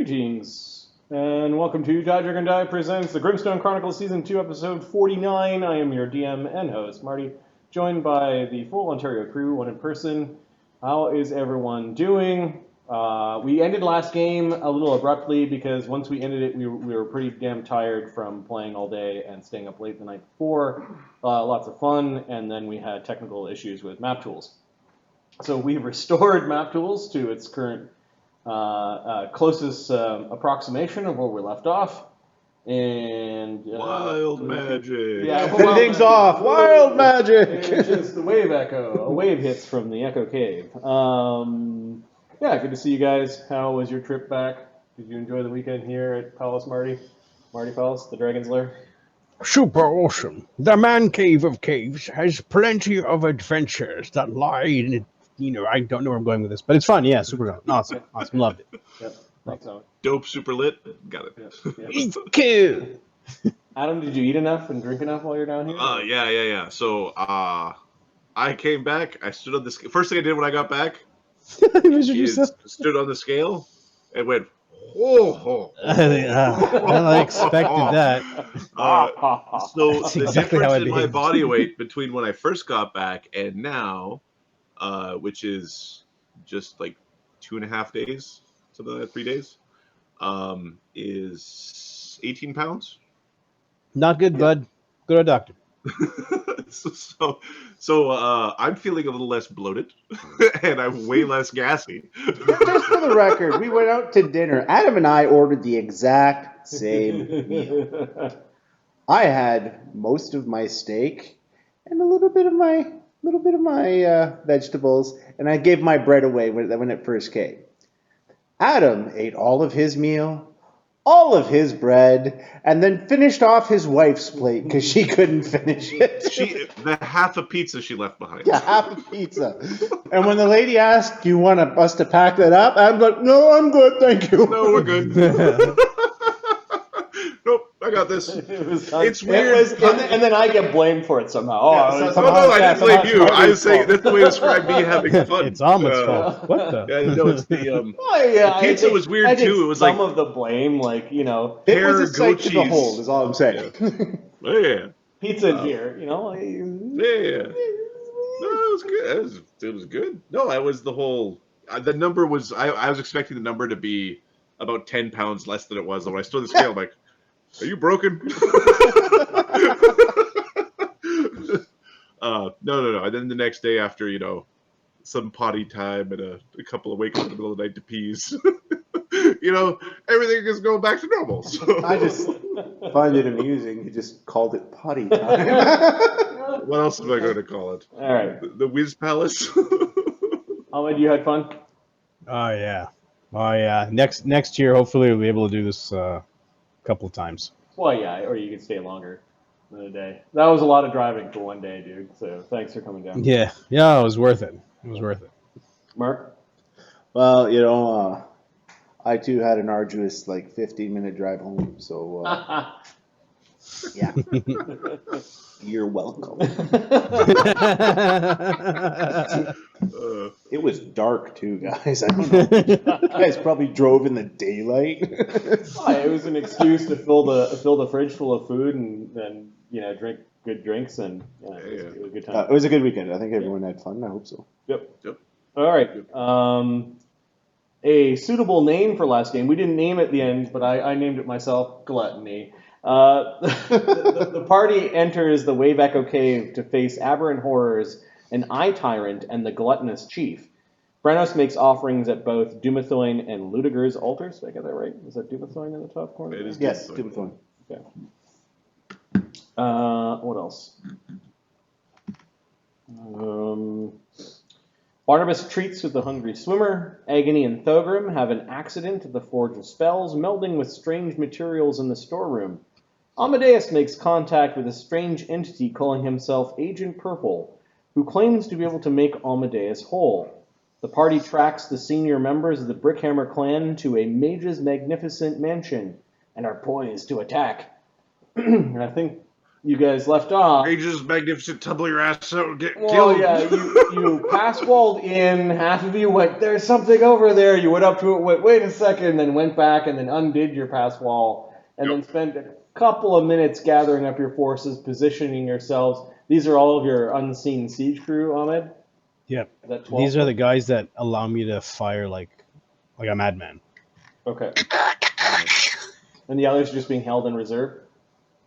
Greetings, and welcome to Die Dragon Die presents the Grimstone Chronicles Season 2, Episode 49. I am your DM and host, Marty, joined by the full Ontario crew, one in person. How is everyone doing? We ended last game a little abruptly because once we ended it, we were pretty damn tired from playing all day and staying up late the night before. Lots of fun, and then we had technical issues with map tools. So we restored map tools to its current closest approximation of where we left off, and wild magic. Yeah, everything's off. Wild magic. It's just the wave echo. A wave hits from the Echo Cave. Yeah, good to see you guys. How was your trip back? Did you enjoy the weekend here at Palace, Marty Palace, the Dragon's Lair? Super awesome. The Man Cave of Caves has plenty of adventures that lie in it. I don't know where I'm going with this, but it's fun. Yeah, super fun. Awesome. Loved it. Yep. Thanks, Owen. Dope, super lit. Got it. Yeah. It's cool. Adam, did you eat enough and drink enough while you're down here? Yeah. So, I came back. I stood on this. First thing I did when I got back is stood on the scale and went, oh. I expected that. So That's the exactly how I difference in my behaved. body weight between when I first got back and now, which is just like 2.5 days, something like that, 3 days, is 18 pounds. Not good, bud. Go to a doctor. So I'm feeling a little less bloated, and I'm way less gassy. Just for the record, we went out to dinner. Adam and I ordered the exact same meal. I had most of my steak and a little bit of my vegetables, and I gave my bread away when it first came. Adam ate all of his meal, all of his bread, and then finished off his wife's plate because she couldn't finish it. The half a pizza she left behind. Yeah, half a pizza. And when the lady asked, do you want us to pack that up? I'm like, no, I'm good, thank you. No, we're good. Nope, I got this. It's weird. And then I get blamed for it somehow. No, I didn't blame you. I was saying that's the way to describe me having fun. It's Ahmed's fault. What the? Yeah, no, it's the the pizza was weird too. It was some like of the blame, It pear, was a goat sight to behold, cheese. is all I'm saying. Yeah. pizza in here, Yeah. No, it was good. It was good. No, I was the whole. The number was. I was expecting the number to be about 10 pounds less than it was. And when I stood on the scale, I'm like, "Are you broken?" No. And then the next day, after some potty time and a couple of wake up in the middle of the night to peas, everything is going back to normal. So. I just find it amusing. You just called it potty time. What else am I going to call it? All right. The Whiz Palace. Ahmed, you had fun? Oh yeah. Next year, hopefully, we'll be able to do this a couple of times. Well, yeah, or you can stay longer than a day. That was a lot of driving for one day, dude. So thanks for coming down. Yeah, it was worth it. Mark? Well, I too had an arduous 15-minute drive home. So yeah, you're welcome. It was dark too, guys. I don't know. You guys probably drove in the daylight. It was an excuse to fill the fridge full of food and drink good drinks, and it was a good time. It was a good weekend. I think everyone had fun. I hope so. Yep. All right. A suitable name for last game. We didn't name it at the end, but I named it myself. Gluttony. The party enters the Wave Echo Cave to face aberrant horrors, an eye tyrant, and the gluttonous chief. Brannos makes offerings at both Dumathoin and Ludiger's altars. Did I get that right? Is that Dumathoin in the top corner? It is. Yes, good one. Okay. What else? Barnabus treats with the hungry swimmer. Agony and Thogrim have an accident at the Forge of Spells, melding with strange materials in the storeroom. Amadeus makes contact with a strange entity calling himself Agent Purple, who claims to be able to make Amadeus whole. The party tracks the senior members of the Brickhammer Clan to a mage's magnificent mansion and are poised to attack. And I think you guys left off. Rage's magnificent tumble your ass out and get Well, killed. yeah, you pass-walled in. Half of you went, there's something over there. You went up to it, went, wait a second, then went back and then undid your pass wall, and then spent a couple of minutes gathering up your forces, positioning yourselves. These are all of your unseen siege crew, Ahmed? Yep. Is that 12? These are the guys that allow me to fire like a madman. Okay. And the others are just being held in reserve?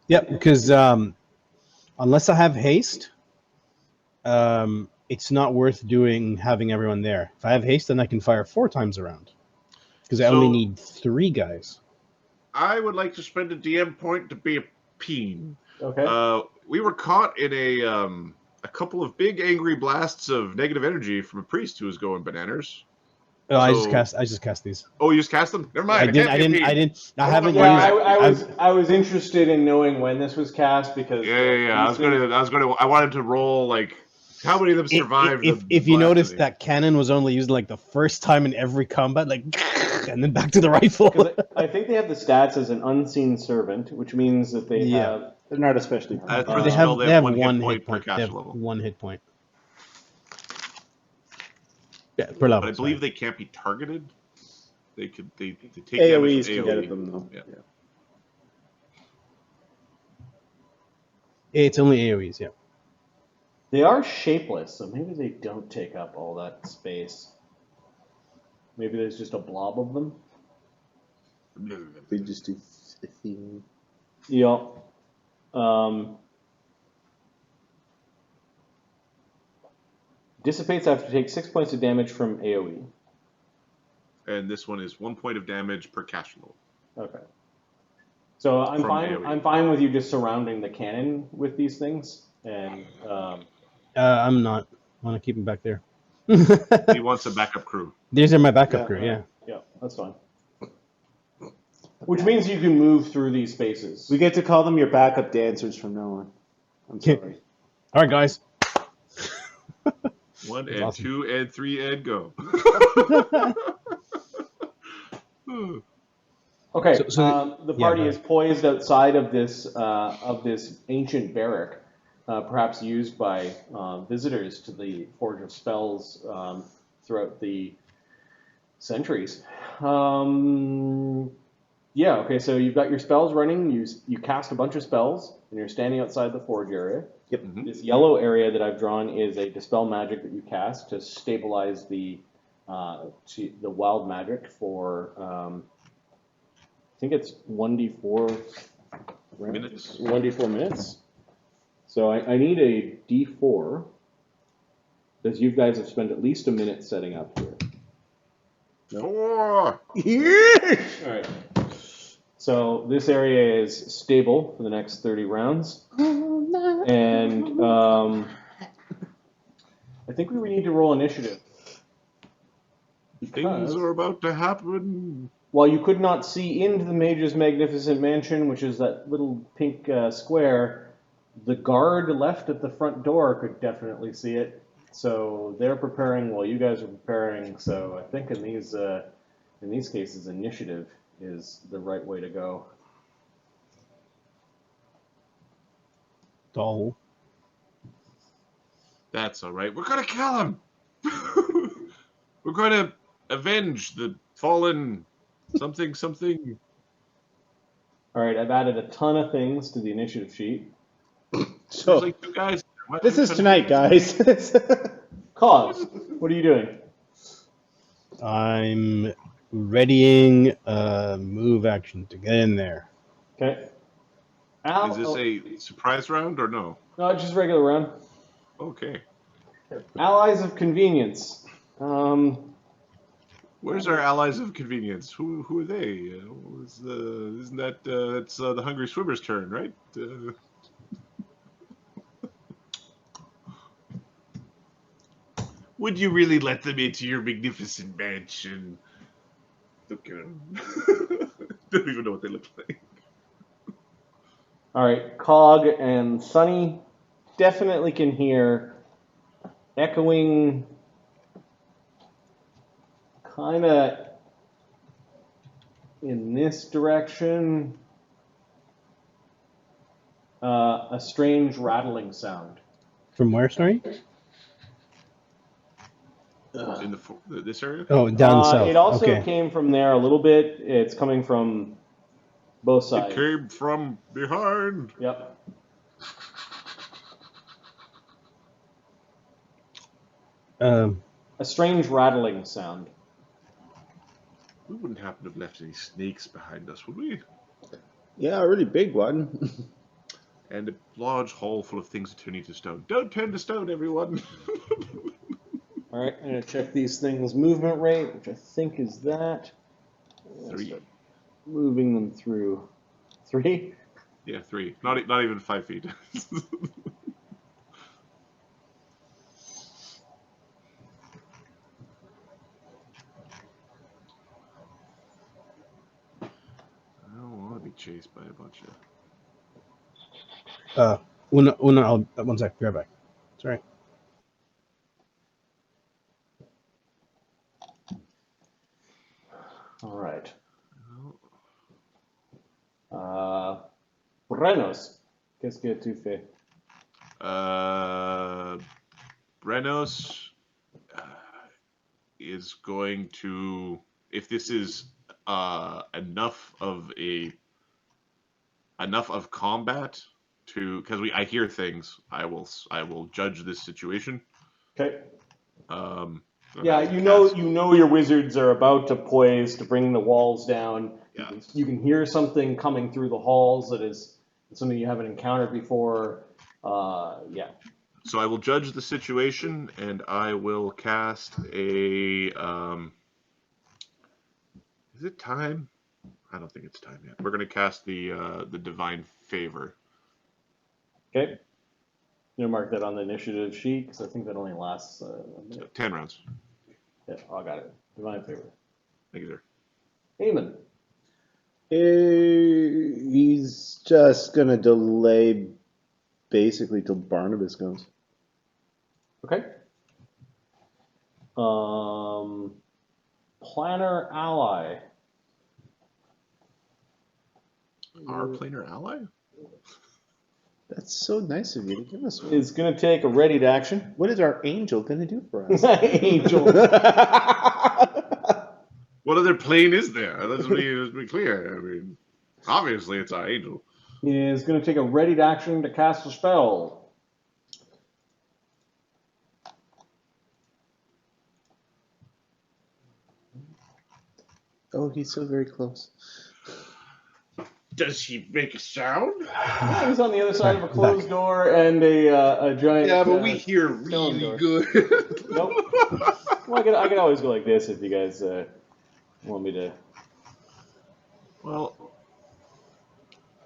Yep, because unless I have haste, it's not worth having everyone there. If I have haste, then I can fire 4 times around. Because I only need 3 guys. I would like to spend a DM point to be a peen. Okay. We were caught in a couple of big angry blasts of negative energy from a priest who was going bananas. Oh, I just cast these. Oh, you just cast them? Never mind. I haven't used. I was interested in knowing when this was cast because. Yeah. I wanted to roll like how many of them survived. If you notice that cannon was only used like the first time in every combat, like, and then back to the rifle. I think they have the stats as an unseen servant, which means that they have. They're not especially. They have one hit point per cast level. 1 hit point. Yeah, per level. But I believe they can't be targeted. They take AoEs damage. can get at them though. Yeah. It's only AoEs, yeah. They are shapeless, so maybe they don't take up all that space. Maybe there's just a blob of them. They just do a thing. Yeah. Dissipates after take 6 points of damage from AoE. And this one is 1 point of damage per cast level. Okay. So I'm From fine. AoE. I'm fine with you just surrounding the cannon with these things, and I'm not. I want to keep them back there. He wants a backup crew. These are my backup crew, yeah. Yeah, that's fine. Which means you can move through these spaces. We get to call them your backup dancers from now on. I'm sorry. All right, guys. 1 That's and awesome. 2 and 3 and go. Okay, So the party yeah, is poised outside of this ancient barrack, perhaps used by visitors to the Forge of Spells throughout the centuries. Yeah, okay, so you've got your spells running. You cast a bunch of spells, and you're standing outside the forge area. Yep. Mhm. This yellow area that I've drawn is a dispel magic that you cast to stabilize the wild magic for. I think it's 1d4 Minutes. 1d4 minutes. So I need a d4, because you guys have spent at least a minute setting up here. 4. All right. So this area is stable for the next 30 rounds, and I think we need to roll initiative. Things Because are about to happen. while you could not see into the mage's magnificent mansion, which is that little pink square, the guard left at the front door could definitely see it. So they're preparing while you guys are preparing. So I think in these cases, initiative is the right way to go. Oh. That's all right. We're gonna kill him. We're going to avenge the fallen something. All right, I've added a ton of things to the initiative sheet. There's So like 2 guys. this is tonight, guys. Cause, what are you doing? I'm readying a move action to get in there. Okay. Is this a surprise round or no? No, just regular round. Okay. Allies of convenience. Where's our allies of convenience? Who are they? Isn't that it's the Hungry Swimmer's turn, right? Would you really let them into your magnificent mansion? Look at them. Don't even know what they look like. All right, Cog and Sunny definitely can hear echoing kind of in this direction. A strange rattling sound. From where, sorry? In this area? Oh, down south. It also Okay. came from there a little bit. It's coming from both It sides. came from behind. Yep. A strange rattling sound. We wouldn't happen to have left any snakes behind us, would we? Yeah, a really big one. And a large hall full of things that turn into stone. Don't turn to stone, everyone. All right, I'm gonna check these things' movement rate, which I think is that. 3. Start moving them through. 3? Yeah, 3. Not even 5 feet. I don't want to be chased by a bunch of... One sec, be right back. Sorry. All right. Brenos, qu'est-ce que tu fais? Brenos is going to, if this is enough of combat to, because I hear things, I will judge this situation. Okay. Yeah, you know your wizards are about to poise to bring the walls down. Yeah. You can hear something coming through the halls that is something you haven't encountered before. Yeah. So I will judge the situation, and I will cast a. Is it time? I don't think it's time yet. We're going to cast the divine favor. Okay. You mark that on the initiative sheet because I think that only lasts a minute. 10 rounds. Yeah, I got it. Divine favor. Thank you, sir. Eamon. He's just gonna delay basically till Barnabus goes. Okay. Planner ally. Our planar ally? That's so nice of you to give us one. Is going to take a ready to action. What is our angel gonna do for us? Angel. What other plane is there? Let's be clear. I mean, obviously it's our angel. Is going to take a ready to action to cast a spell. Oh, he's so very close. Does he make a sound? Yeah, he's on the other side of a closed door and a giant. Yeah, but we hear stone really door. good. Nope. Well, I could always go like this if you guys want me to. Well,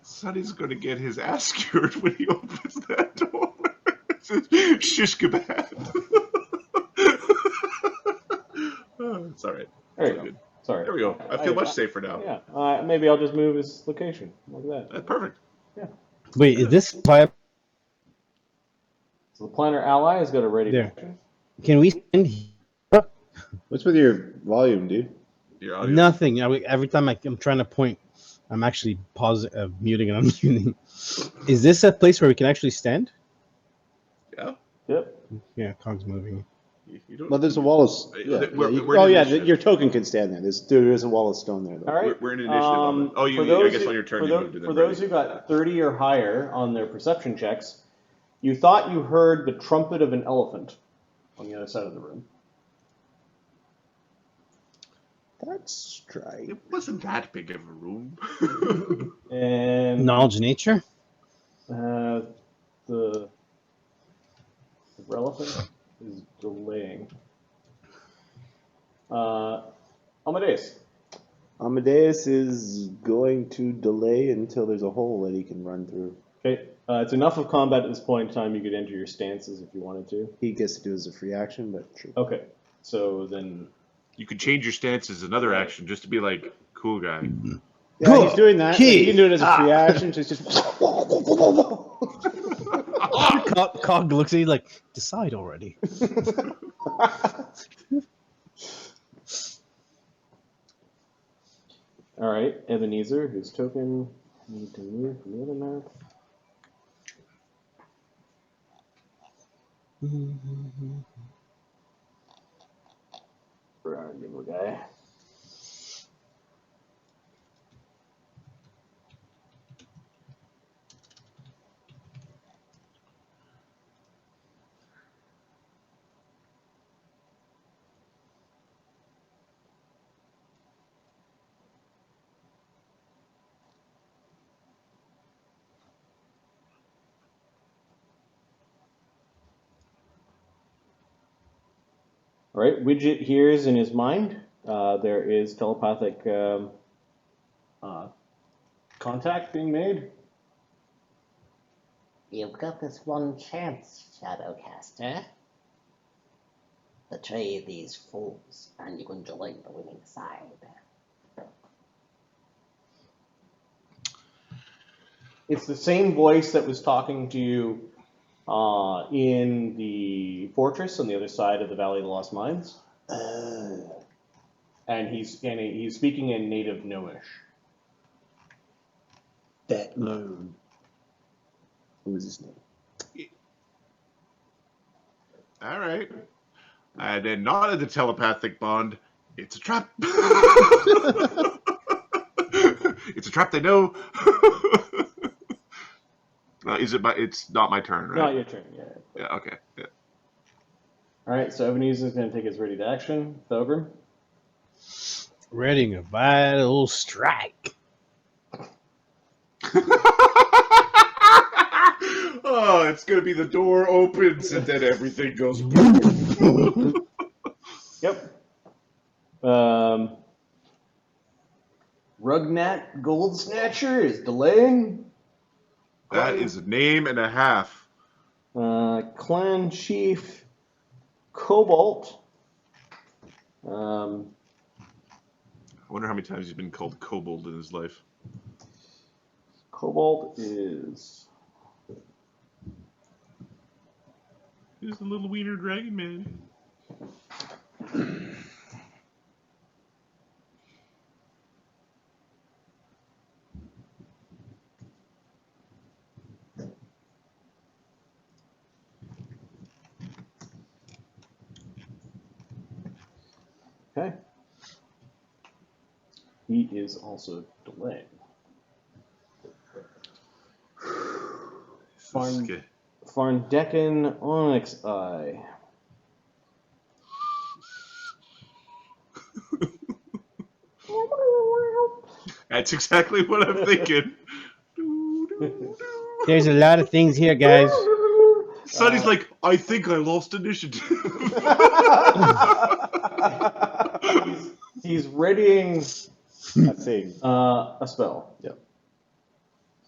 Sonny's going to get his ass skewered when he opens that door. Shish kebab. It's all right. There you It's all go. good. Sorry. There we go. I feel much safer now. Yeah. Maybe I'll just move his location like that. That's perfect. Yeah. Wait, is this viable? So the planner ally has got a ready to There. action. Can we send What's with your volume, dude? Your audio. nothing? Every time I'm trying to point, I'm actually muting and unmuting. Is this a place where we can actually stand? Yeah. Yep. Yeah, Cog's moving. You don't, Well, there's a wall of. Yeah, we're in initiative. your token can stand there. There is a wall of stone there, though. All right. We're in initiative. Oh, for I guess on your turn you moved. For those who got 30 or higher on their perception checks, you thought you heard the trumpet of an elephant on the other side of the room. That's strike. It wasn't that big of a room. And Knowledge of nature? the elephant is delaying. Amadeus. Amadeus is going to delay until there's a hole that he can run through. Okay. It's enough of combat at this point in time. You could enter your stances if you wanted to. He gets to do it as a free action, but sure. Okay. So then. You could change your stance as another action just to be like, cool guy. Yeah, he's doing that. Key. He can do it as a free action. So it's just. Cog looks at you like, decide already. All right, Ebenezer, whose token need to move from the other map. For our little guy. All right, Widget hears in his mind. There is telepathic contact being made. You've got this one chance, Shadowcaster. Betray these fools, and you can join the winning side. It's the same voice that was talking to you in the fortress on the other side of the Valley of the Lost Mines. And he's speaking in native gnomish. That gnome. What was his name? All right. And then not the telepathic bond. It's a trap. It's a trap. They know. Is it? It's not my turn, right? Not your turn, yeah. Yeah. Okay. Yeah. All right, so Ebenezer is going to take his ready to action. Thogrim. Ready a vital strike. Oh, it's gonna be the door opens and then everything goes. Yep. Rugnat Gold Snatcher is delaying. That is a name and a half. Clan Chief Cobalt. I wonder how many times he's been called Kobold in his life. Cobalt is. He's the little wiener dragon man. Okay. He is also delaying. Farndecken Onyx Eye. That's exactly what I'm thinking. There's a lot of things here, guys. Sonny's like, I think I lost initiative. He's readying A thing. a spell. Yep.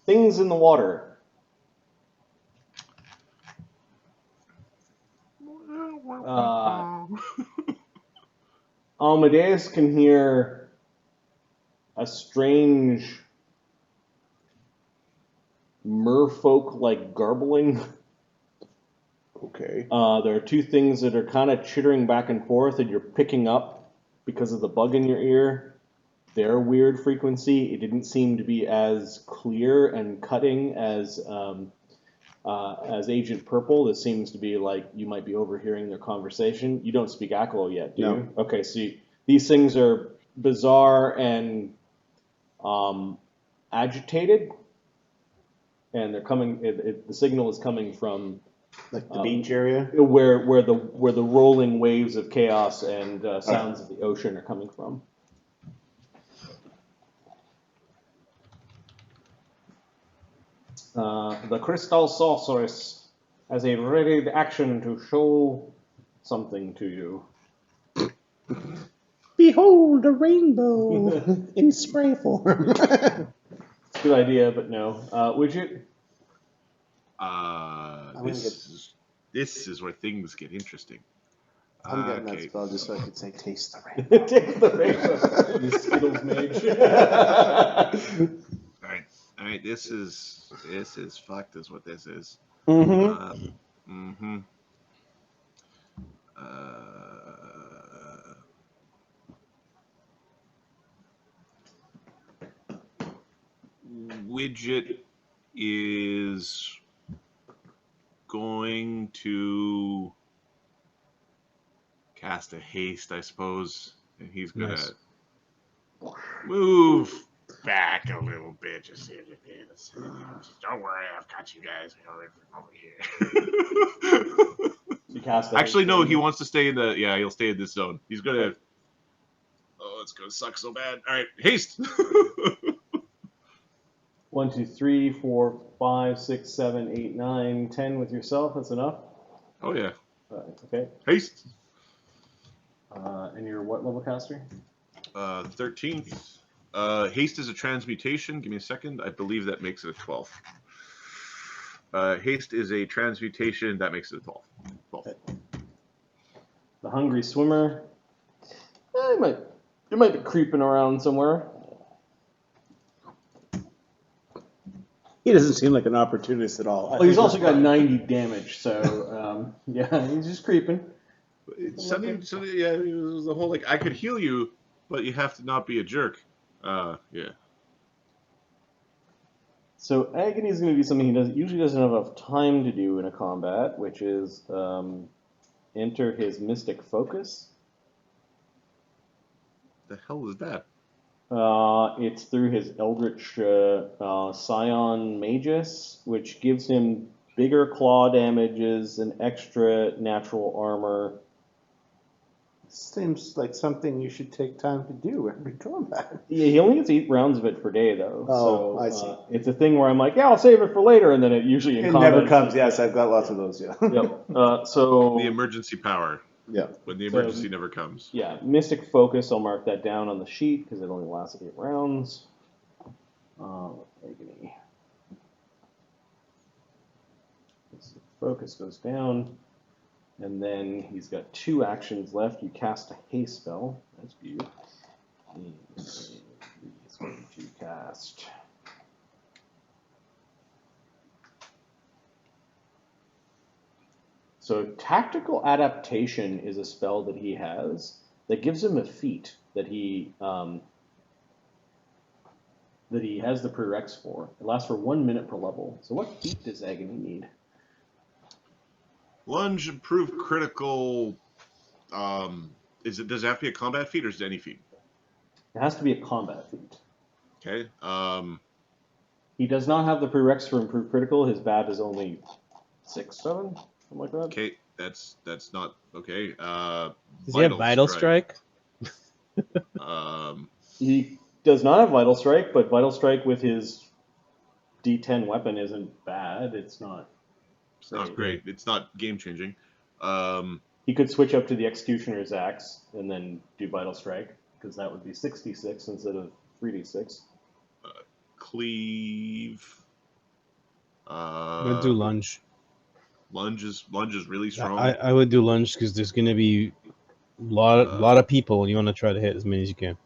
Things in the water. Amadeus can hear a strange merfolk-like garbling. Okay. There are two things that are kind of chittering back and forth, and you're picking up because of the bug in your ear. Their weird frequency. It didn't seem to be as clear and cutting as Agent Purple. This seems to be like you might be overhearing their conversation. You don't speak Aklo yet, do you? Okay, so these things are bizarre and agitated, and they're coming. The signal is coming from Like the beach area? where the rolling waves of chaos and sounds of the ocean are coming from. The Crystal Sorceress has a ready action to show something to you. Behold a rainbow in spray form. Good idea, but no. Widget? This is where things get interesting. I'm getting that spell just so I could say taste the rainbow. Taste the rainbow. You Skittles mage. All right. This is fucked. Is what this is. Widget is going going to cast a haste, I suppose, and he's gonna Nice. move back a little bit. Just see if it is. Don't worry, I've got you guys over here. You cast the Actually, haste no, zone. he wants to stay in the. Yeah, he'll stay in this zone. He's gonna. Oh, it's gonna suck so bad. All right, haste. 1, 2, 3, 4, 5, 6, 7, 8, 9, 10 with yourself. That's enough. Oh yeah, Okay. haste. And you're what level caster? 13th. Haste is a transmutation. Give me a second. I believe that makes it a 12th. Haste is a transmutation. That makes it a 12th. Okay. The hungry swimmer. It might be creeping around somewhere. He doesn't seem like an opportunist at all. Well, he's also got 90 damage, so yeah, he's just creeping. Something, yeah, it was the whole like I could heal you, but you have to not be a jerk. Yeah. So agony is going to be something he usually doesn't have enough time to do in a combat, which is enter his mystic focus. The hell is that? It's through his Eldritch Scion Magus, which gives him bigger claw damages and extra natural armor. Seems like something you should take time to do every combat. Yeah, he only gets 8 rounds of it per day, though. Oh, so, I see. It's a thing where I'm like, yeah, I'll save it for later, and then it usually in It combat, never it's comes. like, Yes, I've got lots of those. Yeah. Yep. So The emergency power. Yeah. When the emergency never comes. yeah, Mystic Focus. I'll mark that down on the sheet because it only lasted 8 rounds. Agony. Mystic Focus goes down, and then he's got 2 actions left. You cast a haste spell. That's beautiful. He's going to cast. So Tactical Adaptation is a spell that he has that gives him a feat that he has the prereqs for. It lasts for 1 minute per level. So what feat does Agony need? Lunge, improve critical. Does it have to be a combat feat or is it any feat? It has to be a combat feat. Okay. He does not have the prereqs for improved critical. His BAT is only 6, 7, something like that. Okay, that's not okay. Does he have Vital Strike? He does not have Vital Strike, but Vital Strike with his D10 weapon isn't bad. It's not. It's not great. It's not game changing. He could switch up to the Executioner's Axe and then do Vital Strike, because that would be 66 instead of 3d6. Cleave. I'm gonna do lunge. Lunge is really strong. I would do lunge because there's gonna be a lot of people, and you want to try to hit as many as you can.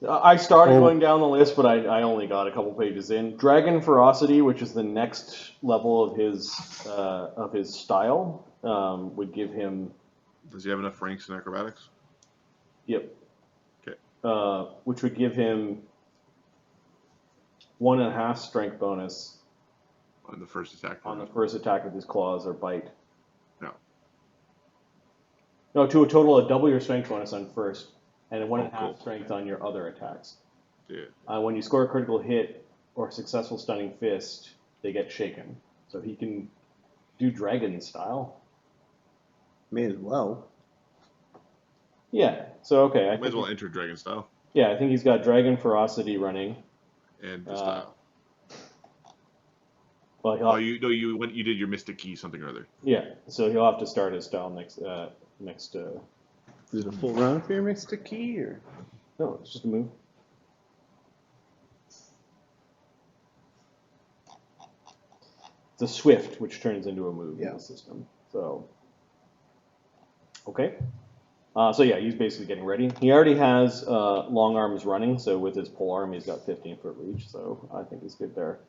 I started going down the list, but I only got a couple pages in. Dragon Ferocity, which is the next level of his style, would give him. Does he have enough ranks in acrobatics? Yep. Okay. Which would give him 1.5 strength bonus On the first attack. on the first attack with his claws or bite. No. No, to a total of double your strength bonus on first, and 1.5 cool. strength on your other attacks. Yeah. When you score a critical hit or successful stunning fist, they get shaken. So he can do dragon style. May as well. Yeah. So okay, Might as well enter dragon style I think he's got Dragon Ferocity running. and the style. Well, You did your mystic key something or other. yeah. So he'll have to start his style next. Is it a full round for your Mystic Key or? No, it's just a move. It's a swift, which turns into a move in the system. So, okay. So yeah, he's basically getting ready. He already has long arms running, so with his pole arm, he's got 15-foot reach. So I think he's good there.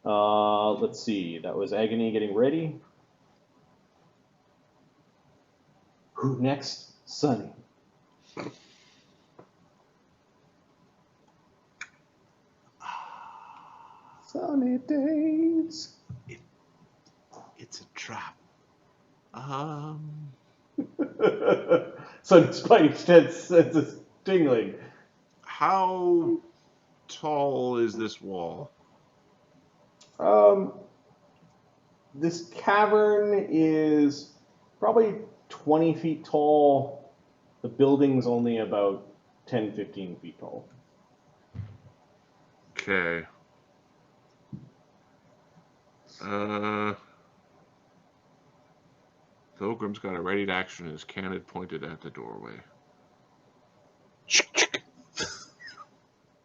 Let's see. That was Agony getting ready. Who next? Sunny. Sunny days. It's a trap. So despite sense is tingling. How tall is this wall? This cavern is probably 20 feet tall. The building's only about 10, 15 feet tall. Okay. Pilgrim's got a ready to action, his cannon pointed at the doorway.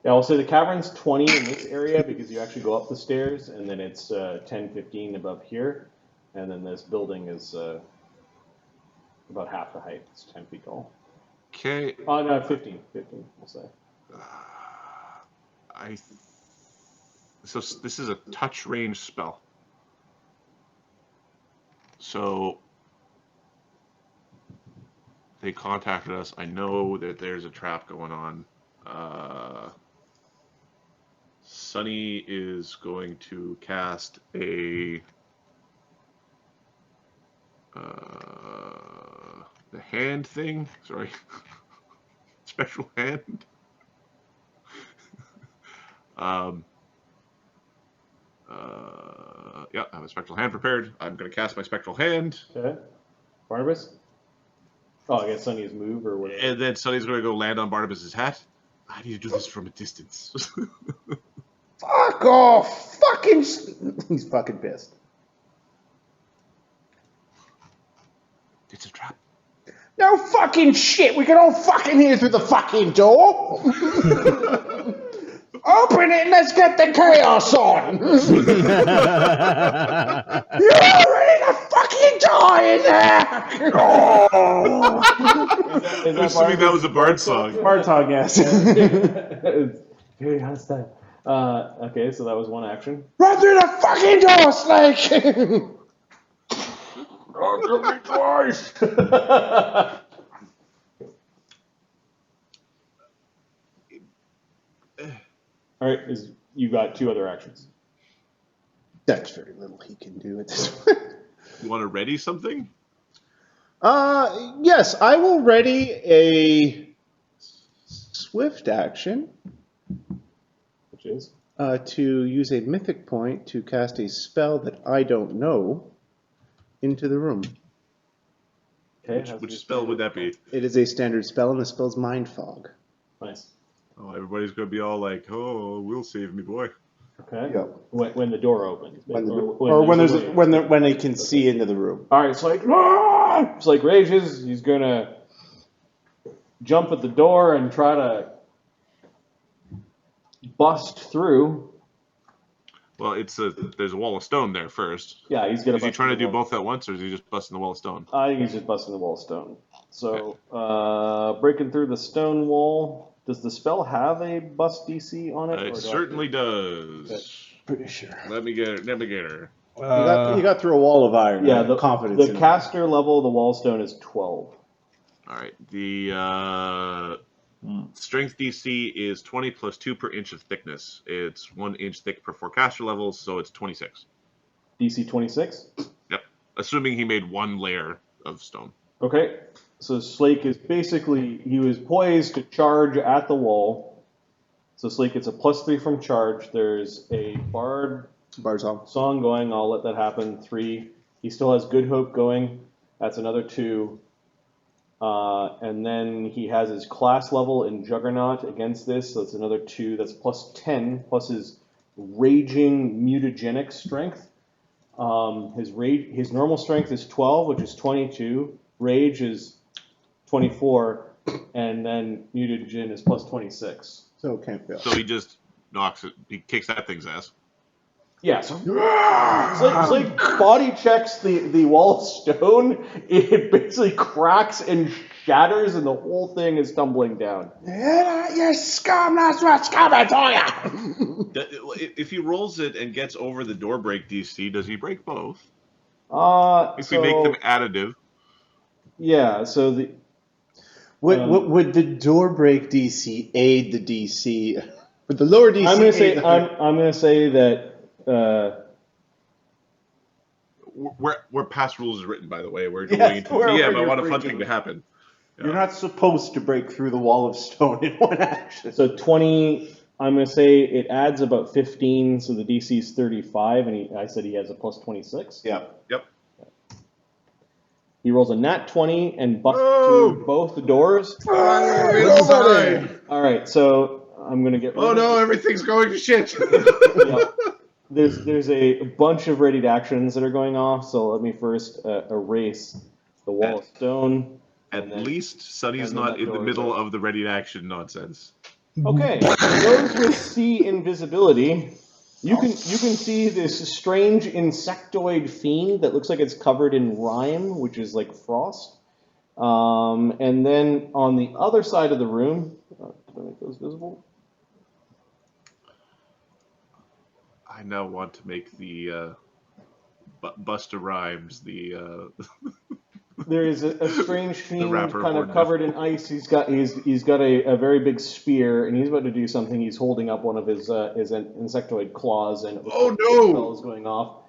Yeah, I'll say the cavern's 20 in this area because you actually go up the stairs, and then it's 10, 15 above here. And then this building is about half the height. It's 10 feet tall. Okay. Oh, no, 15, we'll say. So this is a touch range spell. So they contacted us. I know that there's a trap going on. Sunny is going to cast a the hand thing. Sorry, special hand. Yeah, I have a spectral hand prepared. I'm going to cast my spectral hand. Okay. Barnabas? Oh, I guess Sunny has moved or whatever. And then Sunny's going to go land on Barnabas's hat. I need to do this from a distance. Fuck off! Fucking... He's fucking pissed. It's a trap. No fucking shit! We can all fucking hear through the fucking door! Open it and let's get the chaos on! You're ready to fucking die in there! Oh. I'm assuming that was a bard song. Bard song, yes. Very hot style. Okay, so that was one action. Run through the fucking door, Slake! Oh, kill me twice! All right, you got two other actions. That's very little he can do at this point. You want to ready something? Yes, I will ready a swift action. Which is? To use a mythic point to cast a spell that I don't know into the room. Okay. Which spell would that be? It is a standard spell, and the spell's Mind Fog. Nice. Oh, everybody's going to be all like, oh, we'll save me, boy. Okay. Yep. When the door opens. When they can see into the room. All right, it's like rages. He's gonna jump at the door and try to bust through. Well, there's a wall of stone there first. Yeah, he's gonna. Is he trying to do both at once, or is he just busting the wall of stone? I think he's just busting the wall of stone. So, breaking through the stone wall. Does the spell have a bust DC on it? It certainly does. Okay. Pretty sure. Let me get her. You got through a wall of iron. Yeah, the confidence. The caster level of the wall of stone is 12. All right. The strength DC is 20 plus 2 per inch of thickness. It's 1 inch thick per 4 caster levels, so it's 26. DC 26? Yep. Assuming he made one layer of stone. Okay. So Slake is basically, he was poised to charge at the wall. So Slake gets a +3 from charge. There's a bard song going. I'll let that happen. 3. He still has Good Hope going. That's another 2. And then he has his class level in Juggernaut against this. So it's another 2. That's +10 plus his raging mutagenic strength. His normal strength is 12, which is 22. Rage is 24, and then mutagen is +26. So it can't fail. So he just knocks it. He kicks that thing's ass. Yeah, so Slake body checks the wall of stone. It basically cracks and shatters, and the whole thing is tumbling down. You scum, that's what scum I told you. If he rolls it and gets over the door break DC, does he break both? If we make them additive. Yeah, so the... Would the door break DC aid the DC? Would the lower DC I'm gonna say that we're past rules is written, by the way. We're Yes, going into we're- DM. I you're want a free fun to. thing to happen. You're not supposed to break through the wall of stone in one action. So 20, I'm going to say it adds about 15, so the DC is 35, and I said he has a plus 26. Yeah. Yep. He rolls a nat 20 and busts No! through both the doors. Inside. All right, so I'm going to get rid Oh of no, everything's going to shit. Yep. There's a bunch of readied actions that are going off, so let me first erase the wall of stone. At then- least Sunny's and then not that in the door is middle open. of the ready to action nonsense. Okay, those with C invisibility, you can see this strange insectoid fiend that looks like it's covered in rime, which is like frost. And then on the other side of the room, did I make those visible? I now want to make the Busta Rhymes the. There is a strange fiend rapper kind of Barnabus. covered in ice. He's got a very big spear, and he's about to do something. He's holding up one of his insectoid claws, and it looks Oh, like no! the spell is going off.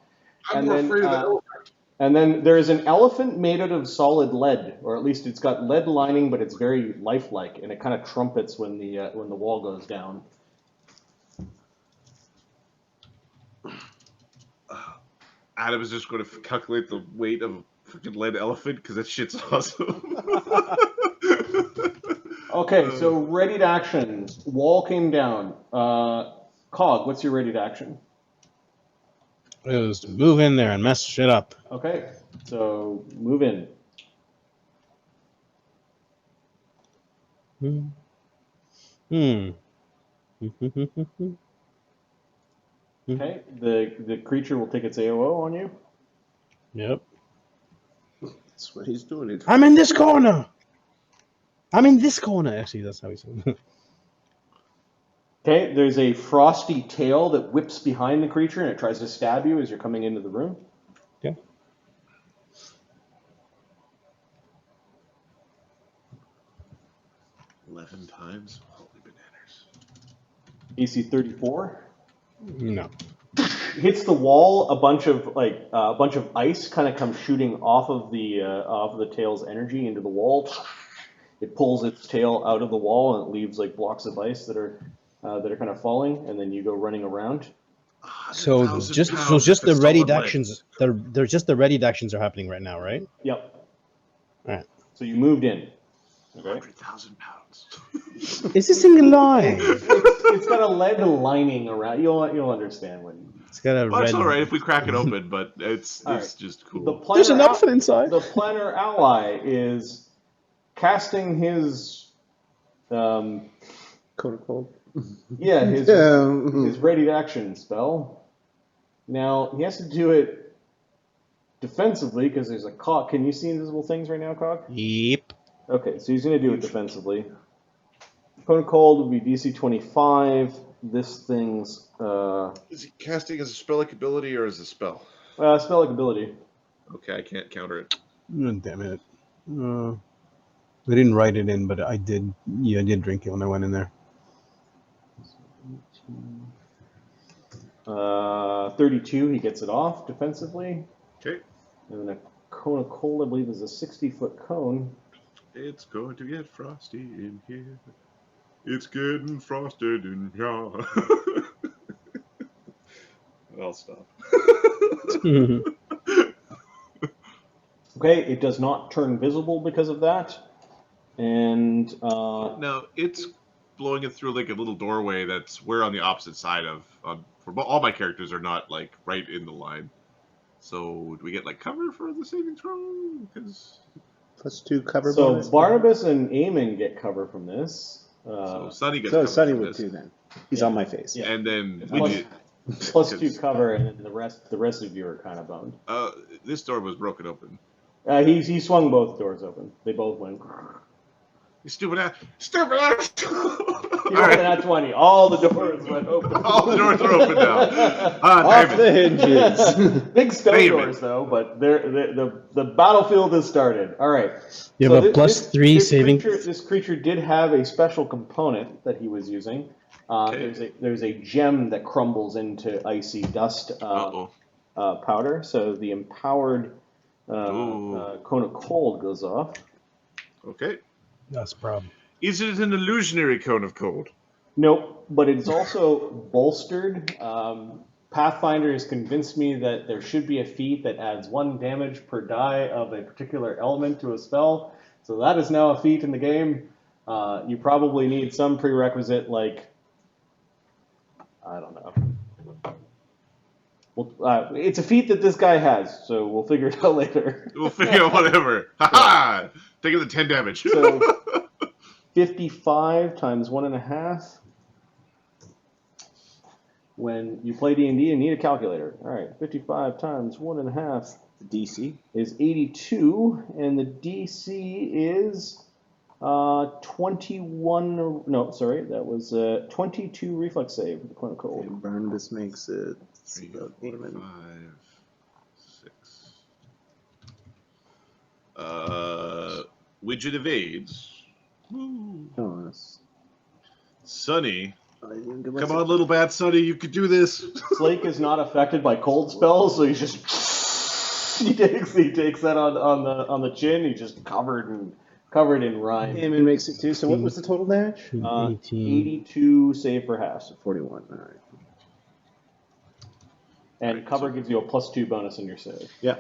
I'm And more then, afraid of the elephant. And then there is an elephant made out of solid lead, or at least it's got lead lining, but it's very lifelike, and it kind of trumpets when the wall goes down. Adam is just going to calculate the weight of a freaking lead elephant because that shit's awesome. Okay, so readied actions. Wall came down. Cog, what's your readied action? Just move in there and mess shit up. Okay, so move in. Okay, the creature will take its AOO on you. Yep. That's what he's doing. I'm in this corner. I'm in this corner. Actually, that's how he said it. Okay, there's a frosty tail that whips behind the creature and it tries to stab you as you're coming into the room. Okay. $11 times. Holy bananas. AC 34. No. Hits the wall. A bunch of ice kind of comes shooting off of the tail's energy into the wall. It pulls its tail out of the wall and it leaves like blocks of ice that are kind of falling, and then you go running around. So 100,000 just pounds the of readied solid lead. actions. They're just the readied actions are happening right now, right? Yep. Alright. So you moved in. Okay. 100,000 pounds. Is this thing alive? It's got a lead lining around. You'll understand when. It's got a Well, red. it's all right if we crack it open, but it's All right. just cool. The planner There's an elephant inside. The planner ally is casting his Code of cold. his ready to action spell. Now he has to do it defensively because there's a cog. Can you see invisible things right now, Cog? Yep. Okay, so he's going to do it defensively. Code of cold would be DC 25. This thing's Is he casting as a spell-like ability or as a spell? spell like ability. Okay, I can't counter it. Oh, damn it. I didn't write it in, but I did. Yeah, I did drink it when I went in there. 32, he gets it off defensively. Okay. And then a cone of cold, I believe, is a 60-foot cone. It's going to get frosty in here. It's getting frosted in here. I'll stop. Okay, it does not turn visible because of that. And No, it's blowing it through like a little doorway that's we're on the opposite side of. All my characters are not like right in the line. So do we get like cover for the saving throw? Because +2 cover so bonus. Barnabus and Eamon get cover from this. so Sunny gets So cover Sunny for would this. too then. He's Yeah. on my face. Yeah. And then Plus- Widget. Plus 2 cover, and then the rest of you are kind of boned. This door was broken open. He swung both doors open. They both went. You stupid ass! Stupid ass! He All rolled right. at 20. All the doors went open. All the doors are open now. Ah, Off damn the it. hinges. Big stone Damn it. doors, though, but the battlefield has started. All right. You So have a thi- +3 this saving. This creature did have a special component that he was using. Okay. There's a gem that crumbles into icy dust. Uh-oh. powder, so the empowered cone of cold goes off. Okay. That's a problem. Is it an illusionary cone of cold? Nope, but it's also bolstered. Pathfinder has convinced me that there should be a feat that adds 1 damage per die of a particular element to a spell. So that is now a feat in the game. You probably need some prerequisite, like, I don't know. Well, it's a feat that this guy has, so we'll figure it out later. We'll figure out whatever. Ha-ha! Taking the 10 damage. So 55 times 1.5. When you play D&D, you need a calculator. All right, 55 times 1.5 DC is 82, and the DC is 21. No, sorry, that was 22 reflex save. The Cone of Cold. and Barnabus makes it 3, about 4, 8 minutes. 5, 6. Widget evades. Woo. Oh, that's, Sunny. I didn't give Come myself- on, little bad Sunny, you could do this. Slake is not affected by cold spells, so he just he takes that on the chin. He's just covered in rime. Damon makes it too. So what was the total damage? 18. 82 save for half, 41. All right. and Right, cover so- gives you a +2 bonus in your save. Yeah.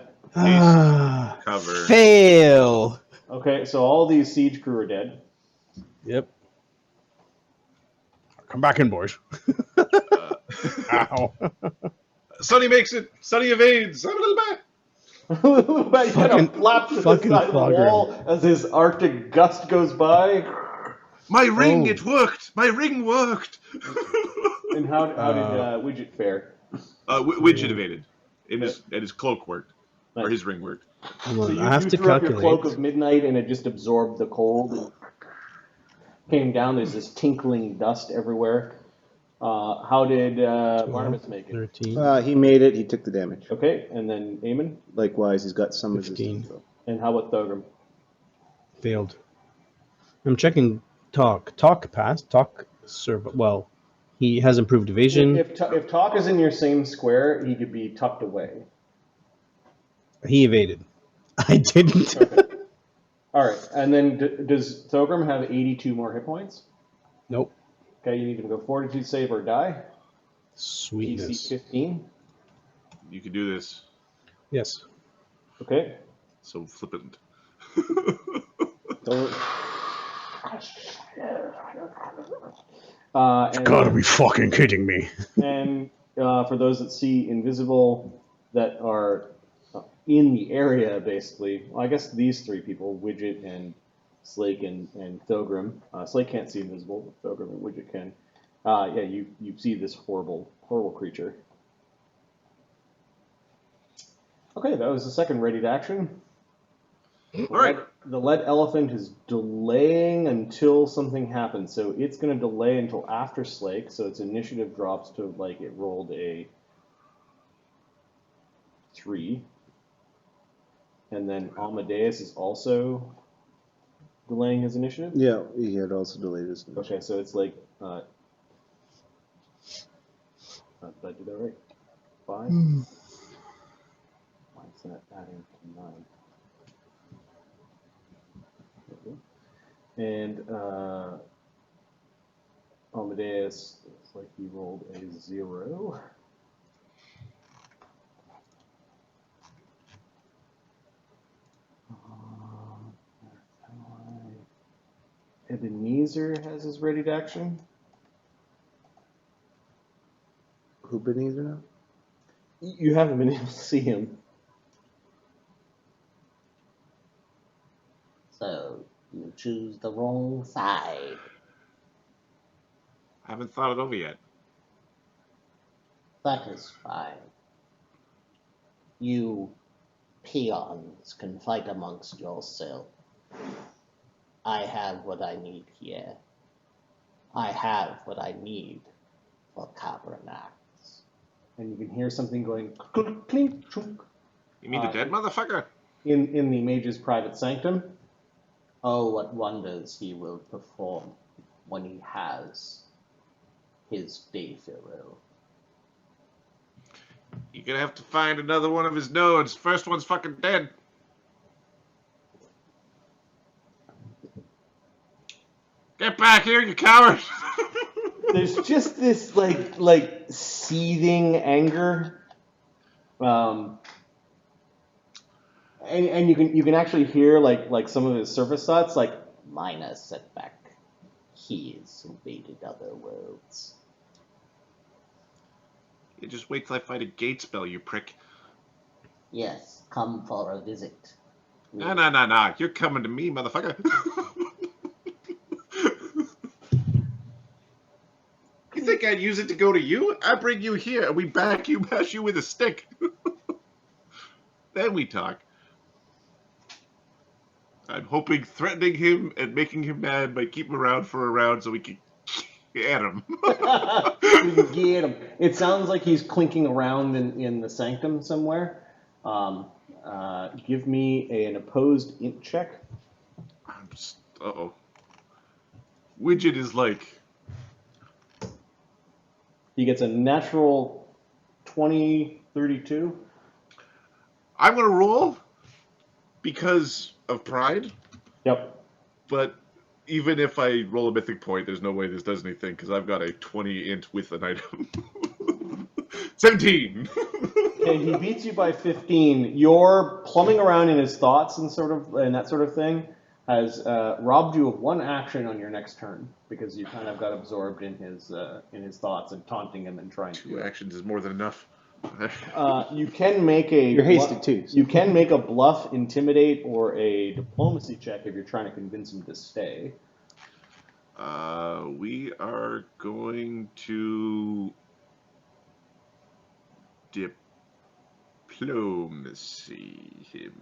Cover. Fail. Okay, so all these siege crew are dead. Yep. Come back in, boys. Ow. Sunny makes it. Sunny evades. I'm a little bad. He kind of flaps to the fucking side of the clogger. wall as his Arctic gust goes by. My ring, Oh. it worked. My ring worked. And how did Widget fare? Widget evaded. And his cloak worked. Or Nice. his ring worked. Hold So on, you, I have you to threw up your calculate. cloak of midnight and it just absorbed the cold and came down. There's this tinkling dust everywhere. How did 12, Barnabus make it? 13. He made it. He took the damage. Okay, and then Eamon? Likewise, he's got some 15. resistance. Though. And how about Thogrim? Failed. I'm checking talk. Talk passed. Talk serve. Well, he has improved evasion. If Talk is in your same square, he could be tucked away. He evaded. I didn't. Okay. All right, and then does Thogrim have 82 more hit points? Nope. Okay, you need to go Fortitude save or die. DC Sweetness. 15. You can do this. Yes. Okay. So flippant. Don't- And, Gotta be fucking kidding me. and for those that see invisible that are in the area, basically, well, I guess these 3 people, Widget and Slake and Thogrim. Slake can't see invisible, but Thogrim and Widget can. Yeah, you see this horrible creature. Okay, that was the second ready to action. All right. The lead elephant is delaying until something happens, so it's going to delay until after Slake, so its initiative drops to, like, it rolled a 3. And then Amadeus is also delaying his initiative? Yeah, he had also delayed his. Okay, so it's like, did I do that right? 5? Why is that adding to 9? And Amadeus, it's like he rolled a 0. Ebenezer has his ready to action. Who Ebenezer now? You haven't been able to see him. So you choose the wrong side. I haven't thought it over yet. That is fine. You peons can fight amongst yourself. I have what I need here. I have what I need for Cabernax. And you can hear something going clink, clink, chunk, You mean the dead motherfucker? in the mage's private sanctum. Oh, what wonders he will perform when he has his day farewell. You're gonna have to find another one of his nodes. First one's fucking dead. Get back here, you coward! There's just this like seething anger, and you can actually hear like some of his surface thoughts like Minor setback. He has invaded other worlds. You just wait till I fight a gate spell, you prick. Yes, come for a visit. Nah. You're coming to me, motherfucker. You think I'd use it to go to you? I bring you here, and we bash you with a stick. Then we talk. I'm hoping threatening him and making him mad might keep him around for a round so we can get him. you can get him. It sounds like he's clinking around in the sanctum somewhere. Give me an opposed int check. Uh-oh. Widget is like... He gets a natural 20, 32. I'm going to roll because of pride. Yep. But even if I roll a mythic point, there's no way this does anything because I've got a 20 int with an item. 17! Okay, he beats you by 15. Your plumbing around in his thoughts and that sort of thing has robbed you of one action on your next turn because you kind of got absorbed in his thoughts and taunting him and trying to. 2 actions is more than enough. You can make a. You're hasty too. You can make a bluff, intimidate, or a diplomacy check if you're trying to convince him to stay. We are going to diplomacy him.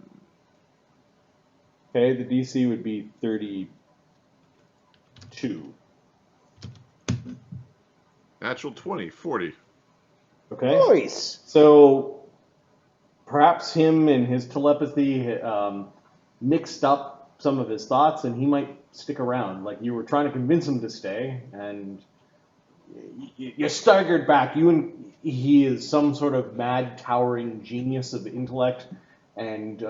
Okay, the DC would be 32. Natural 20, 40. Okay. Nice. So perhaps him and his telepathy mixed up some of his thoughts, and he might stick around. Like you were trying to convince him to stay, and you staggered back. He is some sort of mad, towering genius of intellect, and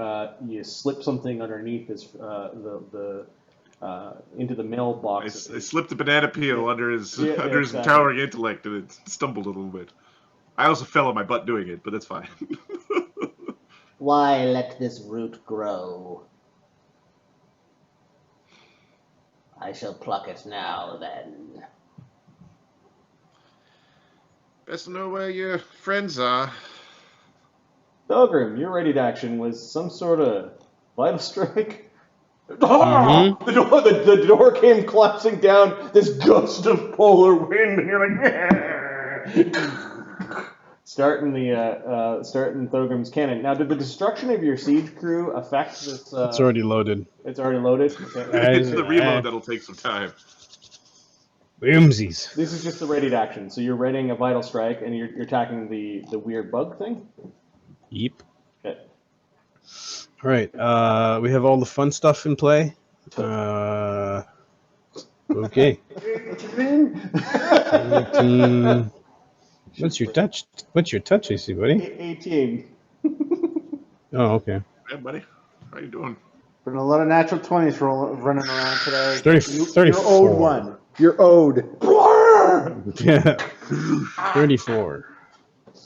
you slip something underneath his into the mailbox. I slipped a banana peel under his exactly. towering intellect, and it stumbled a little bit. I also fell on my butt doing it, but that's fine. Why let this root grow? I shall pluck it now, then. Best to know where your friends are. Pilgrim, your ready to action was some sort of vital strike. Mhm. The door came collapsing down. This gust of polar wind, and you're like, starting Thogrim's cannon. Now, did the destruction of your siege crew affect this? It's already loaded. It's already loaded. Okay. It's the reload that'll take some time. Boomsies. This is just the ready to action. So you're readying a vital strike, and you're attacking the weird bug thing. Yep. Okay. All right. We have all the fun stuff in play. Okay. 18. What's your touch? What's your touch AC, buddy? 18. Oh, okay. Hey, buddy. How you doing? Been a lot of natural 20s running around today. 34. You're owed one. You're owed. Yeah. 34.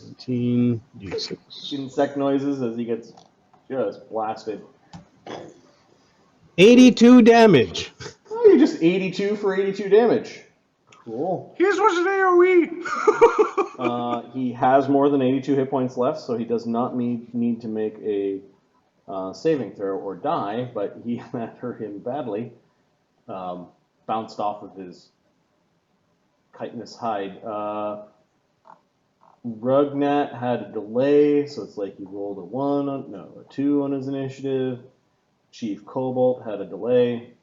18. D6. Insect noises as he gets just blasted. 82 damage. Oh, you're just 82 for 82 damage. Cool. His was an AoE! He has more than 82 hit points left, so he does not need to make a saving throw or die, but that hurt him badly. Bounced off of his chitinous hide. Rugnat had a delay, so it's like he rolled a 2 on his initiative. Chief Cobalt had a delay.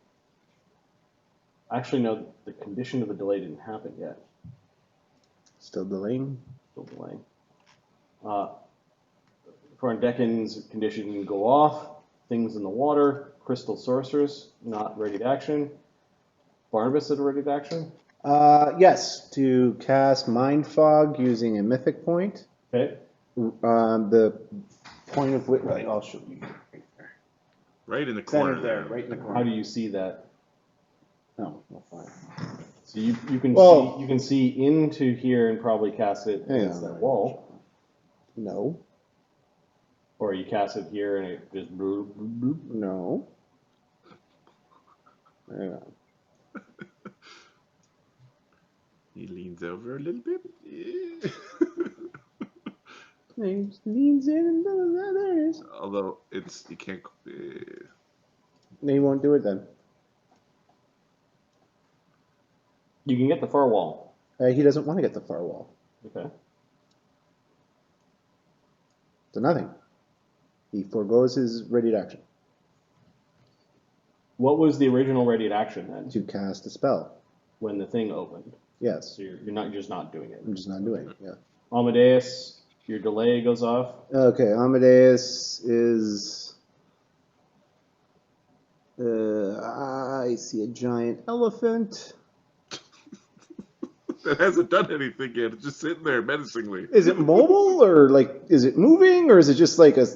Actually, no, the condition of the delay didn't happen yet. Still delaying. Still delaying. Decan's condition can go off. Things in the water. Crystal Sorceress, not ready to action. Barnabus had a ready to action. Yes, to cast Mind Fog using a mythic point. Okay. The point of which, right, I'll show you. Right in the corner Center there. there, right in the corner. How do you see that? No, no, fine. So you can Well- see into here and probably cast it Hang against on. that wall, No, or you cast it here and it just bloop, bloop, bloop. no. Hang on. He leans over a little bit. Yeah. He leans in and does others. Although you can't. No, he won't do it then. You can get the far wall. He doesn't want to get the far wall. Okay. So nothing. He forgoes his ready action What was the original ready action then? to cast a spell. When the thing opened. Yes, So you're just not doing it. I'm just not doing it. Yeah. Amadeus, your delay goes off. Okay, Amadeus is. I see a giant elephant. That hasn't done anything yet. It's just sitting there menacingly. Is it mobile or like is it moving or is it just like a?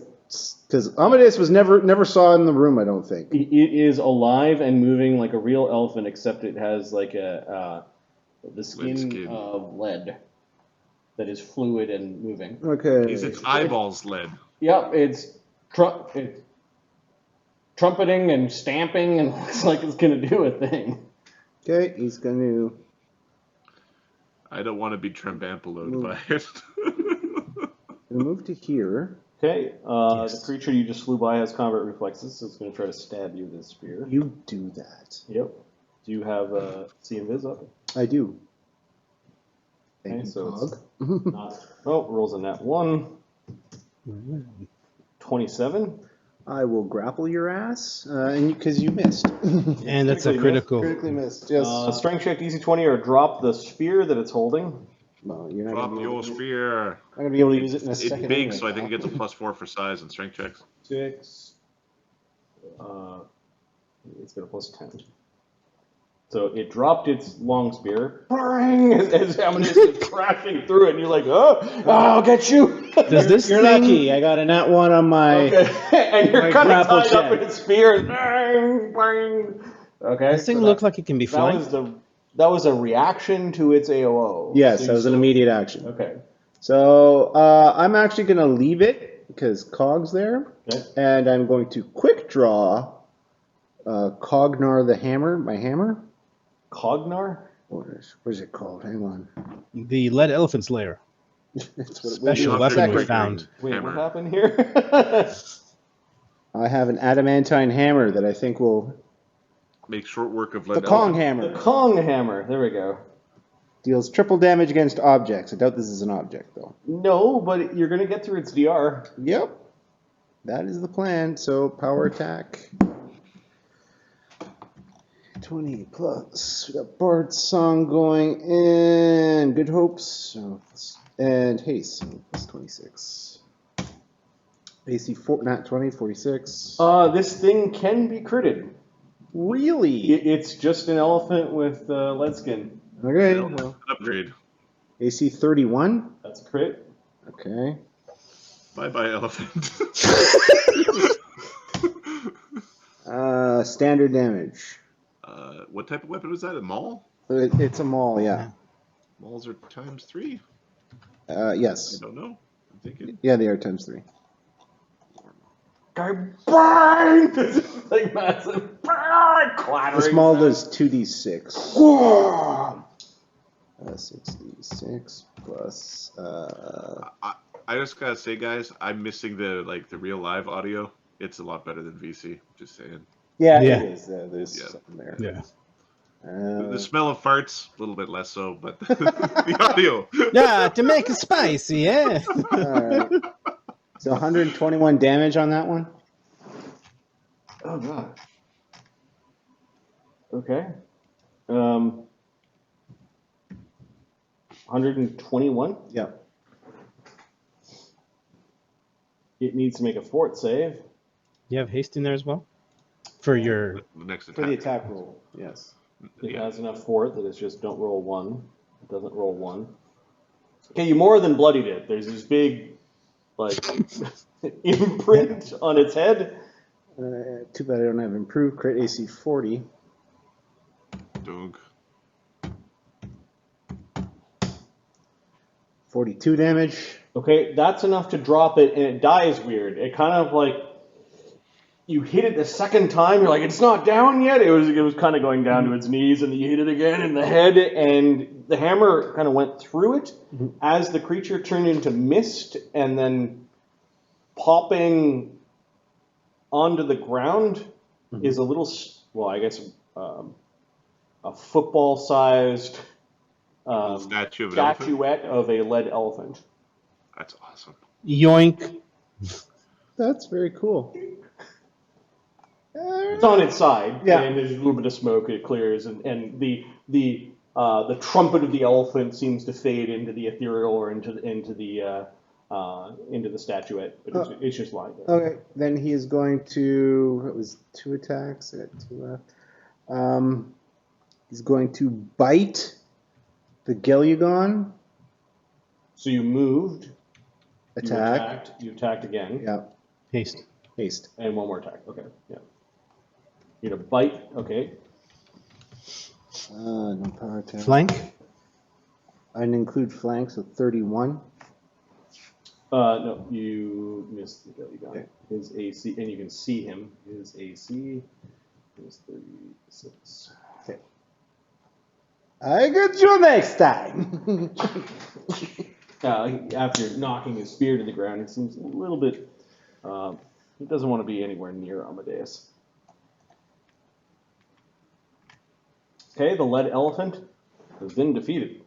Because Amadeus was never saw in the room. I don't think. It is alive and moving like a real elephant, except it has like the skin skin. of lead that is fluid and moving. Okay. Is its eyeballs lead? Yep, it's trumpeting and stamping and looks like it's gonna do a thing. Okay, he's going to. I don't want to be trembampeloed by it. Move to here. Okay, Yes. the creature you just flew by has combat reflexes, so it's gonna try to stab you with its spear. You do that. Yep. Do you have see invis up? I do. Okay, Thank you, so Cog. it's not. Oh, rolls a nat 1. 27. I will grapple your ass, and because you missed. And that's a Critically critical. missed. Yes. Strength check DC 20 or drop the spear that it's holding. Well, you're not Drop gonna be your able to, spear. not gonna be able to use it in a It's second. big, anyway. so I think it gets a +4 for size and strength checks. 6. It's got a +10. So it dropped its long spear. Bang! As Amadeus is crashing through it, and you're like, oh, I'll get you. Does this You're thing? lucky. I got a nat 1 on my. Okay, and you're My kind of grapple tied up check. in its spear. And bang, bang. Okay. This thing so looks like it can be that flying. that was a reaction to its AOO. Yes, So that you was an still- immediate action. Okay. So I'm actually gonna leave it because Cog's there, Okay. and I'm going to quick draw Cognar the hammer, my hammer. Cognar? What is it called? Hang on. The lead elephant's lair. That's what it Special will be. weapon Second. we found. Wait, Hammer. what happened here? I have an adamantine hammer that I think will. Make short work of The lead Kong elephant. hammer The Kong hammer. There we go. deals triple damage against objects. I doubt this is an object though. No, but you're going to get through its DR. Yep, that is the plan. So power attack. 20 plus. We got Bard's Song going in. Good Hopes. So, and Haste. So plus 26. AC 4, not 20, 46. This thing can be critted. Really? It's just an elephant with lead skin. Okay. Well, Well, an upgrade. AC 31. That's a crit. Okay. Bye-bye, elephant. Standard damage. What type of weapon was that? A maul? It's a maul, yeah. Mauls are ×3? Yes. I don't know. I'm thinking. Yeah, they are times 3. Guy bang! This is like massive bang, clattering. The small sound. does 2d6. Whoa! 6d6 plus. I just gotta say, guys, I'm missing the real live audio. It's a lot better than VC. Just saying. Yeah, Yeah. it is. There's Yeah. something there. Yeah. The smell of farts, a little bit less so, but the audio. Yeah, to make it spicy, yeah. Alright. So 121 damage on that one. Oh god. Okay. 121. Yep. It needs to make a fort save. You have haste in there as well? For your. The next For attack. the attack roll, yes. It Yeah. has enough fort that it's just don't roll 1. It doesn't roll 1. Okay, you more than bloodied it. There's these big like imprint on its head. Too bad I don't have improved crit AC 40. Dunk. 42 damage. Okay, that's enough to drop it, and it dies weird. It kind of like you hit it the second time, you're like, it's not down yet. It was kind of going down to its knees, and then you hit it again in the head, and the hammer kind of went through it as the creature turned into mist, and then popping onto the ground is a little, well, I guess a football-sized Statue of an elephant. statuette of a lead elephant. That's awesome. Yoink. That's very cool. It's on its side, Yeah. and there's a little bit of smoke. It clears, and the trumpet of the elephant seems to fade into the ethereal or into the statuette, but it's just lying there. Okay, then he is going to. What was 2 attacks? I got 2 left. He's going to bite the Gellugon. So you moved, Attack. you attacked again, Yeah. Haste. Haste. and one more attack. Okay, yeah. You're gonna bite. Okay, No power attack. Flank. I didn't include flank, so 31. no, you missed the Gellugon. Okay. His AC, and you can see him. His AC is 36. Okay. I get you next time. After knocking his spear to the ground, he seems a little bit. He doesn't want to be anywhere near Amadeus. Okay, the lead elephant has been defeated.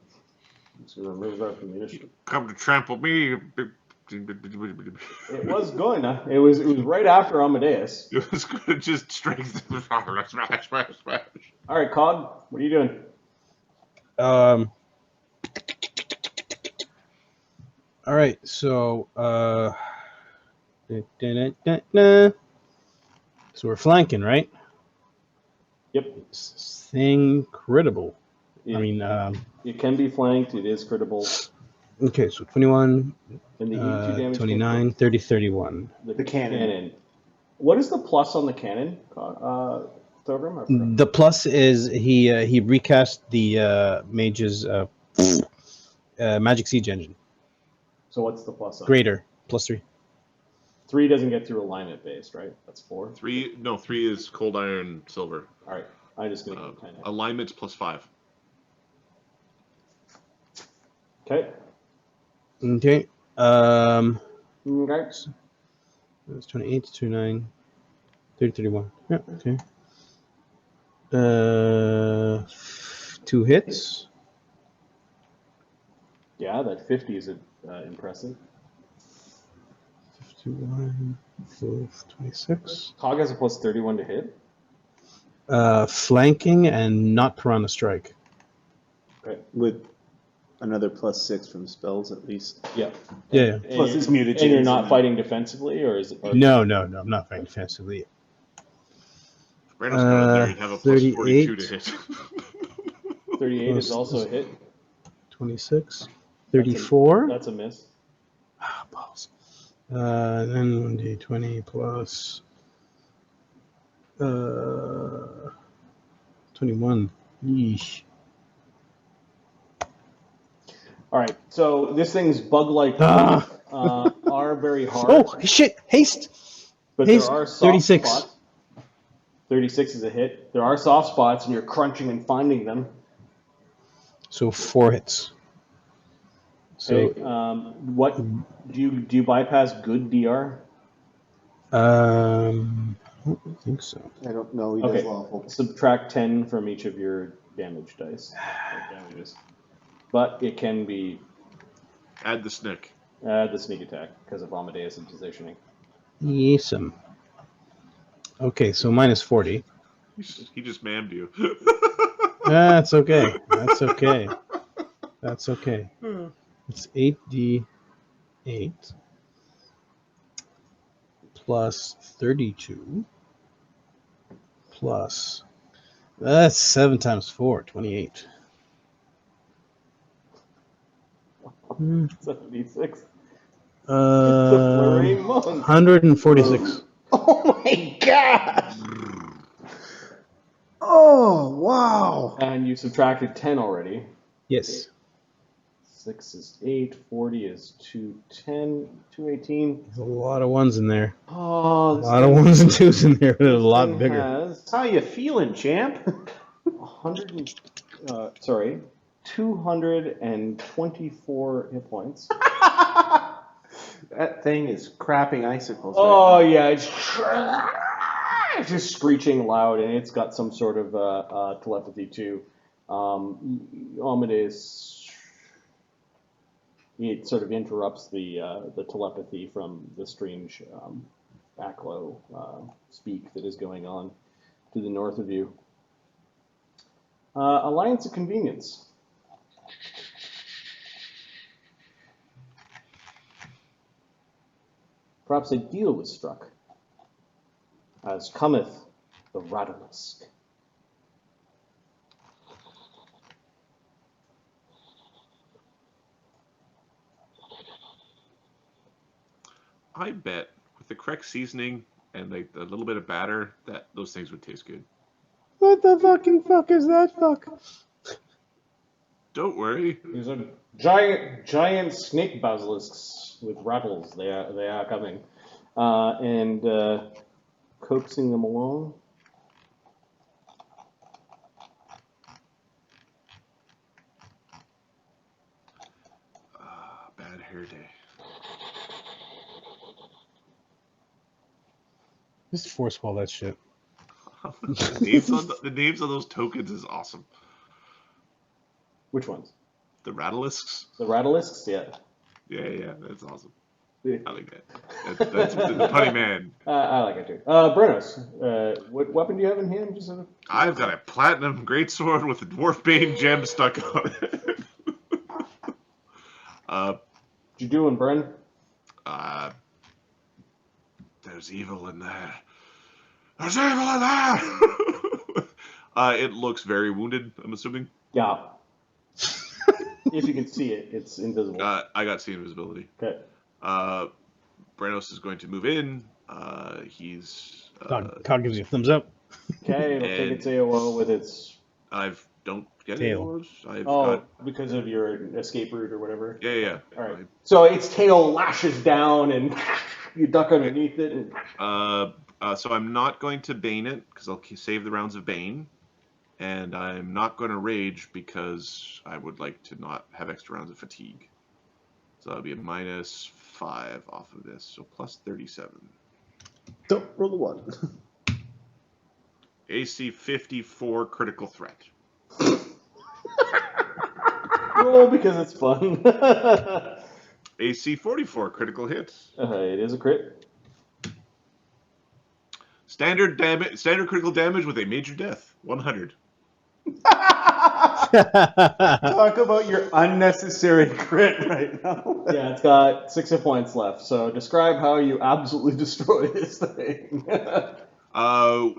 Just gonna remove that from the initiative. Come to trample me. It was going to. It was right after Amadeus. It was going to just strength. Smash. All right, Cog, what are you doing? All right, so so we're flanking, right? Yep. Thing critable. It, I mean, it can be flanked. It is critical. okay, so 21, And the 82 damage. 29, 30, 31. The cannon. What is the plus on the cannon, Thorgrim? I forgot. The plus is he recast the mage's magic siege engine. So what's the plus on? Greater, +3. 3 doesn't get through alignment based, right? That's 4. 3 is cold iron silver. All right. I'm just gonna kind of. Alignment's +5. Okay. Okay. Okay. That's 28, 29, 30, 31. Yeah, okay. 2 hits. Yeah, that 50 is impressive. 51, 26. Cog has a plus 31 to hit. Flanking and not piranha strike. Okay. With another +6 from spells, at least. Yeah. Yeah. And Plus you're- his mutagen. And you're not fighting defensively, or is it? Or, No, I'm not fighting defensively. Brandon's got in there. You'd have a plus 42 to 38. hit. 38 is also a hit. 26, 34. That's a miss. Ah, balls. Then 1d20 plus 21. Yeesh. All right. So this thing's bug-like Ah. are very hard, Oh shit! Haste. but haste, there are soft 36. spots. 36 is a hit. There are soft spots, and you're crunching and finding them. So 4 hits. So Okay. What do you bypass good DR? I don't think so. I don't know. He Okay. does lawful. Subtract 10 from each of your damage dice. Or damages. But it can be Add the snick. the sneak attack because of Amadeus' positioning. Yesum. Okay, so minus 40. He just mammed you. That's okay. That's okay. That's okay. It's 8d8 plus 32 plus. That's 7 times 4, 28. 76. The flurry monk. 146. Oh my god! Oh, wow. And you subtracted 10 already. Yes. 6 is 8, 40 is 210, 218. There's a lot of ones in there. Oh, A this lot of thing- ones and twos in there. They're a this lot thing bigger. has How you feeling, champ? 224 hit points. That thing is crapping icicles. Oh, right now. yeah, it's just screeching loud, and it's got some sort of telepathy, too. Amadeus, it sort of interrupts the telepathy from the strange backlow speak that is going on to the north of you. Alliance of Convenience. Perhaps a deal was struck, as cometh the rattleisk. I bet with the correct seasoning and like a little bit of batter, that those things would taste good. What the fucking fuck is that fuck? Don't worry. These are giant snake basilisks with rattles. They are coming, and coaxing them along. Bad hair day. Just force wall that shit. The names on those tokens is awesome. Which ones? The rattlelisks. The rattlelisks? Yeah. Yeah, that's awesome. Yeah. I like that. That's the punny man. I like it too. Brenos, what weapon do you have in hand? Just sort of... I've got a platinum greatsword with a dwarf bane gem stuck on it. What you doing, Bren? There's evil in there. There's evil in there! It looks very wounded, I'm assuming. Yeah. If you can see it, it's invisible. I got see invisibility. Okay. Brenos is going to move in. He's. Cog gives you a thumbs up. Okay, it'll take and- its AOO with its... Don't get Tail. yours. I've Oh, got. because of your escape route or whatever. Yeah. All right. So its tail lashes down, and you duck underneath it. And... So I'm not going to bane it because I'll save the rounds of bane, and I'm not going to rage because I would like to not have extra rounds of fatigue. So that'll be a -5 off of this, so plus 37. Don't roll the 1. AC 54 critical threat. Roll because it's fun. AC 44 critical hit. It is a crit. Standard critical damage with a major death. 100. Talk about your unnecessary crit right now. Yeah, it's got 6 hit points left. So describe how you absolutely destroy this thing.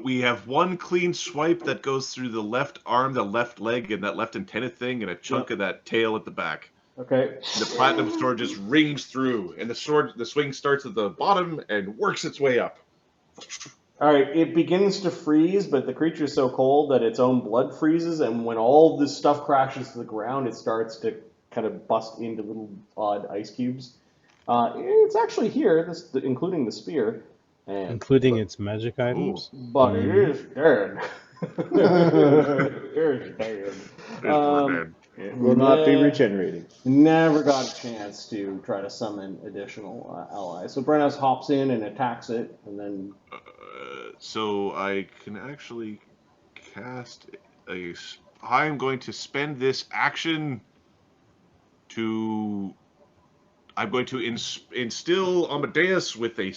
We have one clean swipe that goes through the left arm, the left leg, and that left antenna thing, and a chunk of that tail at the back. Okay. The platinum sword just rings through, and the swing starts at the bottom and works its way up. All right. It begins to freeze, but the creature is so cold that its own blood freezes, and when all this stuff crashes to the ground, it starts to kind of bust into little odd ice cubes. It's actually here, including the spear. And, Including its magic items. but it is dead. It is dead. Will not be regenerating. Never got a chance to try to summon additional allies. So Brenos hops in and attacks it, and then... So I can actually cast a... I'm going to spend this action to... I'm going to instill Amadeus with a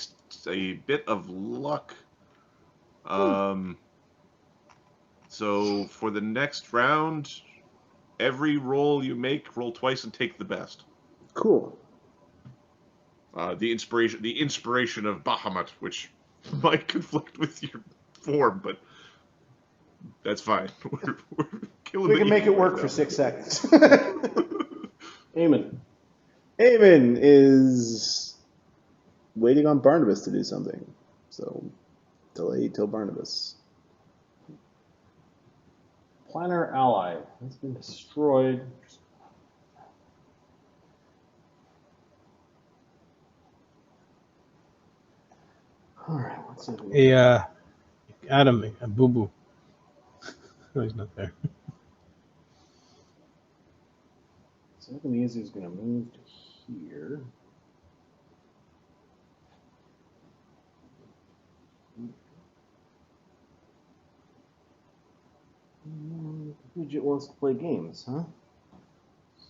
bit of luck. So for the next round, every roll you make, roll twice and take the best. Cool. The inspiration of Bahamut, which might conflict with your form, but that's fine. We're killing We the can make it evil work right for now. 6 seconds. Eamon. Eamon is waiting on Barnabus to do something. So delay till Barnabus. Planner ally has been destroyed. All right, what's it? Hey, Adam, Boo Boo. No, he's not there. So Ebenezer is going to move to here. Widget wants to play games, huh?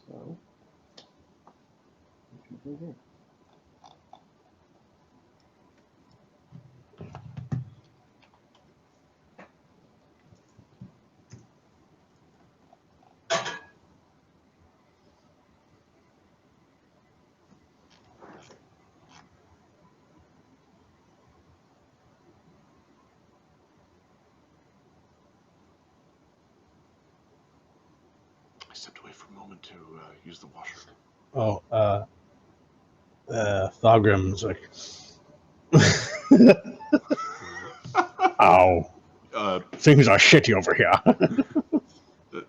So, what should we do here? I stepped away for a moment to use the washer. Oh, Thogrim's like, ow, things are shitty over here.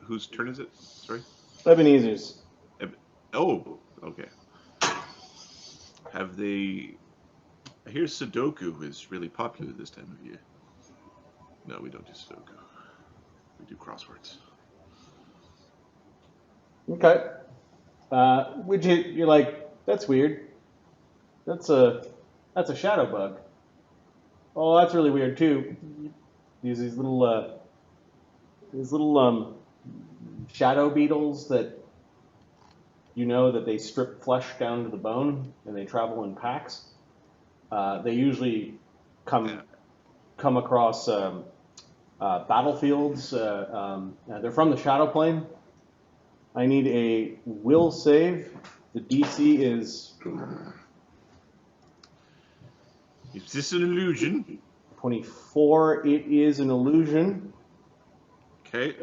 Whose turn is it? Sorry. Ebenezer's. Oh, okay. Have they? I hear Sudoku is really popular this time of year. No, we don't do Sudoku. We do crosswords. Okay. Widget, you're like, that's weird. That's a shadow bug. Oh, that's really weird too. These little shadow beetles that that they strip flesh down to the bone and they travel in packs. They usually come across battlefields. They're from the shadow plane. I need a will save. The DC is. Is this an illusion? 24. It is an illusion. Okay.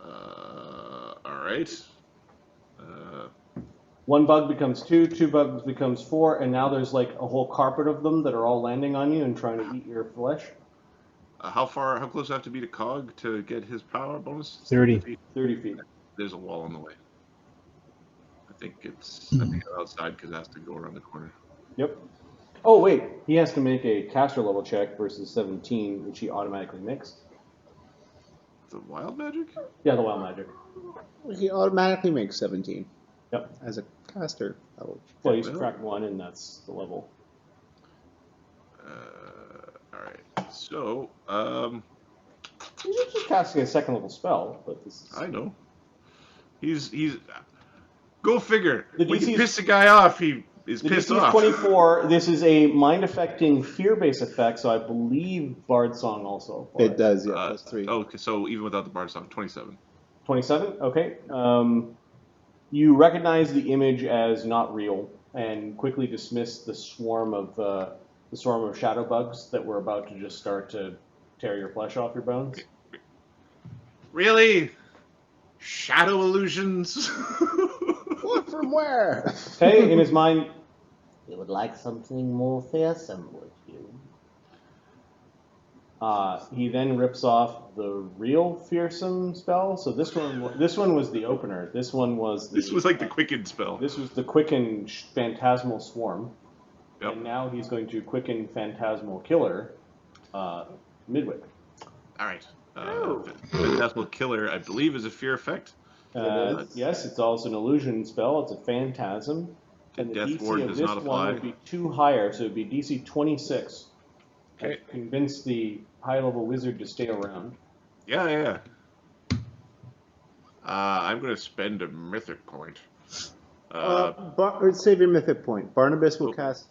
All right. One bug becomes two, two bugs becomes four, and now there's like a whole carpet of them that are all landing on you and trying to eat your flesh. How close do I have to be to Cog to get his power bonus? 30. 30 feet. There's a wall on the way. I think it's outside because it has to go around the corner. Yep. Oh, wait. He has to make a caster level check versus 17, which he automatically makes. The wild magic? Yeah, the wild magic. He automatically makes 17. Yep. As a caster. Oh. Well, you subtract 1, and that's the level. All right. So, He's actually casting a second level spell, but this is... I know. He's. Go figure. The When DC you piss the guy off, he is The pissed DC is off. 24. This is a mind-affecting, fear-based effect, so I believe Bard Song also applies. It does, yeah. Plus 3. Okay, so even without the Bard Song, 27. 27? Okay. You recognize the image as not real and quickly dismiss the swarm of shadow bugs that were about to just start to tear your flesh off your bones. Really? Shadow illusions? What from where? Okay, in his mind, You would like something more fearsome, would you? he then rips off the real fearsome spell. So this one was the opener. This one was This was like the quicken spell. This was the quicken phantasmal swarm. Yep. And now he's going to quicken phantasmal killer, Midwick. All right. Phantasmal Killer, I believe, is a fear effect. Yes, it's also an illusion spell. It's a phantasm. And the Death DC Ward of does this not one apply. would be 2 higher, so it would be DC 26. Okay. Convince the high-level wizard to stay around. Yeah. I'm going to spend a mythic point. Save your mythic point. Barnabas will cast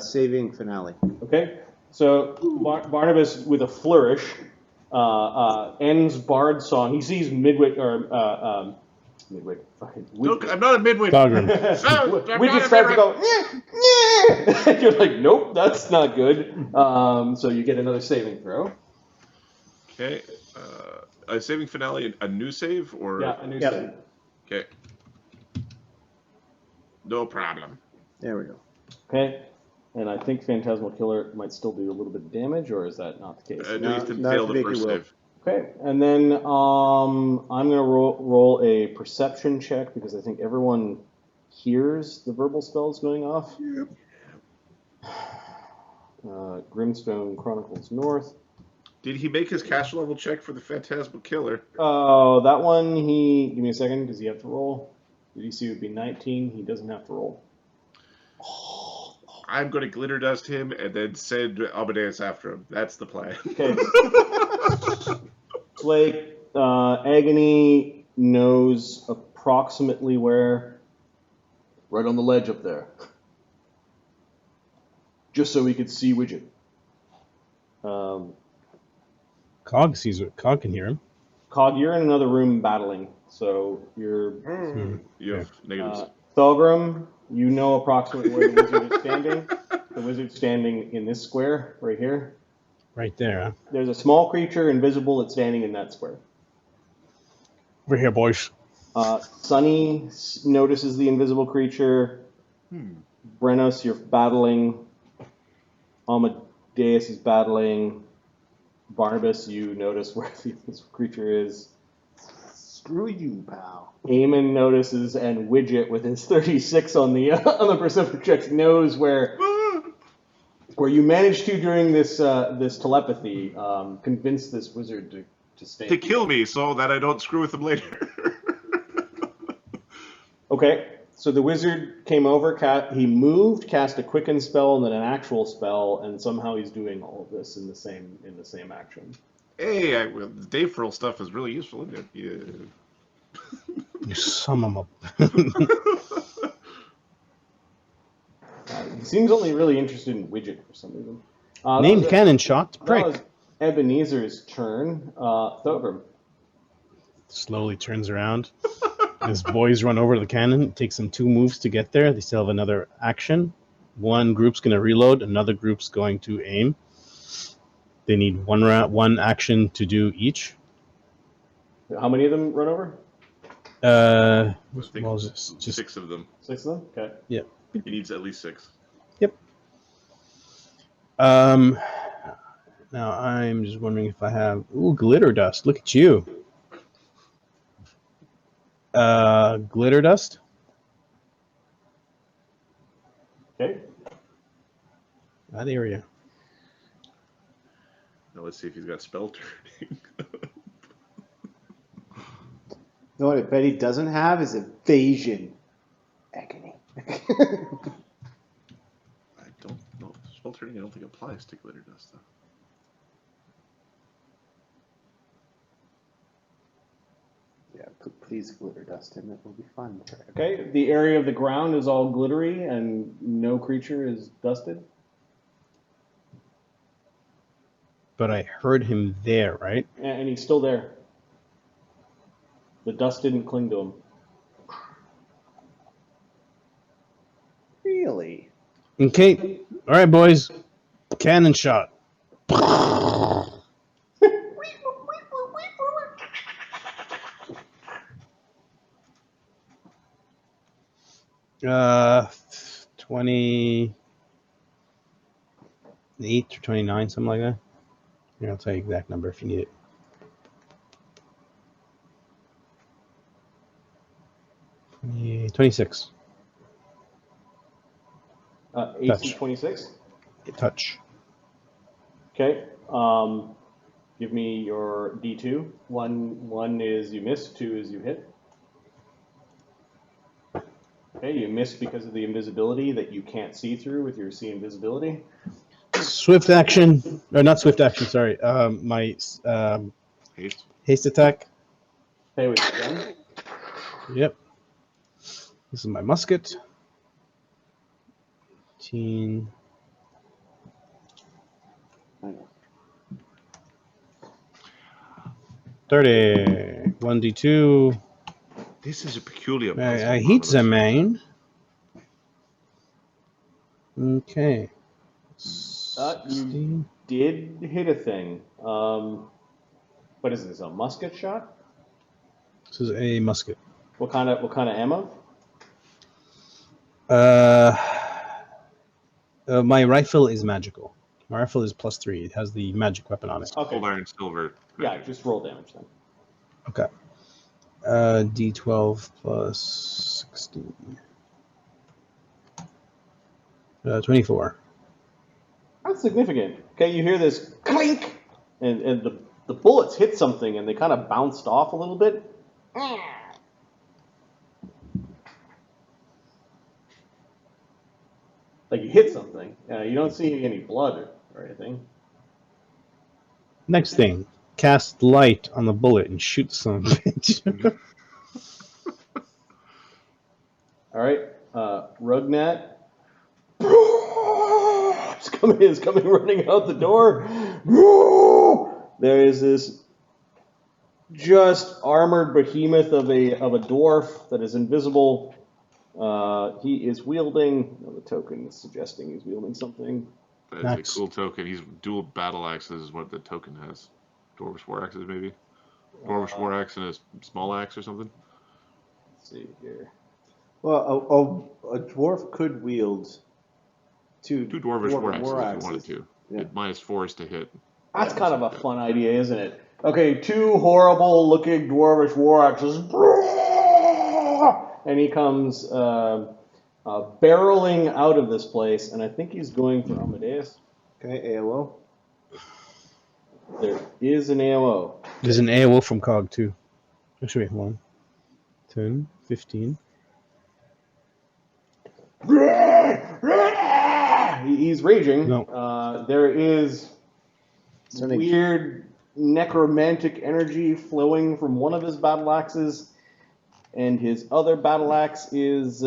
Saving Finale. Okay? So Barnabas, with a flourish, ends Bard Song. He sees Midwick, fucking Look, I'm not a midwit. Thogrim. Widget starts to go, yeah. You're like, nope, that's not good. So you get another saving throw. Okay. A saving finale, a new save, or Yeah, a new Yep. save. okay. No problem. There we go. Okay. And I think Phantasmal Killer might still do a little bit of damage, or is that not the case? No, No, you can not fail to the make you first will. save. Okay, and then I'm gonna roll a perception check because I think everyone hears the verbal spells going off. Yep. Grimstone Chronicles North. Did he make his caster level check for the Phantasmal Killer? Oh, that one give me a second. Does he have to roll? The DC would be 19. He doesn't have to roll. I'm going to glitter dust him and then send Amadeus after him. That's the plan. Okay. It's like Agony knows approximately where. Right on the ledge up there. Just so we could see Widget. Cog sees it. Cog can hear him. Cog, you're in another room battling, so you're. You have negatives. Thulgrim, you know approximately where the wizard is standing. The wizard's standing in this square right here. Right there, huh? There's a small creature, invisible, that's standing in that square. Over here, boys. Sunny notices the invisible creature. Brenos, you're battling. Amadeus is battling. Barnabus, you notice where the invisible creature is. Screw you, pal. Eamon notices, and Widget, with his 36 on the perception check, knows where you managed to, during this this telepathy, convince this wizard to stay. To kill me so that I don't screw with him later. Okay, so the wizard came over, he moved, cast a quicken spell, and then an actual spell, and somehow he's doing all of this in the same action. Hey, the Dayfurl stuff is really useful, isn't it? Yeah. You sum him up. He seems only really interested in Widget for some reason. Named cannon shot. That Prick. was Ebenezer's turn. Thulgrim. Slowly turns around. His boys run over to the cannon. It takes them 2 moves to get there. They still have another action. One group's going to reload. Another group's going to aim. They need one action to do each. How many of them run over? What was this? Just 6 of them. 6 of them? Okay. Yep. He needs at least 6. Yep. Now I'm just wondering if I have. Ooh, glitter dust. Look at you. Glitter dust. Okay. That area. Now let's see if he's got spell turning. You know what I bet he doesn't have is evasion. Agony. I don't know. Spell turning I don't think applies to glitter dust though. Yeah, please glitter dust him. It will be fun. Okay. The area of the ground is all glittery, and no creature is dusted. But I heard him there, right? And he's still there. The dust didn't cling to him. Really? Okay. All right, boys. Cannon shot. 28 or 29, something like that. Here, I'll tell you the exact number if you need it. 26. AC Touch. 26. Touch. Okay. Give me your D2. One is you miss. 2 is you hit. Okay, you missed because of the invisibility that you can't see through with your see invisibility. Swift action, or not swift action, sorry. My Haste. haste attack. Okay, with your gun. Yep. This is my musket. 18. I know. 30. 1d2. This is a peculiar I hit the main. Okay. You did hit a thing. What is this? A musket shot? This is a musket. What kind of ammo? My rifle is magical. My rifle is +3. It has the magic weapon on it. Okay. Gold, iron, silver. Yeah, just roll damage then. Okay. D12 plus 16. 24. That's significant. Okay, you hear this clink, and the bullets hit something, and they kind of bounced off a little bit. Like you hit something. You don't see any blood or anything. Next thing, cast light on the bullet and shoot the son of a bitch. All right, Rugnat. Is coming running out the door. There is this just armored behemoth of a dwarf that is invisible. He is wielding the token is suggesting he's wielding something. That's Nice. a cool token. He's dual battle axes is what the token has. Dwarvish war axes, maybe. Dwarvish war axe and a small axe or something. Let's see here. Well, a dwarf could wield two Dwarvish war axes war if you wanted to. Yeah. -4 is to hit. That's kind of a fun idea, isn't it? Okay, two horrible-looking dwarvish war axes, and he comes barreling out of this place, and I think he's going for Amadeus. Okay, AOO. There is an AOO. There's an AOO from COG too. Actually, wait, 1, 10, 15. He's raging. No. There is Something- weird necromantic energy flowing from one of his battle axes, and his other battle axe is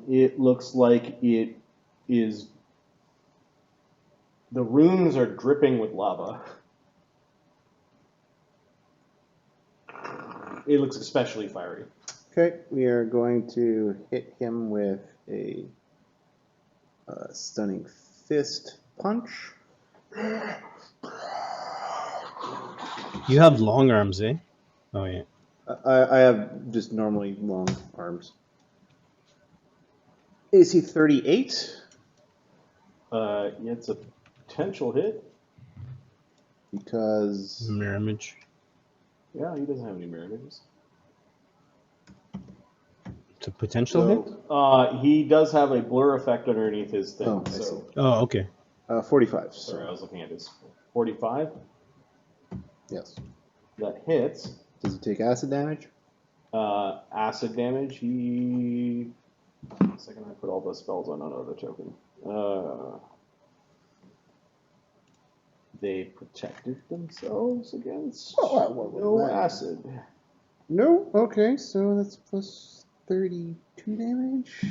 it looks like it is. The runes are dripping with lava. It looks especially fiery. Okay, we are going to hit him with a stunning fist punch. You have long arms, eh? Oh yeah. I have just normally long arms. AC 38 Yeah, it's a potential hit. because Mirror image. Yeah, he doesn't have any mirror images. It's a potential hit. He does have a blur effect underneath his thing. Oh, I so, Oh, okay. 45. sorry, I So was looking at his 45. yes. That hits. Does he take acid damage? Acid damage. He. Second, I put all the spells on another token. They protected themselves against no acid. No. Okay, so that's plus 32 damage.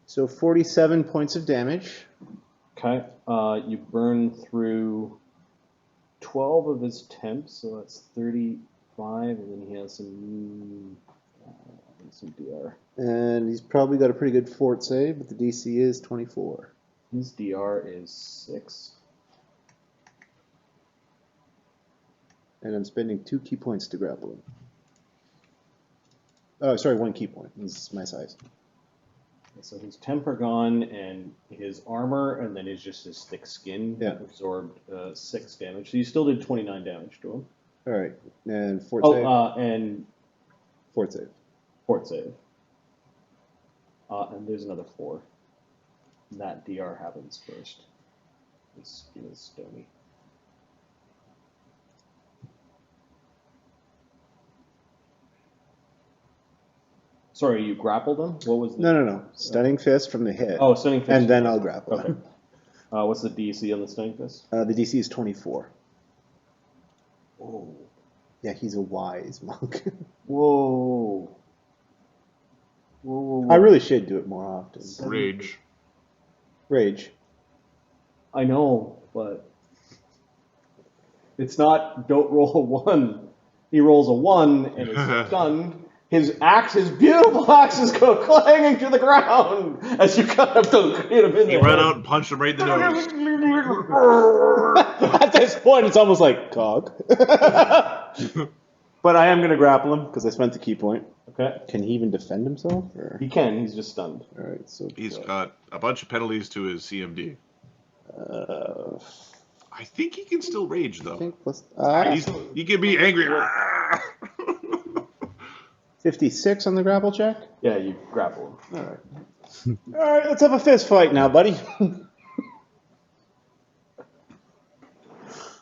So 47 points of damage. Okay. You burn through 12 of his temps, so that's 35, and then he has some DR. And he's probably got a pretty good fort save, but the DC is 24. His DR is 6. And I'm spending 2 key points to grapple him. Oh, sorry, 1 key point. This is my size. So his temp are gone, and his armor, and then just his thick skin absorbed 6 damage. So you still did 29 damage to him. All right, and fort save. And Fort save. fort save. And there's another 4. That DR happens first. His skin is stony. Sorry, you grappled him? What was the... No. Stunning fist from the hit. Oh, stunning fist. And then I'll grapple Okay. him. What's the DC on the stunning fist? The DC is 24. Whoa. Yeah, he's a wise monk. Whoa. Whoa. I really should do it more often. Rage. Rage. I know, but it's not don't roll a 1. He rolls a 1 and is stunned, his beautiful axes go clanging to the ground as you kind of hit him in You the run head. out and punch him right in the nose. At this point, it's almost like Cog. But I am going to grapple him because I spent the key point. Okay. Can he even defend himself? Or? He can. He's just stunned. All right, so He's got a bunch of penalties to his CMD. I think he can still rage, I though. think plus, He can be angry. 56 on the grapple check. Yeah, you grapple him. All right. All right, let's have a fist fight now, buddy.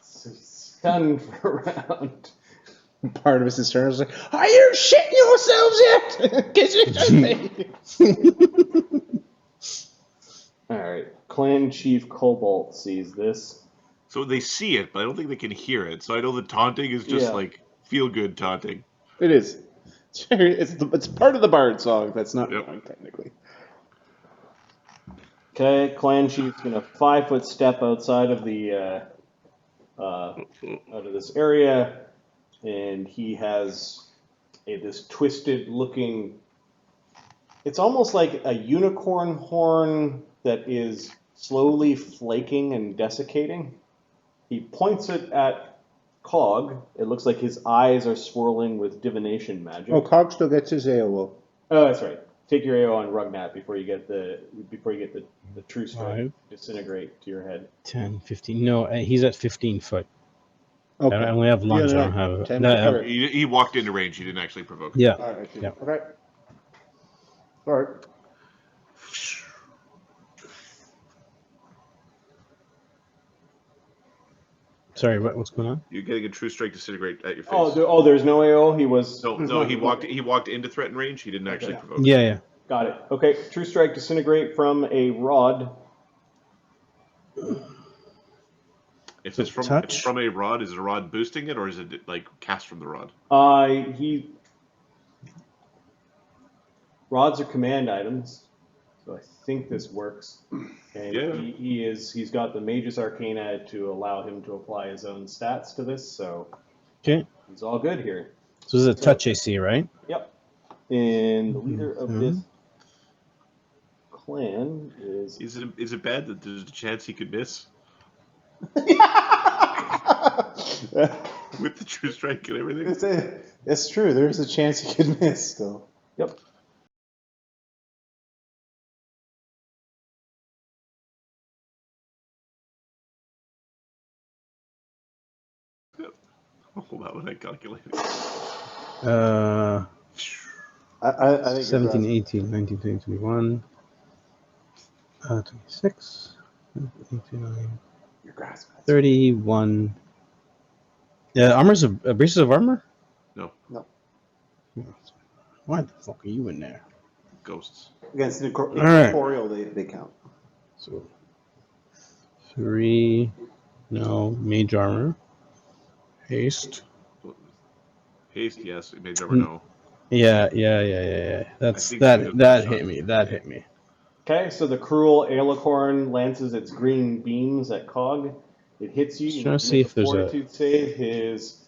So he's stunned for a round. Barnabas' turn is like, are you shitting yourselves yet? Get your All right. Clan Chief Cobalt sees this. So they see it, but I don't think they can hear it. So I know the taunting is just like feel-good taunting. It is. It's part of the Bard song. That's not wrong, technically. Okay, Clan Chief's gonna 5-foot step outside of the out of this area, and he has this twisted-looking. It's almost like a unicorn horn that is slowly flaking and desiccating. He points it at Cog. It looks like his eyes are swirling with divination magic. Oh, Cog still gets his AOO. Oh, that's right. Take your AO on Rugnat before you get the true strike. 5. Disintegrate to your head. 10, 15. No, he's at 15 foot. Okay. I only have lunge. I don't have 10 no, foot. He walked into range. He didn't actually provoke. Yeah. All right. Yeah. Okay. All right. Sorry, what's going on? You're getting a true strike disintegrate at your face. There's no AO. He was. No. He walked into threatened range. He didn't actually provoke. Yeah. Got it. Okay. True strike disintegrate from a rod. If it's from a rod, is a rod boosting it, or is it like cast from the rod? Rods are command items, so I think this works. And he's got the Mage's Arcana to allow him to apply his own stats to this, so Okay. he's all good here. So this is a touch AC, right? Yep. And the leader of this clan is. Is it bad that there's a chance he could miss with the true strike and everything? It's true. There's a chance he could miss still. Yep. Oh, that one I calculated. I think 17, 18, 19, 20, 21, 26, 29, Your grasp. 31. Yeah, armor's abrasives of armor? No. Why the fuck are you in there? Ghosts. Against the right. corporeal, they count. So 3. No, mage armor. Haste. Haste, yes. It may never know. Yeah. That hit me. That hit me. Okay, so the cruel Alicorn lances its green beams at Cog. It hits you. Just trying to see if there's a fortitude save. His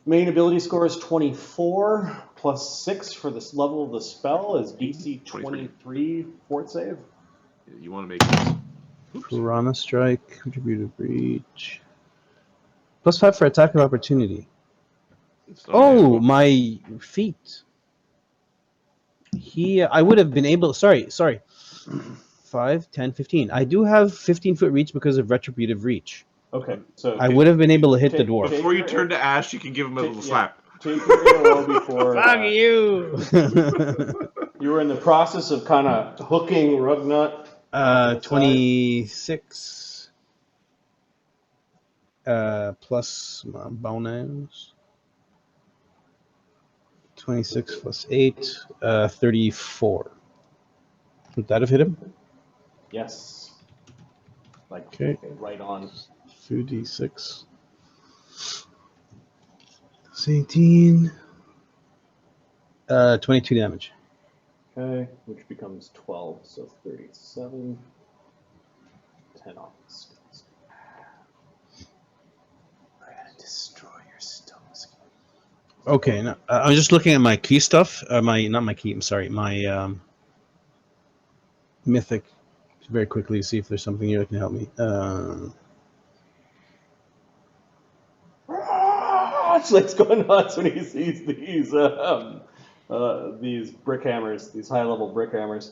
main ability score is 24 plus 6 for this level of the spell is DC 23 fort save. You want to make this. Piranha Strike, contributed breach. +5 for attack of opportunity. Oh, my feet. I would have been able. Sorry. 5, 10, 15. I do have 15-foot reach because of retributive reach. Okay, so I would have been able to hit the dwarf. Before you turn to Ash, you can give him a little slap. Take your AO before. Fuck you! You were in the process of kind of hooking Rugnut. 26 plus my bonus. 26 plus 8, 34. Would that have hit him? Yes. Like Okay. right on. 2d6. That's 18. 22 damage. Okay, which becomes 12, so 37. 10 off the skills. We're gonna destroy your stone skin. Okay, no, I'm just looking at my key stuff. Not my key. I'm sorry, my mythic. Very quickly, see if there's something here that can help me. Slick's going nuts when he sees these brickhammers, these high-level brickhammers.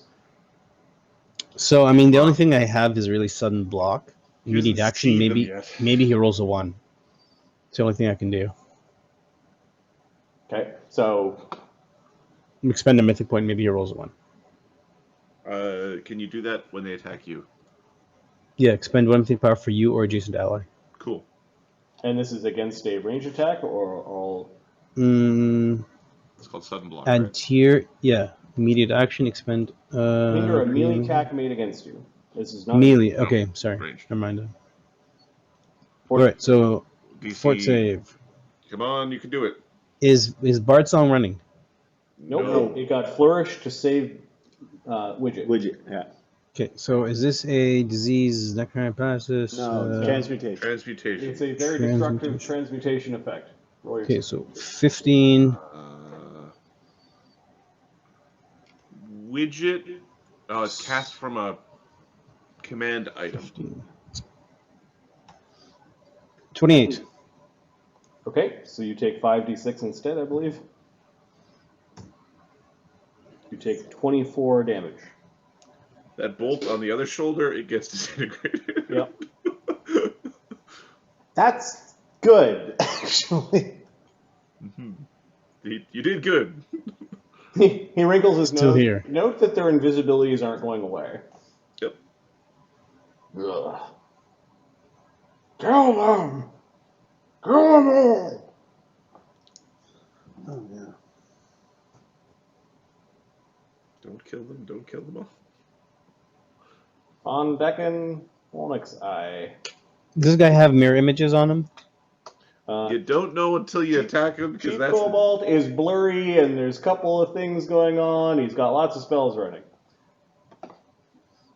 So I mean, the only thing I have is really sudden block. He Immediate hasn't action. seen them Maybe yet. maybe he rolls a 1. It's the only thing I can do. Okay, so Expend a mythic point. Maybe he rolls a 1. Can you do that when they attack you? Yeah, expend 1 mythic power for you or adjacent ally. Cool. and this is against a range attack or all. It's called sudden block. Add Right? tier. Yeah, immediate action. Expend. Hinder a melee attack made against you. This is not Melee. Okay, sorry. Range. Never mind. Fort- All right, so DC. fort save. Come on, you can do it. Is Bard Song running? Nope. No. It got flourish to save Widget. Widget, yeah. Okay, so is this a disease that kind of passes? No, transmutation. Transmutation. It's a very destructive transmutation effect. Roll your Okay, so 15. Widget. Oh, it's cast from a command item. 15. 28. Okay, so you take 5d6 instead, I believe. You take 24 damage. That bolt on the other shoulder, it gets disintegrated. Yep. That's good, actually. You did good. He wrinkles his Still nose. here. Note that their invisibilities aren't going away. Yep. Ugh. Kill them! Kill them all! Oh, yeah. Don't kill them. Don't kill them all. On Decken, Onyx Eye. Does this guy have mirror images on him? You don't know until you attack him because Chief that's Cobalt is blurry and there's a couple of things going on. He's got lots of spells running.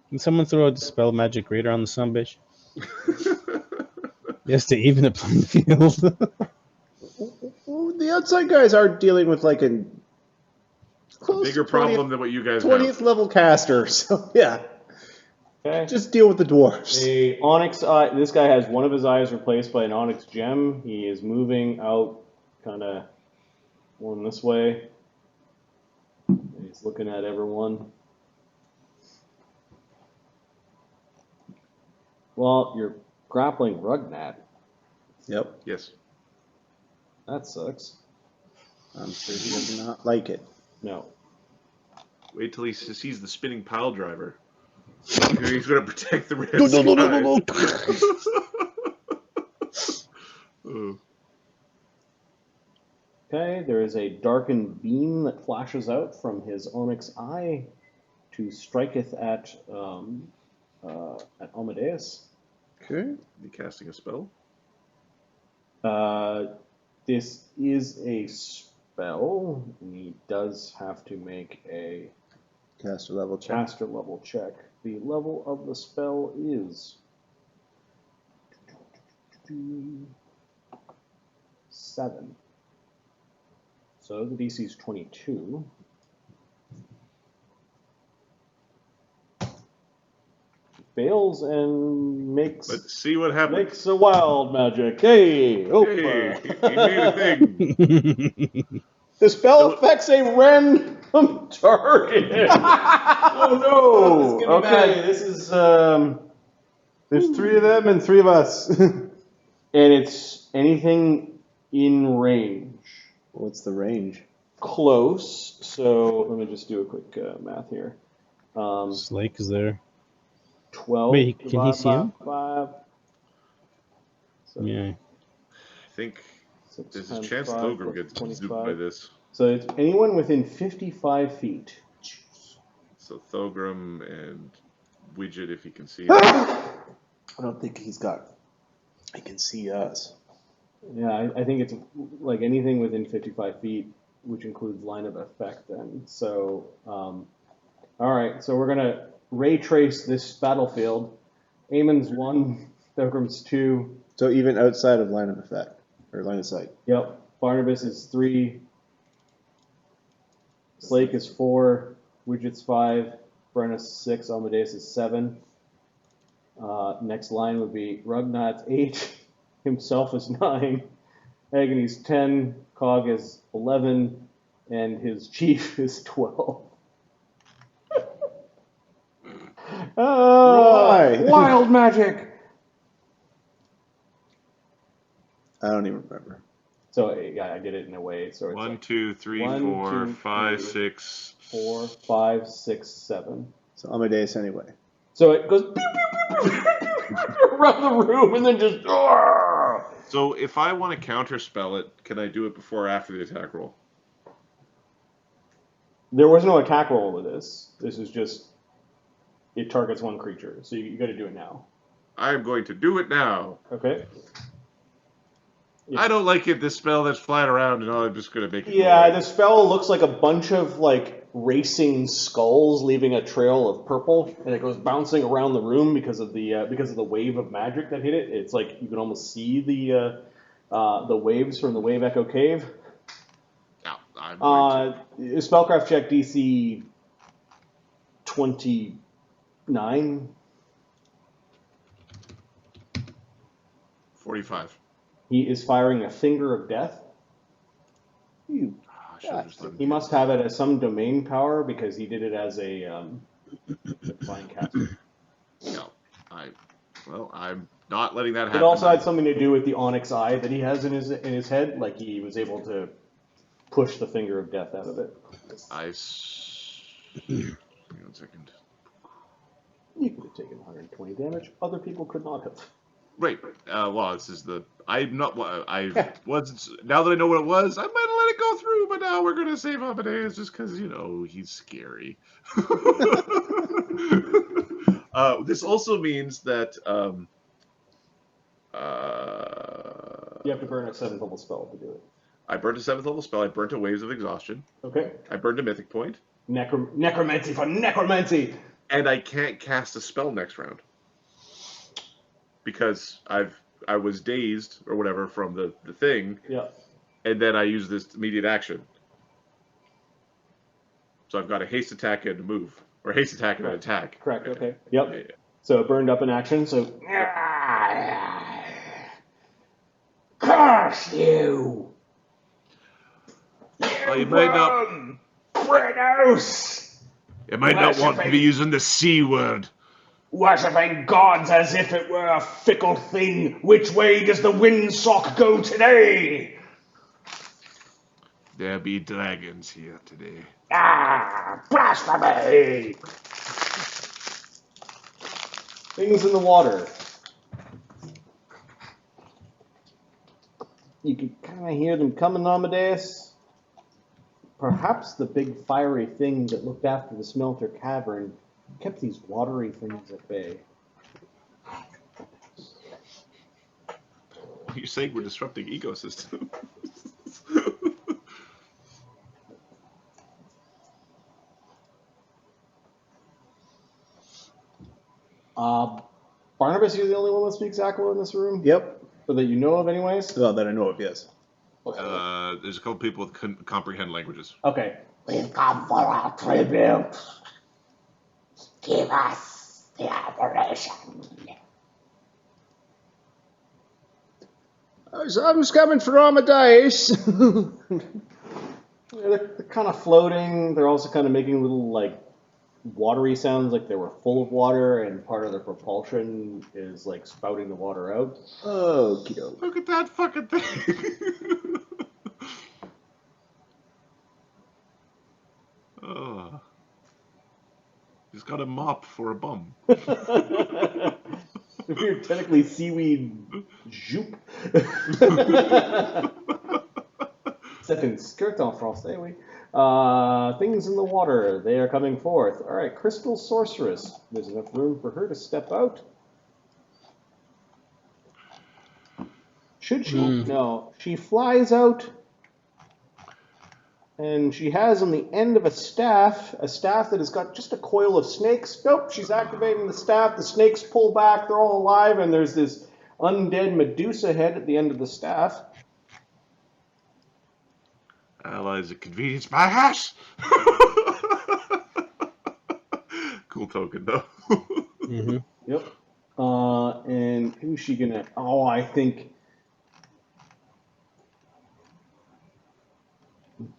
Can someone throw a dispel magic greater on the son bitch? Yes, to even the playing field. Well, the outside guys are dealing with like a close bigger to 20th, problem than what you guys 20th have. level caster, so yeah. Okay. Just deal with the dwarves. A Onyx Eye. This guy has one of his eyes replaced by an Onyx Gem. He is moving out, kind of going this way. He's looking at everyone. Well, you're grappling Rugnat. Yep. Yes. That sucks. I'm sure he does not like it. No. Wait till he sees the spinning pile driver. He's going to protect the red Oh. Okay, there is a darkened beam that flashes out from his Onyx Eye to striketh at Amadeus. Okay. He casting a spell? This is a spell, and he does have to make a Caster level check. caster level check. The level of the spell is 7. So the DC is 22. Fails and makes Let's see what happens. makes a wild magic. Hey, Hey, he made a thing. The spell affects a random target. Oh no! Okay, this is there's 3 of them and 3 of us, and it's anything in range. What's the range? Close. So let me just do a quick math here. Slake is there. 12. Wait, can he divided see by him? 5. So Yeah. I think 6 there's a times chance 5 Thogrim plus gets 25. duped by this. So it's anyone within 55 feet. So Thogrim and Widget, if he can see him. I don't think he can see us. Yeah, I think it's like anything within 55 feet, which includes line of effect then. So, all right, so we're going to ray trace this battlefield. Eamon's 1, Thogrim's 2. So even outside of line of effect, or line of sight. Yep. Barnabus is 3. Slake is 4. Widget's 5. Brenna's 6. Amadeus is 7. Next line would be Rugnot's 8. Himself is 9. Agony's 10. Cog is 11. And his chief is 12. Wild magic! I don't even remember. So yeah, I did it in a way. So it's 1, like 2, 3, 1, 4, 2, 5, 3, 6. 4, 5, 6, 7. So Amadeus anyway. So it goes around the room and then just. So if I want to counterspell it, can I do it before or after the attack roll? There was no attack roll with this. This is just it targets one creature. So you got to do it now. I'm going to do it now. Okay. I don't like it. This spell that's flying around, and I'm just going to make it. Yeah, the spell looks like a bunch of like racing skulls leaving a trail of purple, and it goes bouncing around the room because of the wave of magic that hit it. It's like you can almost see the waves from the Wave Echo Cave. Yeah, I'm going to. Spellcraft check DC 29. 45. He is firing a Finger of Death. You I should have just let him He get must have it as some domain power because he did it as a flying caster. No, I'm not letting that happen. It also had something to do with the onyx eye that he has in his head. Like he was able to push the Finger of Death out of it. Hang on a second. You could have taken 120 damage. Other people could not have. Right. Well, this is the. I'm not. I wasn't. Now that I know what it was, I might have let it go through. But now we're gonna save Amadeus just because he's scary. This also means that. You have to burn a 7th level spell to do it. I burnt a 7th level spell. I burnt a Waves of Exhaustion. Okay. I burned a Mythic Point. Necromancy for necromancy. And I can't cast a spell next round because I was dazed or whatever from the thing. Yeah. And then I use this immediate action. So I've got a haste attack and a move, or haste attack and an attack. Correct. Okay. Yep. Yeah. So it burned up in action. So. Curse you! Oh, you might not. Kratos! You might not want to be using the C word. Worshipping gods as if it were a fickle thing. Which way does the windsock go today? There be dragons here today. Blasphemy! Things in the water. You can kind of hear them coming, Amadeus. Perhaps the big fiery thing that looked after the smelter cavern kept these watery things at bay. You're saying we're disrupting ecosystems. Barnabus, you're the only one that speaks Aqua in this room? Yep. Or that you know of, anyways? Well, that I know of, yes. There's a couple people that couldn't comprehend languages. Okay. We've come for our tribute. Give us the operation. Something's coming for Amadeus. They're kind of floating. They're also kind of making little, like, watery sounds, like they were full of water, and part of their propulsion is, like, spouting the water out. Okie doke. Look at that fucking thing. Oh. He's got a mop for a bum. We're technically seaweed jupe. C'est une skirt en français, oui. Things in the water, they are coming forth. All right, Crystal Sorceress. There's enough room for her to step out. Should she? No. She flies out, and she has on the end of a staff that has got just a coil of snakes. Nope, she's activating the staff. The snakes pull back. They're all alive, and there's this undead Medusa head at the end of the staff. as a convenience my house. Cool token though. Mm-hmm. Yep. And who's she gonna? Oh, I think.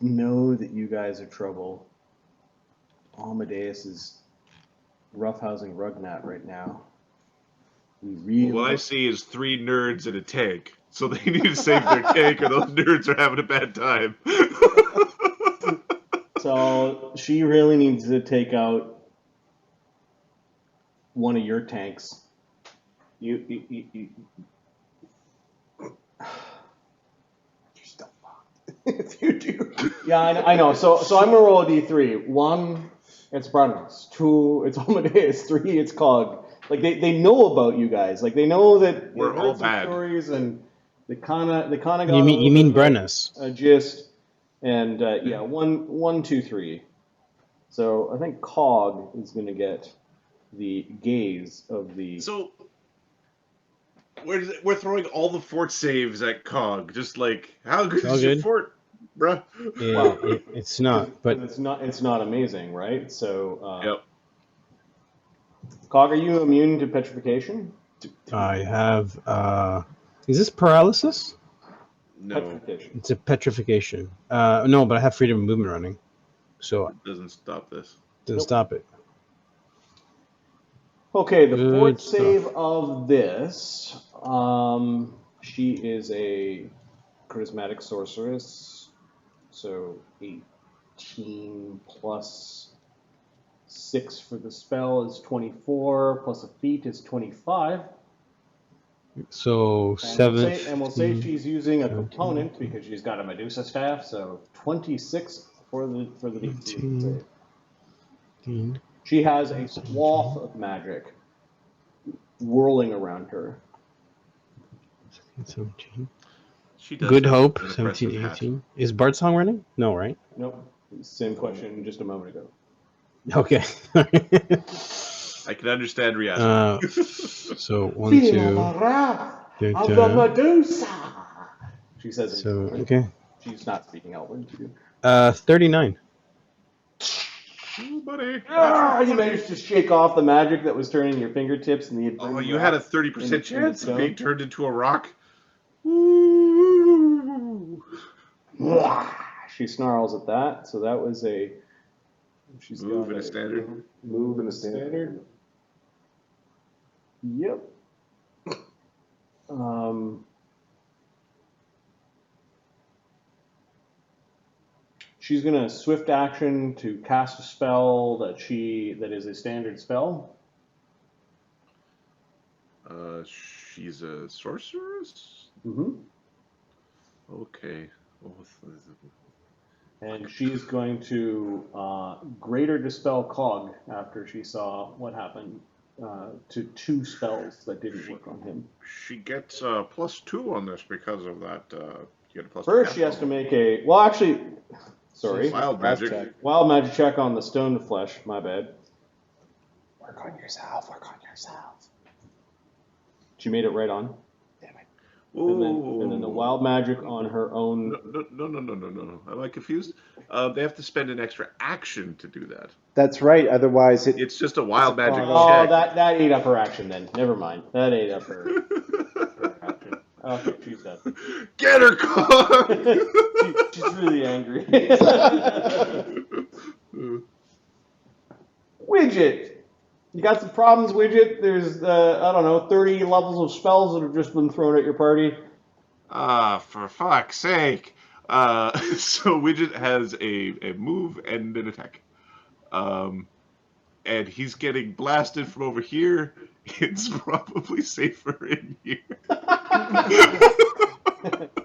Know that you guys are trouble. Amadeus is roughhousing Rugnat right now. We really. What I see is 3 nerds in a tank. So they need to save their tank or those nerds are having a bad time. So she really needs to take out one of your tanks. You. You're still fucked if you do. Yeah, I know. So I'm gonna roll a d3. 1, it's Barnabus. 2, it's Amadeus. 3, it's Cog. Like they know about you guys. Like they know that We're they've all heard some bad. stories and they kind of got You a mean little bit of Brennus? a gist. And yeah, 1, 2, 3. So I think Cog is gonna get the gaze of the. So we're throwing all the fort saves at Cog. Just like, how good All is your good. fort, bruh? It's not, but it's not amazing, right? So Yep. Cog, are you immune to petrification? I have. Is this paralysis? No, Petrification. It's a petrification. No, but I have freedom of movement running, so it it doesn't stop this. doesn't Nope. stop it. Okay, the Good fort stuff. save of this. She is a charismatic sorceress, so 18 plus 6 for the spell is 24, plus a feat is 25. So And 7. we'll say she's using a 17, component because she's got a Medusa staff, so 26 for the DC. 18, She has a swath of magic whirling around her. 17. She does Good have Hope, an 17, impressive hat. 18. Is Bart Song running? No, right? Nope. Same question just a moment ago. Okay. I can understand reaction. So 1, 2. Of the Medusa. She says. So okay. She's not speaking Elven. 39. Ooh, buddy. You managed to shake off the magic that was turning your fingertips and the. Oh, you had a 30% in chance the of being stone? turned into a rock? Ooh. She snarls at that, so that was a. She's Move got and a standard. Move and a standard. Yep. She's gonna swift action to cast a spell that is a standard spell. She's a sorceress? Mm-hmm. Okay. And she's going to greater dispel Cog after she saw what happened to 2 spells that didn't work on him. She gets +2 on this because of that. You get a plus First, she has to make a. Well, actually, sorry. Wild Last magic. check. Wild magic check on the stone flesh. My bad. Work on yourself. Work on yourself. She made it right on. Damn it. And then the wild magic on her own. No. Am I confused? They have to spend an extra action to do that. That's right. Otherwise, It's just a wild magic Oh, check. that ate up her action then. Never mind. That ate up her action. Okay, she's done. Get her, Cog! She's really angry. Widget! You got some problems, Widget? There's, 30 levels of spells that have just been thrown at your party. For fuck's sake. So Widget has a move and an attack. And he's getting blasted from over here. It's probably safer in here.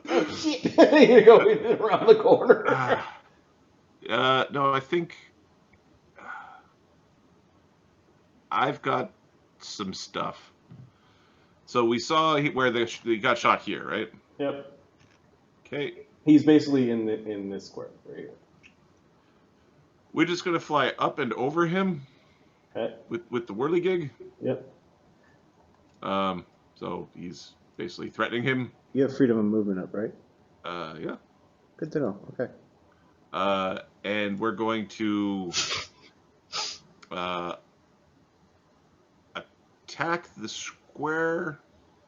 Oh, shit! You're going around the corner. No, I think I've got some stuff. So we saw where they got shot here, right? Yep. Okay. He's basically in this square right here. We're just gonna fly up and over him Okay. with the whirligig. Yep. So he's basically threatening him. you have freedom of movement up, right? Yeah. Good to know. Okay. and we're going to attack the square.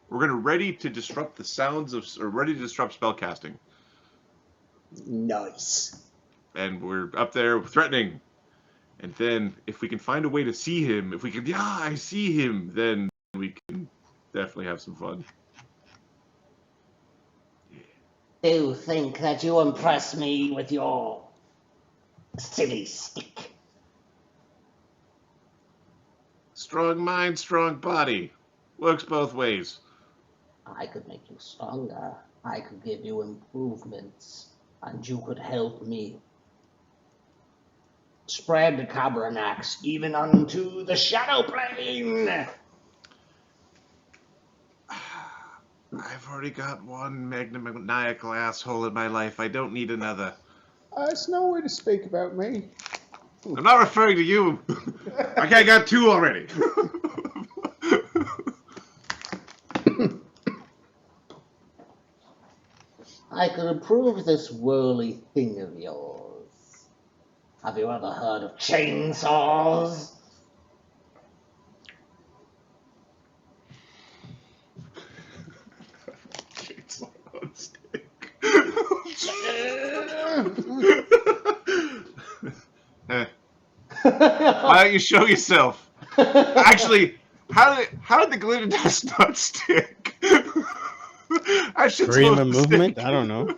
We're going to ready to disrupt the sounds of, or ready to disrupt spellcasting. Nice. And we're up there threatening. And then if we can find a way to see him, if we can, I see him, then we can definitely have some fun. Do think that you impress me with your silly stick. Strong mind, strong body. Works both ways. I could make you stronger. I could give you improvements, and you could help me. Spread the Cabernax even unto the shadow plane. I've already got one maniacal asshole in my life. I don't need another. It's no way to speak about me. I'm not referring to you. Okay, I got two already. I could improve this whirly thing of yours. Have you ever heard of chainsaws? Chainsaw on stick. Why don't you show yourself? Actually, how did the glitter dust not stick? I should Freedom of movement? I don't know.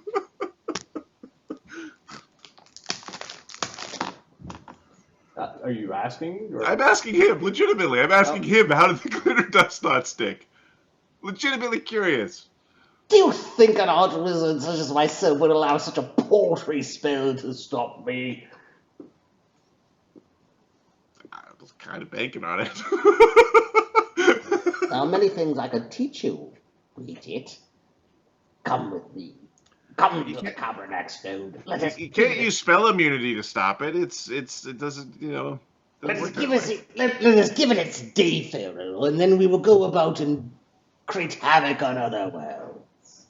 Are you asking? Or? I'm asking him, legitimately. I'm asking him, how did the glitter dust not stick? Legitimately curious. Do you think an odd wizard such as myself would allow such a paltry spell to stop me? I was kind of banking on it. There are many things I could teach you, Widget. Come with me. Come to the Cabernax Node. You can't use spell immunity to stop it. It doesn't, Let us give it its day, Pharaoh, and then we will go about and create havoc on other worlds.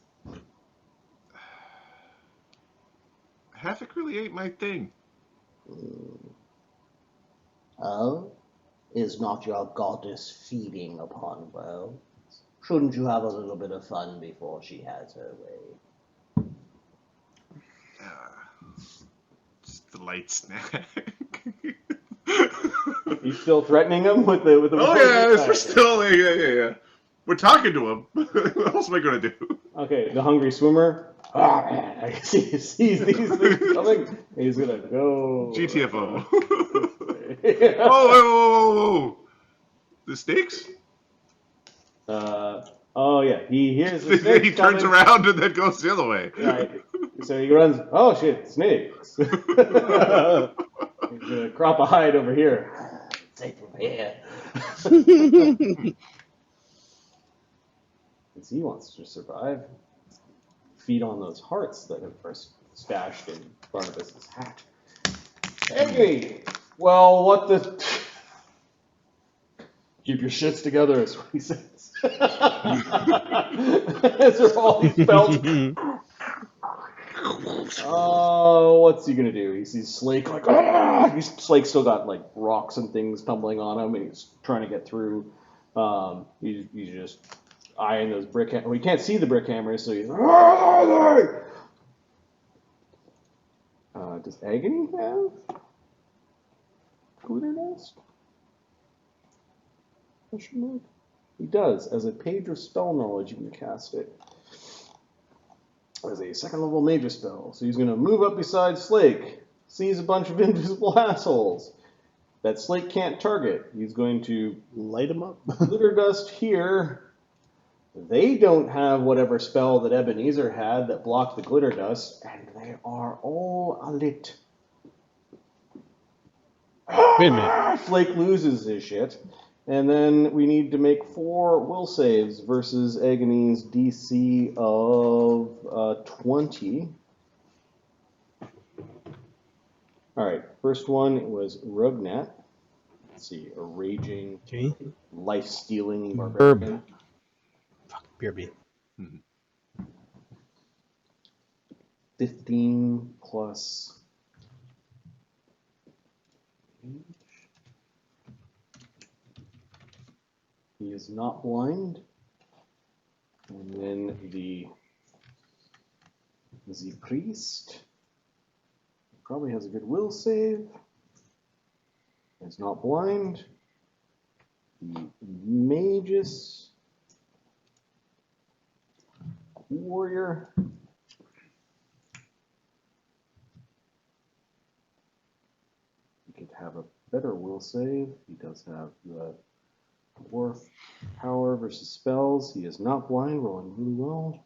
Havoc really ain't my thing. Oh? Is not your goddess feeding upon worlds? Shouldn't you have a little bit of fun before she has her way? Just the light snack. You still threatening him with the? Oh yeah, we're still yeah. We're talking to him. What else am I gonna do? Okay, the hungry swimmer. He sees these things coming. He's gonna go. GTFO. Yeah. Whoa! The snakes? Oh yeah, he hears the snakes He turns coming. around and then goes the other way. Right. So he runs. Oh shit, snakes! He's gonna crop a hide over here. Safe from here. Because he wants to survive. Feed on those hearts that are stashed in Barnabas's hat. Hey, well, what the? Keep your shits together, is what he says. Those are all these spells. Oh, what's he gonna do? He sees Slake like, Slake's still got like rocks and things tumbling on him, and he's trying to get through. He's just eyeing those brick. Well, he can't see the brick hammers, so he's. Does Agony have glitter dust? Question mark. He does. As a page of spell knowledge, you can cast it as a second level major spell. So he's going to move up beside Slake, sees a bunch of invisible assholes that Slake can't target. He's going to Light him up. glitter dust here. They don't have whatever spell that Ebenezer had that blocked the glitter dust, and they are all lit. Wait a minute. Flake loses his shit. And then we need to make 4 will saves versus Agony's DC of 20. Alright, first one was Rugnat. Let's see, a raging, Okay. life-stealing barbarian. Fuck, BRB. 15 plus He is not blind. And then the priest probably has a good will save. Is not blind. The magus warrior. He could have a better will save. He does have the dwarf power versus spells. He is not blind, rolling really well.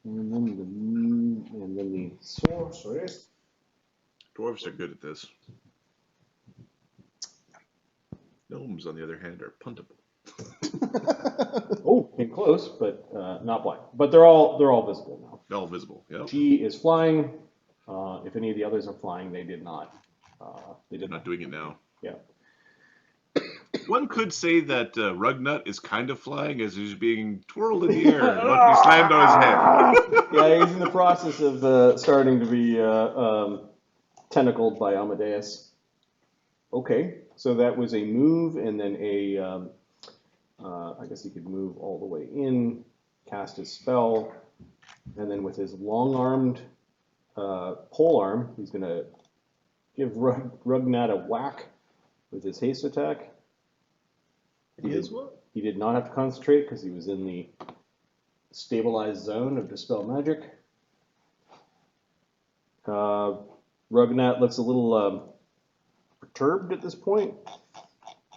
And then the sorceress. Dwarves are good at this. Gnomes, on the other hand, are puntable. Oh, came close, but not blind. But they're all visible now. They're all visible. Yeah. She is flying. If any of the others are flying, they did not. They're not doing it now. Yeah. One could say that Rugnut is kind of flying as he's being twirled in the air and about to be slammed on his head. Yeah, he's in the process of starting to be tentacled by Amadeus. Okay, so that was a move, and then I guess he could move all the way in, cast his spell, and then with his long-armed pole arm, he's going to give Rugnat a whack with his haste attack. He did not have to concentrate because he was in the stabilized zone of Dispel Magic. Rugnat looks a little perturbed at this point,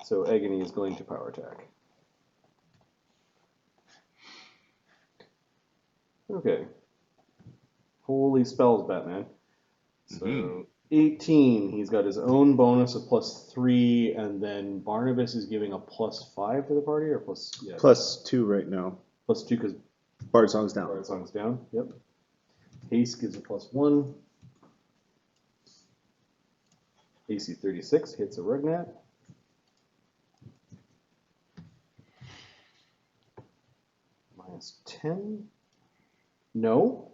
so Agony is going to power attack. Okay. Holy spells, Batman. So 18, he's got his own bonus of +3, and then Barnabus is giving a +5 to the party, or +2 right now. +2 because Bard Song's down. Bard Song's down. Yep. Haste gives a +1. AC 36 hits a Rugnat. -10. No.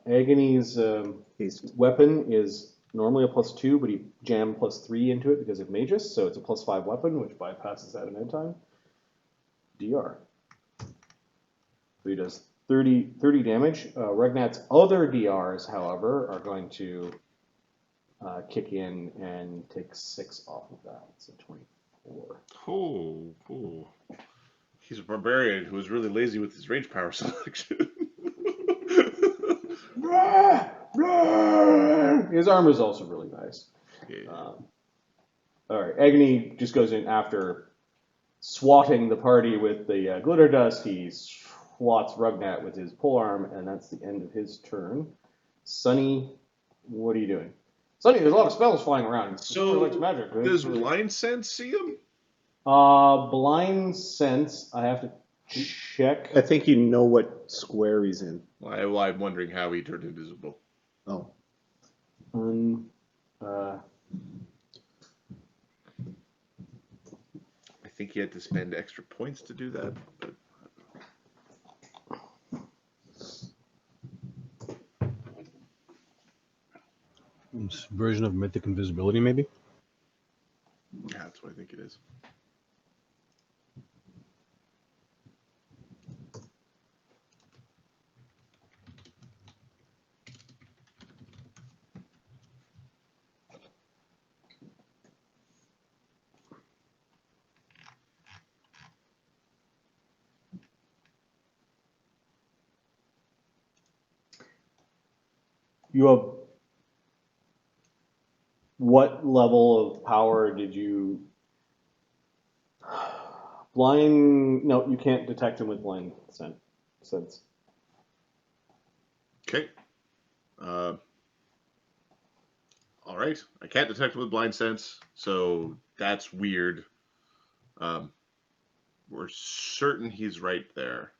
Agony's weapon is normally a +2, but he jammed +3 into it because of Magus, so it's a +5 weapon, which bypasses that event time. DR. So he does 30 damage. Rugnat's other DRs, however, are going to kick in and take 6 off of that. So 24. Oh. He's a barbarian who was really lazy with his range power selection. His armor is also really nice. Yeah. All right, Agony just goes in after swatting the party with the glitter dust. He swats Rugnat with his polearm, and that's the end of his turn. Sunny, what are you doing? Sunny, there's a lot of spells flying around. So, likes magic. does Blind Sense see him? Blind Sense, I have to check. I think you know what square he's in. Well, I'm wondering how he turned invisible. Oh. I think he had to spend extra points to do that. But... This version of Mythic Invisibility, maybe? Yeah, that's what I think it is. You have what level of power did you blind? No, you can't detect him with blind sense. Okay. All right. I can't detect with blind sense, so that's weird. We're certain he's right there.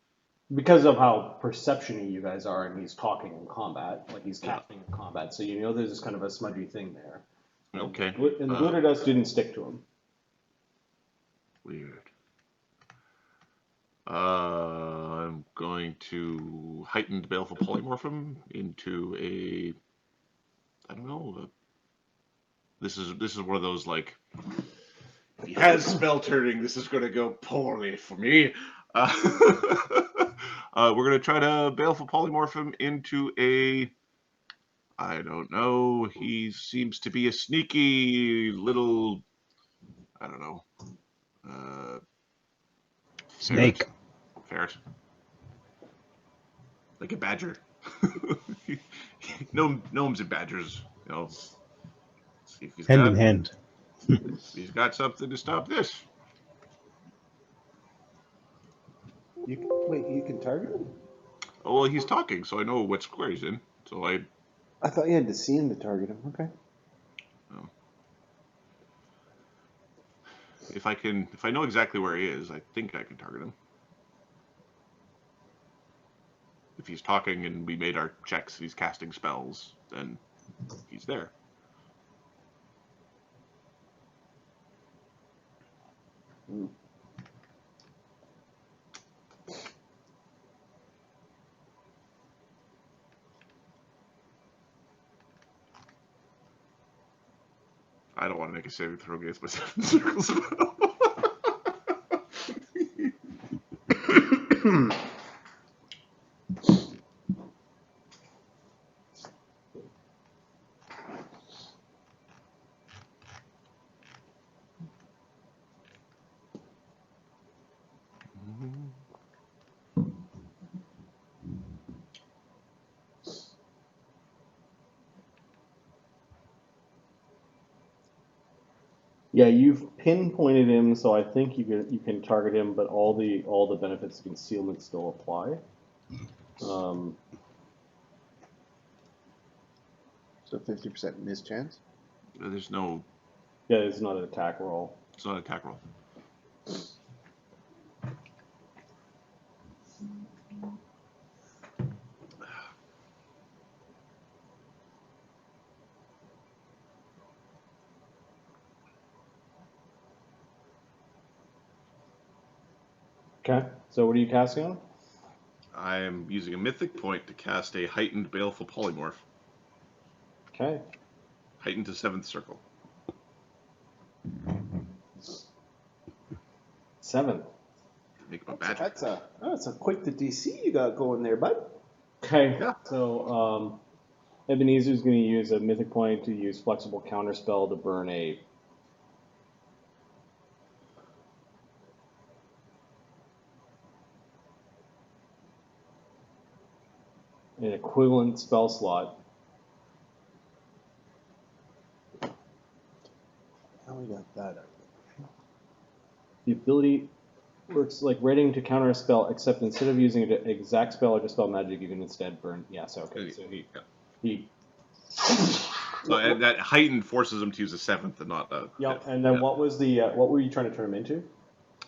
Because of how perception-y you guys are, and he's talking in combat, like he's casting in combat, so you know there's just kind of a smudgy thing there. Okay. And the glitter dust didn't stick to him. Weird. I'm going to heightened baleful polymorph him into a. I don't know. This is one of those like If he has spell turning, this is going to go poorly for me. We're going to try to baleful polymorph him into a... I don't know. He seems to be a sneaky little... I don't know. Snake. Ferret. Like a badger. Gnomes and badgers, you know. See if Hand in hand. He's got something to stop this. Wait, you can target him? Oh, well, he's talking, so I know what square he's in. So I thought you had to see him to target him. Okay. If I know exactly where he is, I think I can target him. If he's talking and we made our checks, he's casting spells, then he's there. I don't want to make a saving throw against my 7 circle spell. Yeah, you've pinpointed him, so I think you can target him, but all the benefits of concealment still apply. So 50% miss chance? There's no... Yeah, it's not an attack roll. It's not an attack roll. Okay, so what are you casting on? I am using a mythic point to cast a heightened baleful polymorph. Okay. Heightened to 7th circle. 7. Make him a badger. That's a quick to DC you got going there, bud. Okay, Yeah. so Ebenezer is going to use a mythic point to use flexible counterspell to burn an equivalent spell slot. How we got that out? The ability works like readying to counter a spell, except instead of using an exact spell or dispel magic, you can instead burn. Yeah, so okay, so he. And that heightened forces him to use a 7th and not a... Yep. And then what was the what were you trying to turn him into?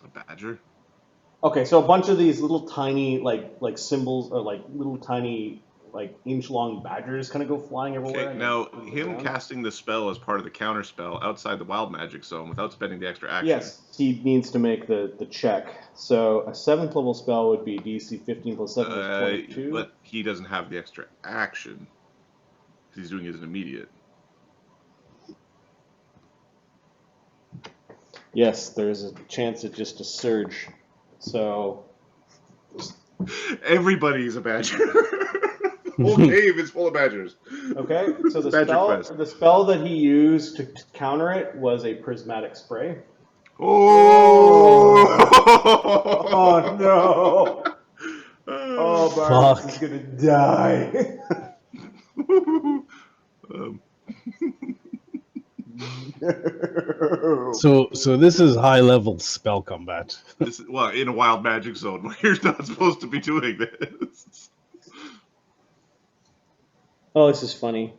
A badger. Okay, so a bunch of these little tiny like symbols or like little tiny like inch-long badgers kind of go flying everywhere. Okay, now him casting the spell as part of the counter spell outside the wild magic zone without spending the extra action. Yes, he needs to make the check. So a 7th level spell would be DC 15 plus 7 is 22. But he doesn't have the extra action. He's doing it as an immediate. Yes, there's a chance of just a surge. So Everybody's a badger. The whole cave is full of badgers. okay, so the Badger spell that he used to counter it was a prismatic spray. Oh! Oh no! Oh, Barnabus is gonna die. So this is high level spell combat. Well, in a wild magic zone where you're not supposed to be doing this. Oh, this is funny.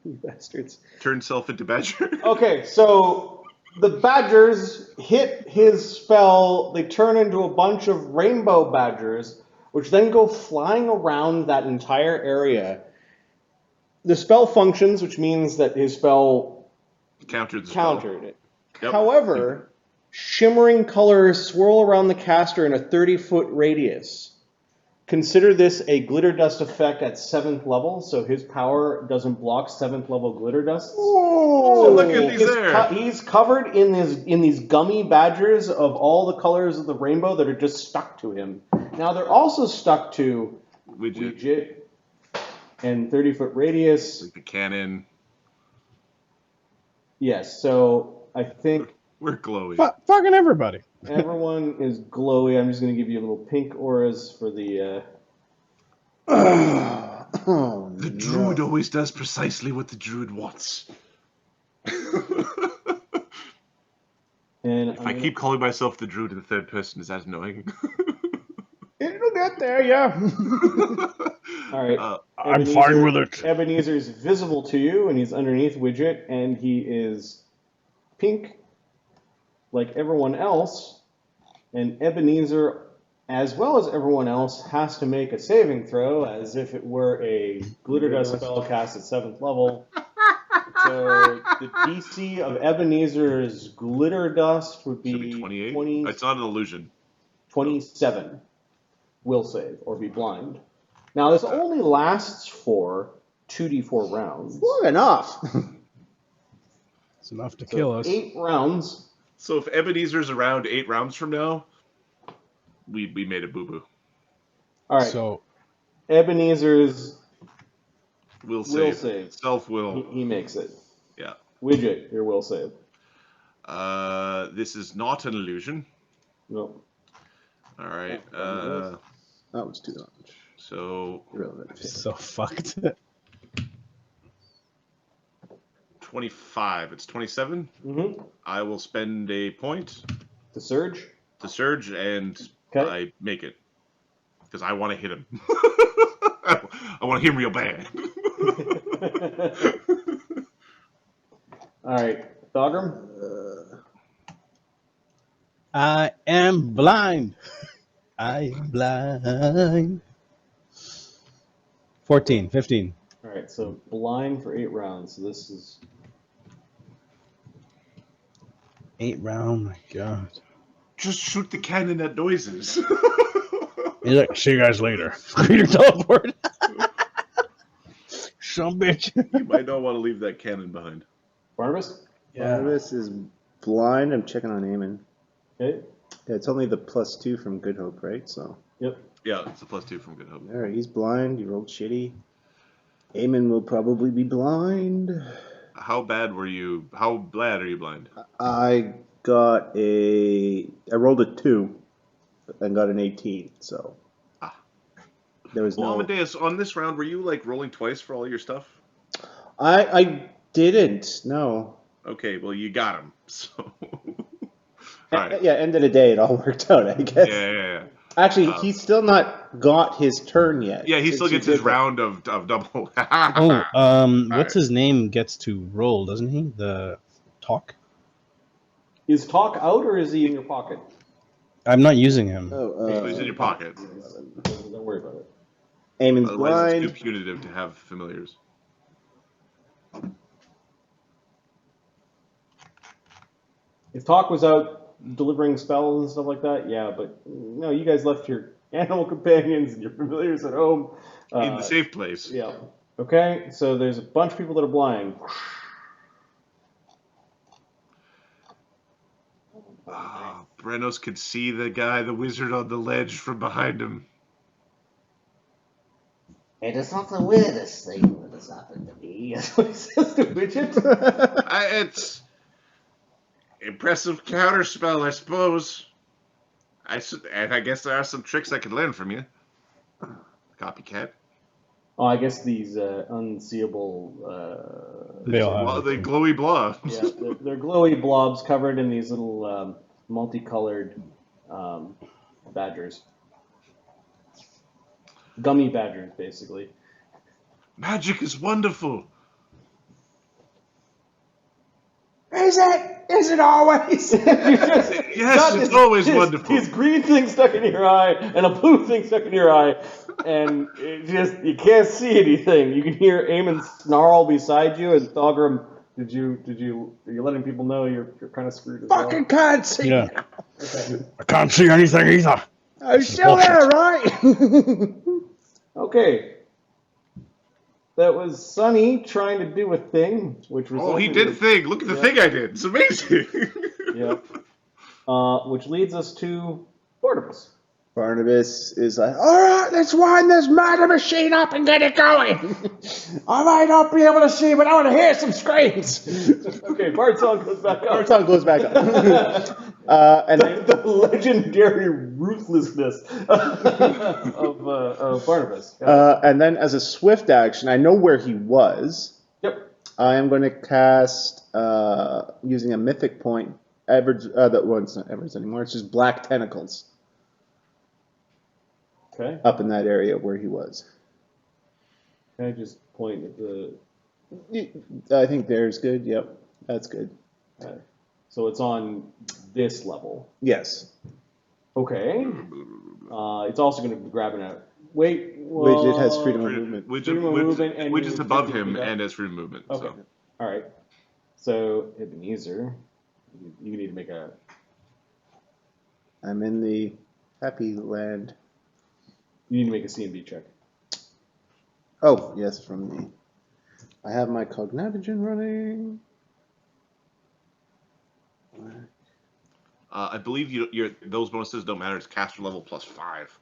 You bastards. Turn self into badger. Okay, so the badgers hit his spell. They turn into a bunch of rainbow badgers, which then go flying around that entire area. The spell functions, which means that his spell Countered it. Yep. However, shimmering colors swirl around the caster in a 30-foot radius. consider this a glitter dust effect at 7th level, so his power doesn't block 7th level glitter dusts. Oh, look at these there. He's covered in these gummy badgers of all the colors of the rainbow that are just stuck to him. Now they're also stuck to Widget and 30-foot radius. Like the cannon. Yes, so I think we're glowy. Fucking everybody. Everyone is glowy. I'm just going to give you little pink auras for the... The druid always does precisely what the druid wants. And if I keep calling myself the druid in the third person, is that annoying? It'll get there, yeah. All right. I'm fine with it. Ebenezer is visible to you, and he's underneath Widget, and he is pink, like everyone else. And Ebenezer, as well as everyone else, has to make a saving throw as if it were a glitter dust spell cast at 7th level. So the DC of Ebenezer's glitter dust would be 28. 20, it's not an illusion. 27. Will save or be blind. Now this only lasts for 2d4 rounds. Long enough. It's enough to kill us. 8 rounds. So if Ebenezer's around 8 rounds from now, we made a boo-boo. All right. So Ebenezer's will save. Self-will. He makes it. Yeah. Widget, your will save. This is not an illusion. Nope. All right. That was too much. So Irrelevant. So fucked. 25. It's 27. Mm-hmm. I will spend a point To surge. and Okay. I make it because I want to hit him. I want to hit him real bad. All right, Thogrum. I am blind. I am blind. 14, 15. All right, so blind for 8 rounds. So this is 8 round, my god. Just shoot the cannon at noises. He's like, see you guys later. Creator teleport. Some bitch. You might not want to leave that cannon behind. Barnabus. Barnabus is blind. I'm checking on Eamon. Okay. Yeah, it's only the +2 from Good Hope, right? So. Yep. Yeah, it's a +2 from Good Hope. All right, he's blind. He rolled shitty. Eamon will probably be blind. How bad are you blind? I rolled a 2 and got an 18, so. There was no. Amadeus, on this round, were you like rolling twice for all your stuff? I didn't, no. Okay, well, you got him, so. All right. Yeah, end of the day, it all worked out, I guess. Yeah. Actually, he's still not got his turn yet. Yeah, he still gets his round of double. What's his name gets to roll, doesn't he? The talk? Is talk out or is he in your pocket? I'm not using him. He's in your pocket. Don't worry about it. Eamon's Otherwise, blind. it's too punitive to have familiars. If talk was out delivering spells and stuff like that, yeah, but no, you guys left your animal companions and your familiars at home. In the safe place. Yeah. Okay, so there's a bunch of people that are blind. Brenos could see the wizard on the ledge from behind him. It is not the weirdest thing that has happened to me. That's what he says to Widget. It's impressive counterspell, I suppose. And I guess there are some tricks I could learn from you. Copycat. Oh, I guess these unseeable... They all have The glowy blobs. yeah, they're glowy blobs covered in these little multicolored badgers. Gummy badgers, basically. Magic is wonderful. Is it? Is it always? Yes, it's always wonderful. These green things stuck in your eye and a blue thing stuck in your eye, and it just you can't see anything. You can hear Eamon snarl beside you, and Thogrum, are you letting people know you're kind of screwed as well? Fucking can't see. Yeah. Okay. I can't see anything either. I'm still there, right? Okay. That was Sunny trying to do a thing, which Oh, resulted he did in- thing. Look at the Yep. thing I did. It's amazing. Yep. Which leads us to Barnabus. Barnabas is like, all right, let's wind this murder machine up and get it going. I might not be able to see, but I want to hear some screams. Okay, Bard's song goes back Our up. song goes back up. And then, The legendary ruthlessness of Barnabas. and then as a swift action, I know where he was. Yep. I am going to cast, using a mythic point, that one's not Ever's anymore, it's just black tentacles Okay. up in that area where he was. Can I just point at the... I think there's good, yep, that's good. So it's on this level. Yes. Okay. It's also going to be grabbing a... Wait, well... Widget has freedom of movement. Freedom of movement and Widget's above 50 him feet up. and has freedom of movement. Okay. So. All right. So, Ebenezer, you need to make a... I'm in the happy land. You need to make a C&B check. Oh, yes, from the... I have my Cognitogen running. I believe those bonuses don't matter. It's caster level plus 5.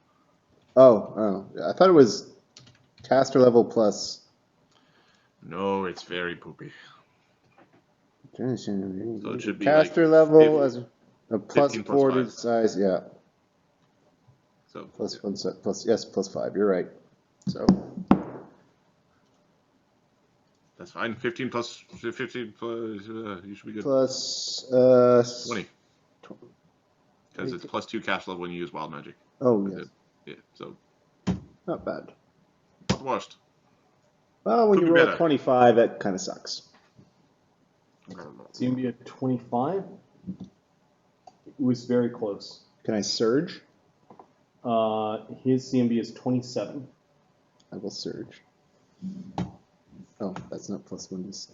Oh, I thought it was caster level plus... No, it's very poopy. So it should be caster like level as a plus 15 plus 4 to 5. size, yeah. So Plus 1 set, plus, yes, plus 5, you're right. So, that's fine. 15 plus 15 plus. You should be good. plus, 20. Because it's plus 2 caster level when you use wild magic. Oh, yes. Yeah. So Not bad. not the worst. Well, when Could you be roll better. 25, that kind of sucks. C&B at 25? It was very close. Can I surge? His CMB is 27. I will surge. Oh, that's not plus 1 to 6.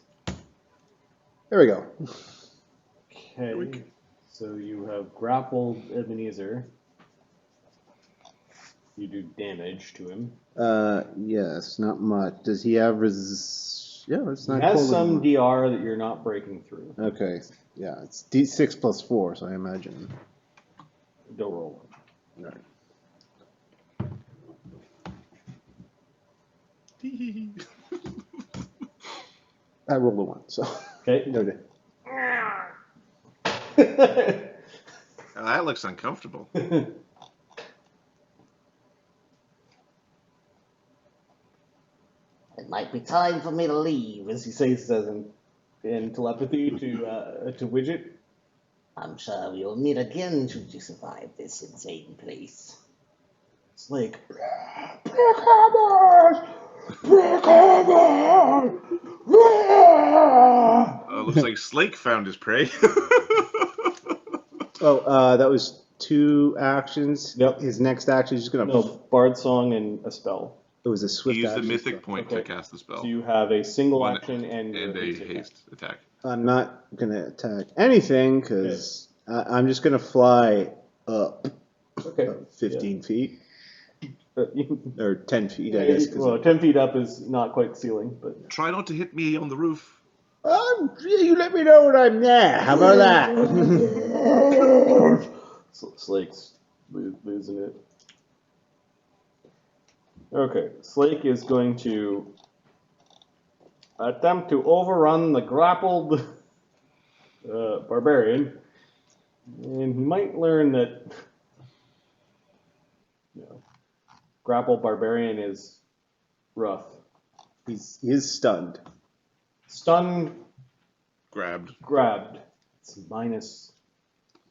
There we go. Okay. So you have grappled Ebenezer. You do damage to him. Yes, not much. Does he have Yeah, it's He not has cold some anymore. DR that you're not breaking through. Okay, yeah, it's D6 plus 4, so I imagine. Don't roll one. All right. I rolled a 1, so. Okay. Noted. That looks uncomfortable. It might be time for me to leave. As he says in telepathy to Widget. I'm sure we'll meet again should you survive this insane place. It's like, Looks like Slake found his prey. Oh, that was 2 actions. Yep. His next action is just going to... no, Bard Song and a spell. It was a swift He used the action. mythic point to Okay. cast the spell. So you have a single One action and a attack. haste attack. I'm not going to attack anything because I'm just going to fly up Okay. 15 feet. You- Or 10 feet, I guess. 'cause well, 10 feet up is not quite ceiling, but Try not to hit me on the roof. you let me know when I'm there. How about that? Slake's losing it. Okay, Slake is going to attempt to overrun the grappled barbarian, and he might learn that grappled barbarian is rough. He is stunned. Stun Grabbed. grabbed. It's minus.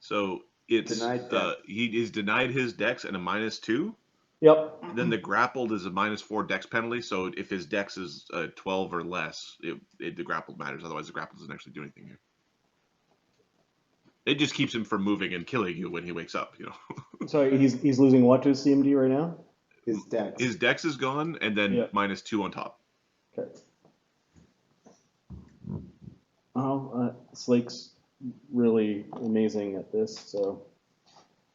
So it's Denied dex. he is denied his dex and a -2. Yep. Then the grappled is a -4 dex penalty. So if his dex is 12 or less, the grappled matters. Otherwise, the grapple doesn't actually do anything here. It just keeps him from moving and killing you when he wakes up. You know. Sorry, he's losing what to his CMD right now? His dex. His dex is gone, and then Yeah. -2 on top. Okay. Oh, Slake's really amazing at this. So,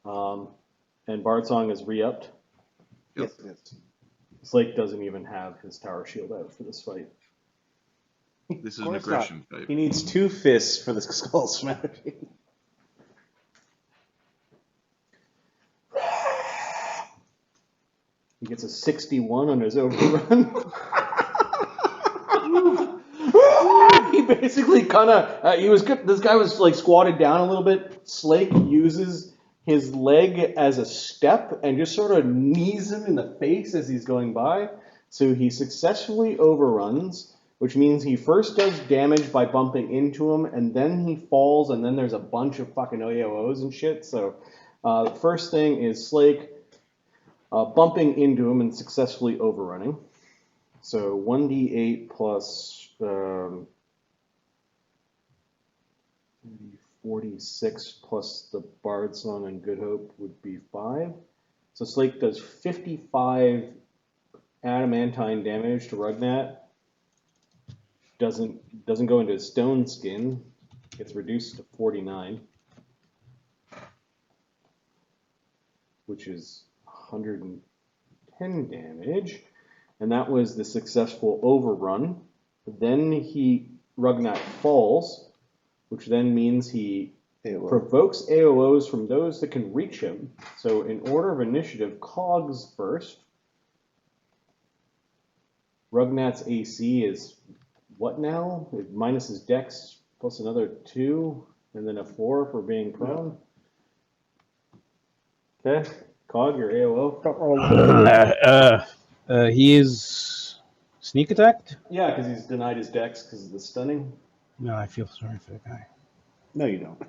and Bardsong is re-upped. Yep. Yes. Slake doesn't even have his tower shield out for this fight. This is Of an course aggression not. type. He needs 2 fists for the skull smashing. He gets a 61 on his overrun. He basically kind of he was good. This guy was like squatted down a little bit. Slake uses his leg as a step and just sort of knees him in the face as he's going by. So he successfully overruns, which means he first does damage by bumping into him, and then he falls, and then there's a bunch of fucking AOs and shit. So the first thing is Slake bumping into him and successfully overrunning. So 1d8 plus 46 plus the Bard Song and Good Hope would be 5. So Slake does 55 adamantine damage to Rugnat. Doesn't go into his stone skin. Gets reduced to 49, which is 110 damage. And that was the successful overrun. Then Rugnat falls, which then means he provokes AOs from those that can reach him. So in order of initiative, Cogs first. Rugnat's AC is what now? Minus his dex plus another 2, and then a 4 for being prone. Okay, Cog, your AOO. He is sneak attacked? Yeah, because he's denied his dex because of the stunning. No, I feel sorry for the guy. No, you don't.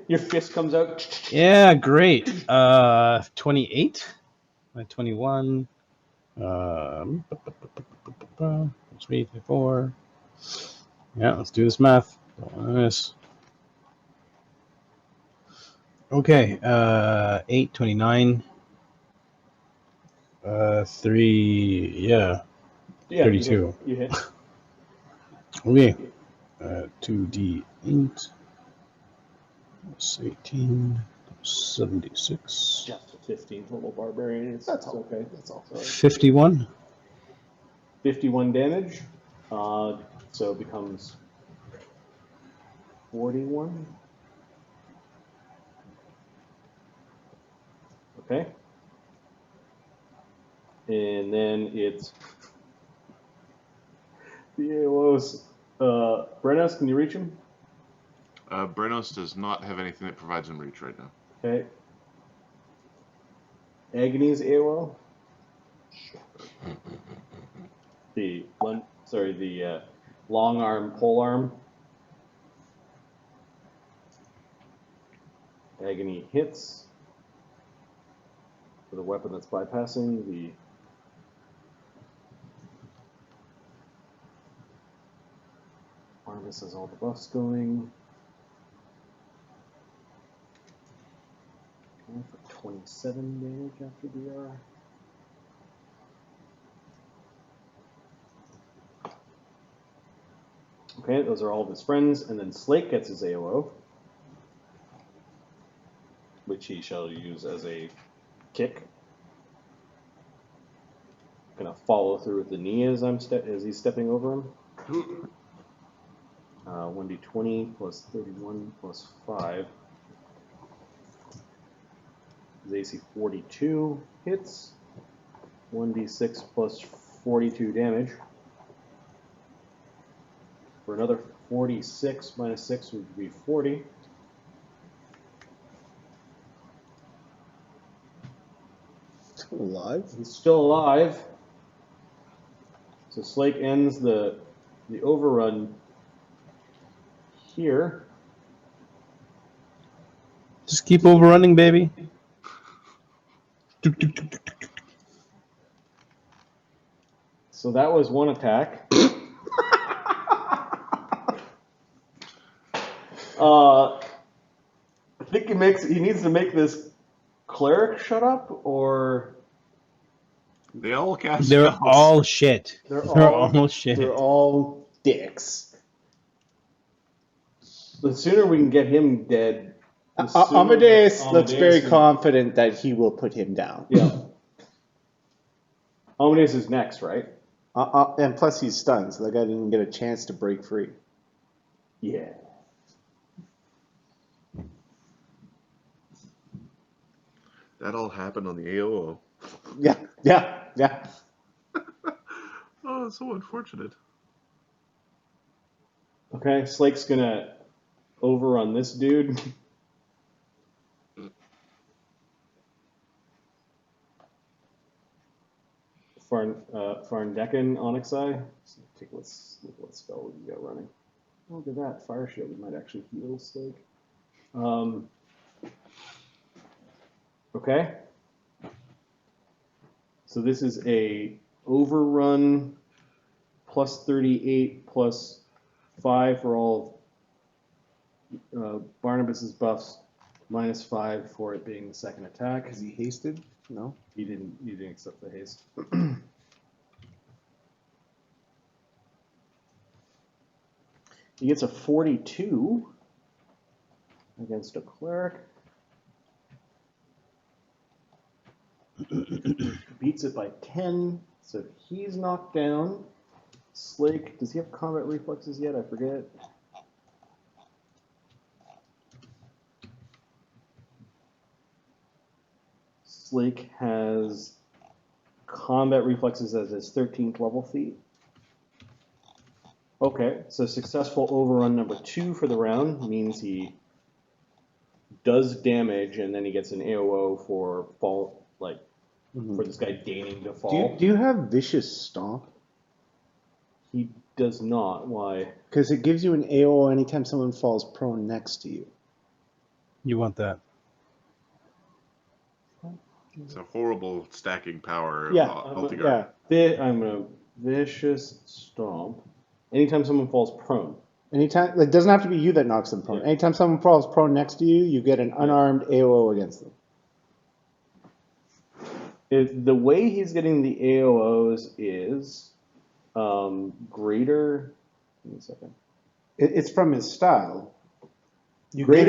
Your fist comes out. Yeah, great. 28? 21. 3, 4. Yeah, let's do this math. This. Okay, 8, 29. 3, yeah, 32. You hit. Okay, 2d8 plus 18, 76. Just a 15 total barbarian. That's okay. That's all. 51. 51 damage. So it becomes 41. Okay. And then it's the AOs. Brennos, can you reach him? Brenos does not have anything that provides him reach right now. Okay. Agony's AOL. The long arm, pole arm. Agony hits for the weapon that's bypassing the. Barnabus has all the buffs going. Okay, for 27 damage after DR. Okay, those are all of his friends, and then Slake gets his AOO, which he shall use as a kick. Gonna follow through with the knee as he's stepping over him. 1d20 plus 31 plus 5. His AC 42 hits. 1d6 plus 42 damage. For another 46 minus 6 would be 40. Still alive? He's still alive. So Slake ends the overrun here. Just keep overrunning, baby. So that was one attack. I think he needs to make this cleric shut up, or They all cast They're spells. all shit. They're They're all- all shit. They're all dicks. the sooner we can get him dead. the sooner Amadeus looks Amadeus very can- confident that he will put him down. Yeah. Amadeus is next, right? And plus he's stunned, so the guy didn't get a chance to break free. Yeah. That all happened on the AOO. Yeah. Oh, it's so unfortunate. Okay, Slake's gonna overrun this dude. Farndecken Onyxi. So take look what spell you got running. Oh, look at that. Fire Shield might actually heal Slake. Okay. So this is a overrun plus 38 plus 5 for all Barnabas's buffs, minus 5 for it being the second attack. Is he hasted? No. He didn't accept the haste. He gets a 42 against a cleric. Beats it by 10, so he's knocked down. Slake, does he have combat reflexes yet? I forget. Slake has combat reflexes as his 13th level feat. Okay, so successful overrun number 2 for the round means he does damage, and then he gets an AOO for fall, like for this guy deigning to fall. Do you have Vicious Stomp? He does not. Why? Because it gives you an AOO anytime someone falls prone next to you. You want that? It's a horrible stacking power. Yeah, Altogether. I'm gonna vicious stomp. Anytime someone falls prone. Anytime, it doesn't have to be you that knocks them prone. Yeah. Anytime someone falls prone next to you, you get an unarmed AOO against them. The way he's getting the AOOs is greater. Give me a second. It's from his style. You get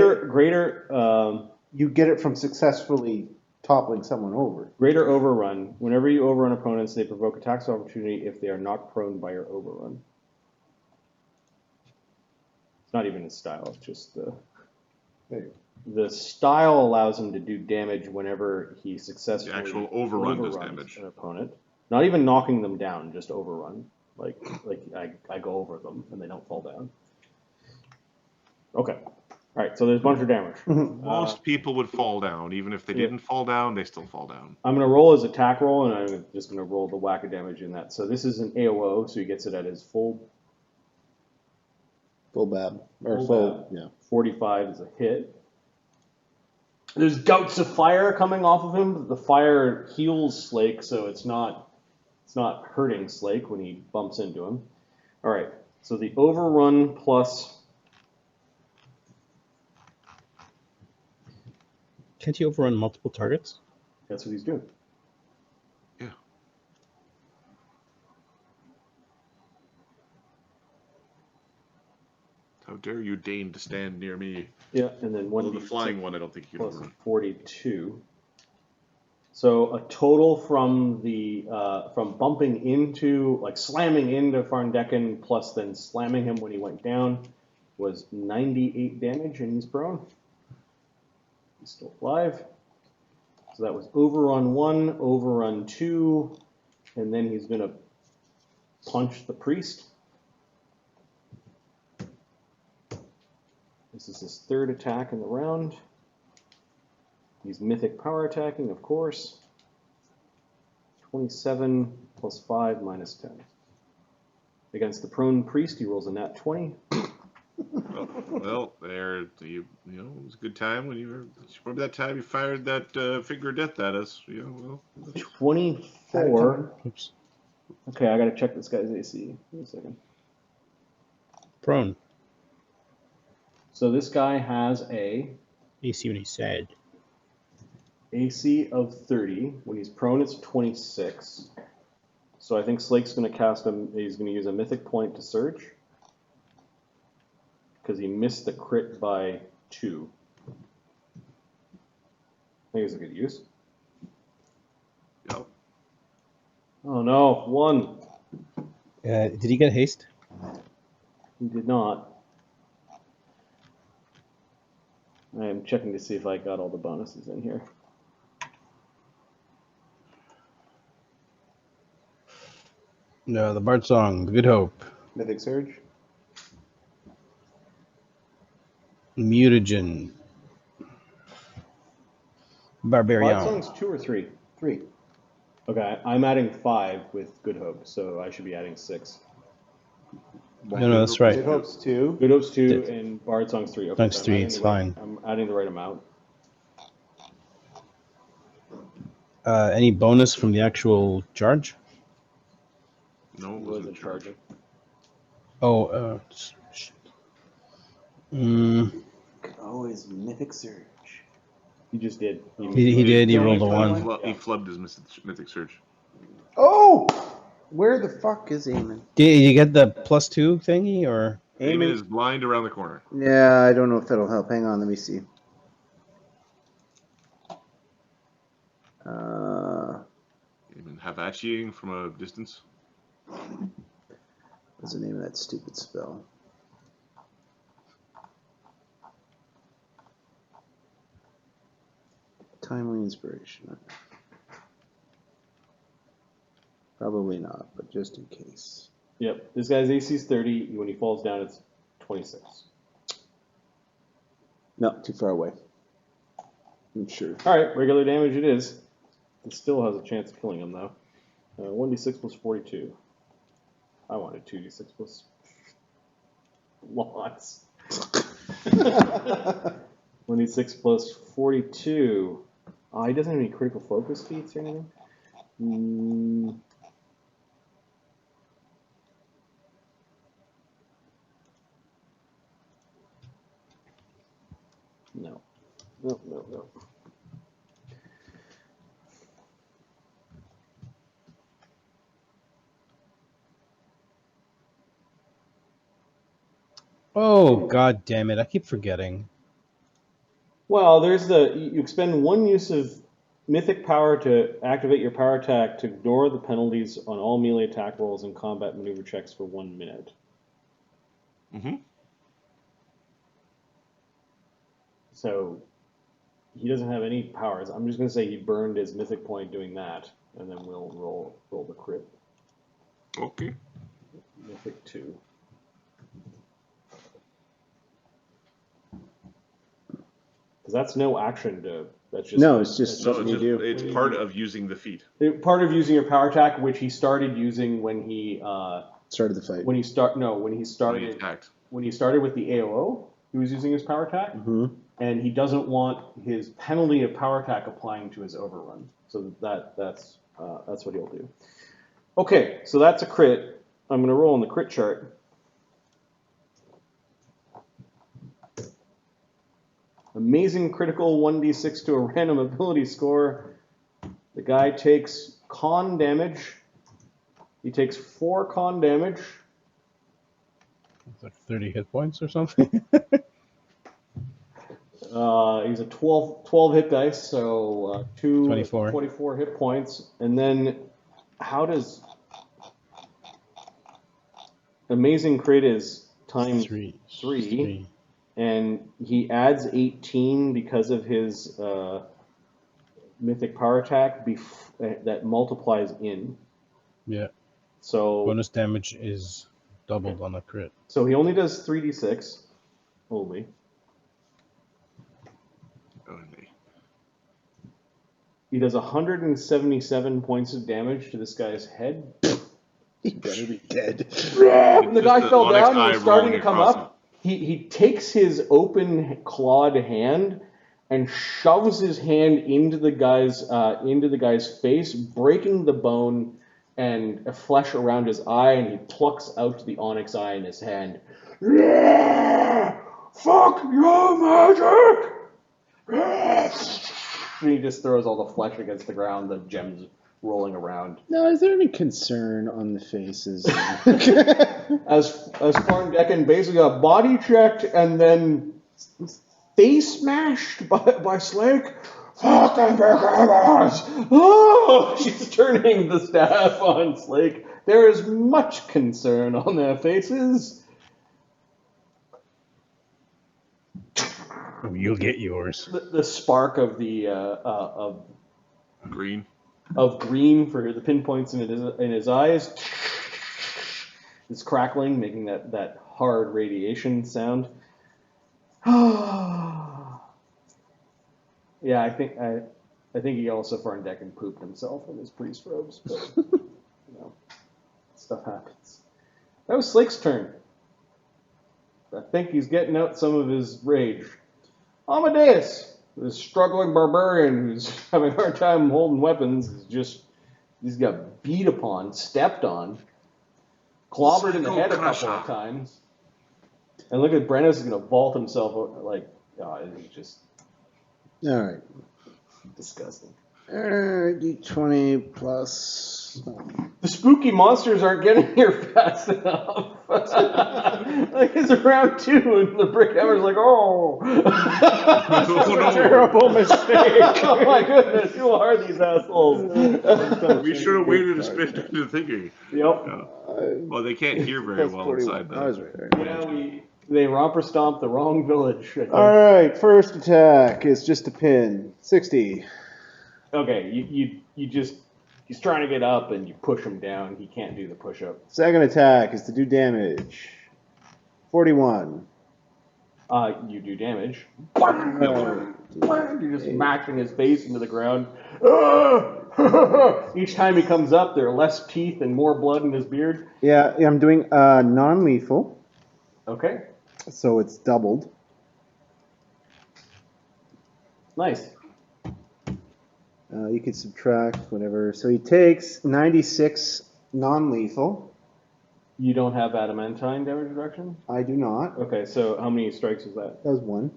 it from successfully toppling someone over. Greater overrun. Whenever you overrun opponents, they provoke attacks of opportunity if they are knocked prone by your overrun. It's not even his style. It's just the style allows him to do damage whenever he successfully The actual overrun does overruns damage. an opponent. Not even knocking them down, just overrun. Like I go over them and they don't fall down. Okay. All right. So there's a bunch of damage. Most people would fall down. Even if they didn't fall down, they still fall down. I'm going to roll his attack roll, and I'm just going to roll the whack of damage in that. So this is an AOO, so he gets it at his full bab. Yeah. 45 is a hit. There's gouts of fire coming off of him. But the fire heals Slake, so it's not hurting Slake when he bumps into him. All right. So the overrun plus. Can't he overrun multiple targets? That's what he's doing. Yeah. How dare you deign to stand near me? Yeah, and then one. Well, the flying one, I don't think you can plus overrun. 42. So a total from the from bumping into, like slamming into Farndecken plus then slamming him when he went down was 98 damage, and he's prone. He's still alive. So that was overrun 1, overrun 2, and then he's gonna punch the priest. This is his third attack in the round. He's mythic power attacking, of course. 27 plus 5 minus 10. Against the prone priest, he rolls a nat 20. Well, there, you know, it was a good time when you were. Remember that time you fired that finger of death at us? You know, well. 24. Oops. Okay, I gotta check this guy's AC. Wait a second. Prone. So this guy has a AC when he's sad. AC of 30. When he's prone, it's 26. So I think Slake's gonna cast him. He's gonna use a mythic point to surge. Because he missed the crit by 2. I think it's a good use. Yep. Oh no, 1. Did he get haste? He did not. I am checking to see if I got all the bonuses in here. No, the Bard Song, The Good Hope, Mythic Surge. Mutagen, Bard Barbarian. Song's 2 or 3? 3. Okay, I'm adding 5 with Good Hope, so I should be adding 6. No, that's right. Good Hope's 2. Good Hope's 2 Did- and Bard Song's 3. Okay, Song's so I'm 3, adding it's the right- fine. I'm adding the right amount. Any bonus from the actual charge? No, it He wasn't wasn't charging. Oh, shit. Always Mythic Surge. He just did. He did, he He rolled a only 1. He flubbed his Mythic Surge. Oh! Where the fuck is Eamon? Did you get the +2 thingy, or? Eamon is blind around the corner. Yeah, I don't know if that'll help. Hang on, let me see. Eamon Havachiing from a distance. What's the name of that stupid spell? Timely Inspiration. Probably not, but just in case. Yep, this guy's AC's 30. When he falls down, it's 26. No, too far away. I'm sure. All right, regular damage it is. It still has a chance of killing him, though. 1d6 plus 42. I wanted 2d6 plus lots. 1d6 plus 42. Oh, he doesn't have any critical focus feats or anything? No. No. Oh, god damn it, I keep forgetting. Well, there's you expend 1 use of mythic power to activate your power attack to ignore the penalties on all melee attack rolls and combat maneuver checks for 1 minute. Mm-hmm. So he doesn't have any powers. I'm just going to say he burned his mythic point doing that, and then we'll roll the crit. Okay. Mythic 2. Because that's no action to. That's just No, it's just No, something it's, you just, do. it's part of using the feat. Part of using your power attack, which he started using when he Started the fight. when he When he started attacked. when he started with the AOO, he was using his power attack, and he doesn't want his penalty of power attack applying to his overrun. So that's what he'll do. Okay, so that's a crit. I'm going to roll on the crit chart. Amazing critical 1d6 to a random ability score. The guy takes con damage. He takes 4 con damage. It's like 30 hit points or something. He's a 12 hit dice, so 24. 24 hit points. And then how does Amazing Crit is times 3. And he adds 18 because of his mythic power attack that multiplies in. Yeah. So Bonus damage is doubled on a crit. So he only does 3d6 only. Only. He does 177 points of damage to this guy's head. He better be dead. When the guy Just fell onyx down and eye was starting rolling to come across up, he takes his open clawed hand and shoves his hand into the guy's face, breaking the bone and flesh around his eye, and he plucks out the onyx eye in his hand. Yeah! Fuck your magic! Yeah! And he just throws all the flesh against the ground, the gems rolling around. Now, is there any concern on the faces? As Farndecken basically got body checked and then face smashed by Slake. Fucking Brickhammers! Oh! She's turning the staff on Slake. There is much concern on their faces. You'll get yours. The spark of the Green. of green for the pinpoints in his eyes is crackling, making that hard radiation sound. Yeah, I think he also Farndeck and pooped himself in his priest robes, but stuff happens. That was Slake's turn. I think he's getting out some of his rage. Amadeus, this struggling barbarian who's having a hard time holding weapons, he's got beat upon, stepped on, clobbered in the head a couple of times. And look at Brandis is going to vault himself like, it's just All right. disgusting. D20 plus. The spooky monsters aren't getting here fast enough. Like it's round 2 and the Brickhammer's like, oh, that's a terrible mistake. Oh my goodness, who are these assholes? We should have waited a spin into thinking. Yep. Well, they can't hear very well inside I was that. right there. Yeah, they romper stomped the wrong village. I think. All right, first attack is just a pin. 60. Okay, he's trying to get up and you push him down. He can't do the push-up. Second attack is to do damage. 41. You do damage. You're just smashing his face into the ground. Each time he comes up, there are less teeth and more blood in his beard. Yeah, I'm doing non-lethal, Okay, so it's doubled. nice. You can subtract whatever. So he takes 96 non-lethal. You don't have adamantine damage reduction? I do not. Okay, so how many strikes is that? That was 1.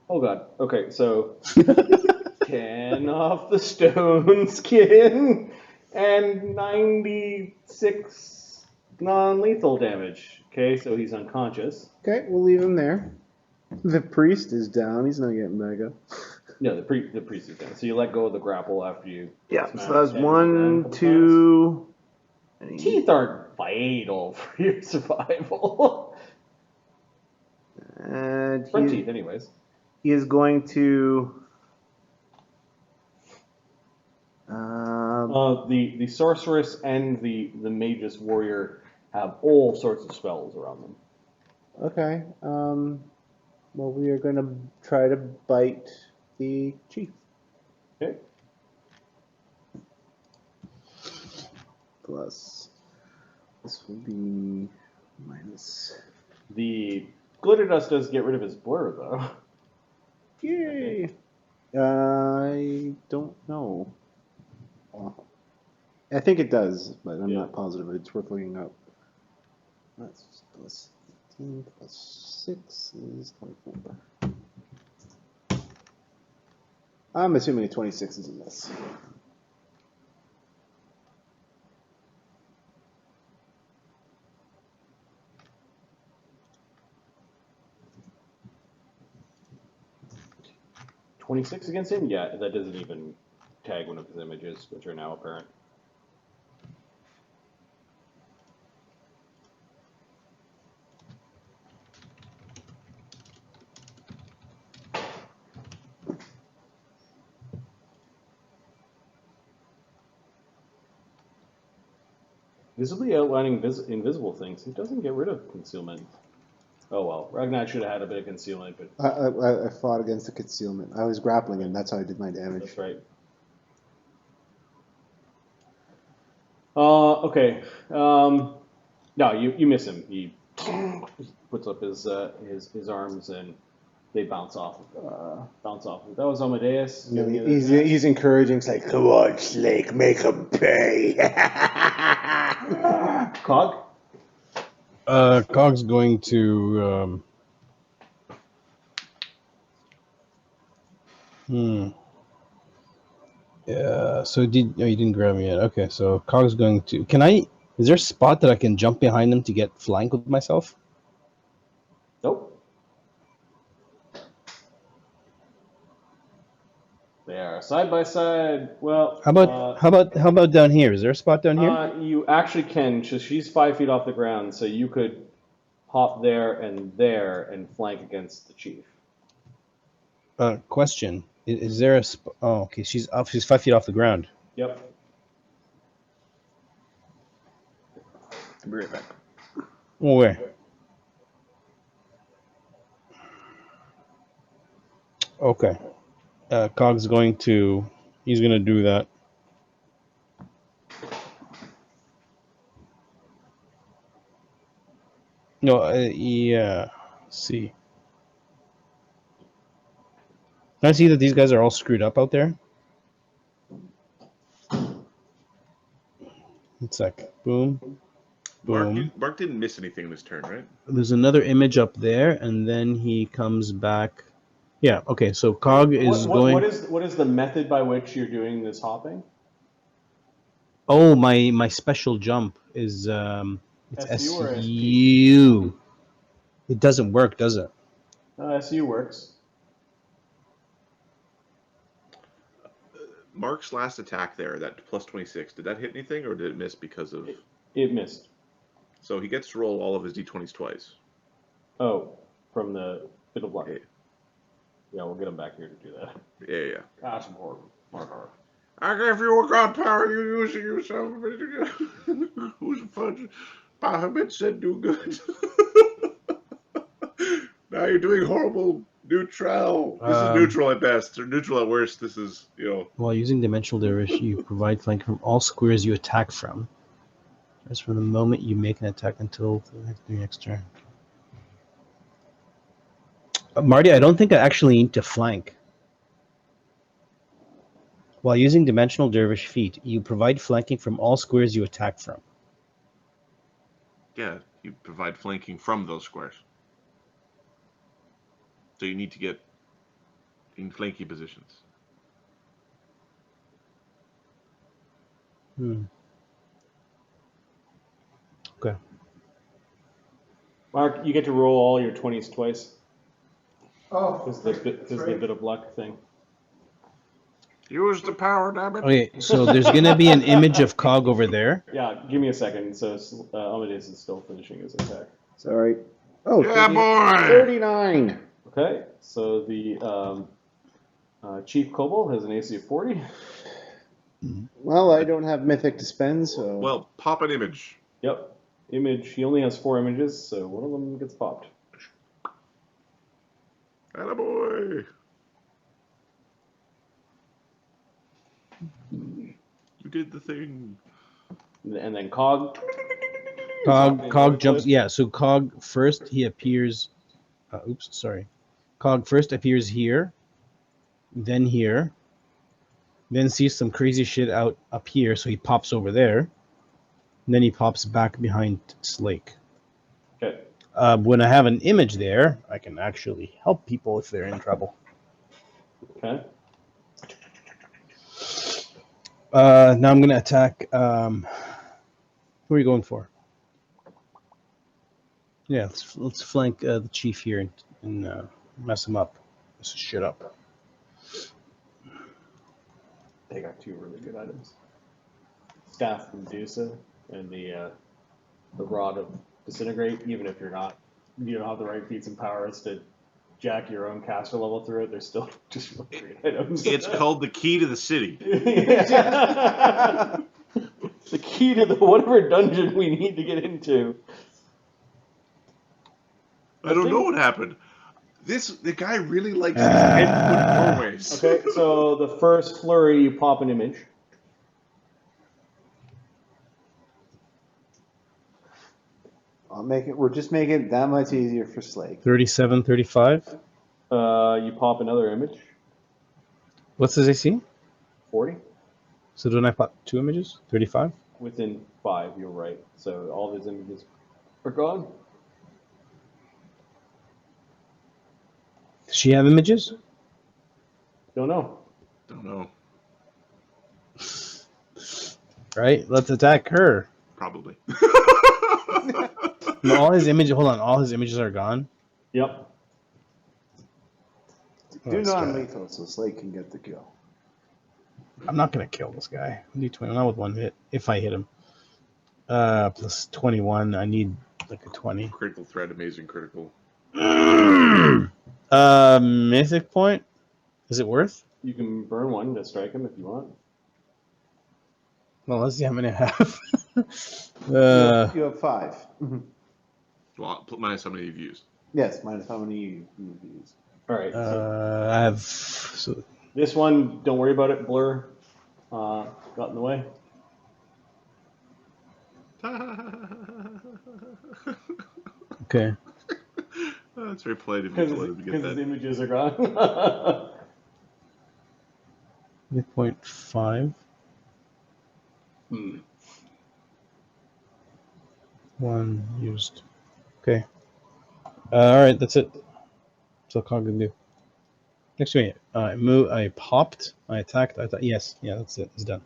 Oh god. Okay, so 10 off the stone skin and 96 non-lethal damage. Okay, so he's unconscious. Okay, we'll leave him there. The priest is down. He's not getting back up. No, the priest is down. So you let go of the grapple after you. Yeah, smash so that was him down 1, a couple 2. times. Teeth aren't vital for your survival. And Front teeth, anyways. he is going to. The sorceress and the magus warrior have all sorts of spells around them. Okay. Well, we are going to try to bite the chief. Okay. Plus, this will be minus. The glitter dust does get rid of his blur, though. Yay! I don't know. I think it does, but I'm not positive. It's worth looking up. That's plus 18 plus 6 is 24. I'm assuming a 26 is a miss. $26 against him? Yeah, that doesn't even tag one of his images, which are now apparent. Visibly outlining invisible things. He doesn't get rid of concealment. Oh well, Ragnar should have had a bit of concealment, but I fought against the concealment. I was grappling him. That's how I did my damage. that's right. Okay. No, you miss him. He puts up his arms and they bounce off. That was Amadeus. No, he's encouraging. It's like, come on, Slake, make him pay. Cog. Cog's going to. Yeah. So you didn't grab me yet. Okay. So Cog's going to. Can I? Is there a spot that I can jump behind him to get flank with myself? Nope. They are side by side. Well, How about down here? Is there a spot down here? you actually can. She's 5 feet off the ground, so you could hop there and flank against the chief. Question: Is there a spot? Oh, okay. She's 5 feet off the ground. Yep. I'll be right back. Where? Okay. Cog's he's going to do that. No, yeah. See. Can I see that these guys are all screwed up out there? It's like, boom, boom. Mark didn't miss anything this turn, right? There's another image up there, and then he comes back. Yeah, okay, so Cog is going... What is the method by which you're doing this hopping? Oh, my special jump is... it's SU or SU. It doesn't work, does it? SU works. Mark's last attack there, that plus 26, did that hit anything, or did it miss because of... It missed. So he gets to roll all of his d20s twice. Oh, from the bit of luck. Yeah. Yeah, we'll get him back here to do that. Yeah. Gosh, more. I gave you a god power, you using yourself. Who's fudge? Barnabus said do good. Now you're doing horrible. Neutral. This is neutral at best, or neutral at worst. This is, While using Dimensional Dervish, you provide flank from all squares you attack from. Just from the moment you make an attack until the next turn. Marty, I don't think I actually need to flank. While using Dimensional Dervish feat, you provide flanking from all squares you attack from. Yeah, you provide flanking from those squares. So you need to get in flanky positions. Okay. Mark, you get to roll all your 20s twice. Oh, This is the bit of luck thing. Use the power, damn it. Okay, so there's going to be an image of Cog over there. Yeah, give me a second. So Amadeus is still finishing his attack. sorry. Oh, Yeah, boy! 39. Okay, so the Chief Kobold has an AC of 40. Well, I don't have Mythic to spend, so... Well, pop an image. Yep. Image. He only has 4 images, so one of them gets popped. Attaboy! You did the thing. And then Cog. Cog jumps. Yeah, so Cog first, he appears... oops, sorry. Cog first appears here, then sees some crazy shit up here, so he pops over there, and then he pops back behind Slake. Okay. When I have an image there, I can actually help people if they're in trouble. Okay. Now I'm going to attack... who are you going for? Yeah, let's flank the chief here and mess him up. Mess his shit up. They got 2 really good items. Staff from Medusa and the Rod of Disintegrate. Even if you don't have the right feats and powers to jack your own caster level through it, they're still just really great items. It's called the key to the city. The key to the whatever dungeon we need to get into. I don't know what happened. The guy really likes these 10-foot doorways. Okay, so the first flurry, you pop an image. We're just making it that much easier for Slake. 37, 35. You pop another image. What's his AC? 40. So don't I pop 2 images? 35? Within 5, you're right. So all of his images are gone. Does she have images? Don't know. Don't know. Right? Let's attack her. Probably. No, all his images. Hold on. All his images are gone. Yep. Do non-lethal so Slake can get the kill. I'm not gonna kill this guy. D20, not with one hit. If I hit him. Plus 21. I need like a 20. Critical threat, amazing critical. Mythic point. Is it worth? You can burn one to strike him if you want. Well, let's see how many I have. You have 5. Well, minus how many you've used. Yes, minus how many you've used. All right. So I have. So, this one, don't worry about it. Blur got in the way. okay. That's very polite of you to let him get Because his that. images are gone. Mythic point 5. Hmm. 1 used. Okay. All right, that's it. That's all Cog can do. Next to me, I popped. I attacked. I thought, yes, yeah, that's it. It's done.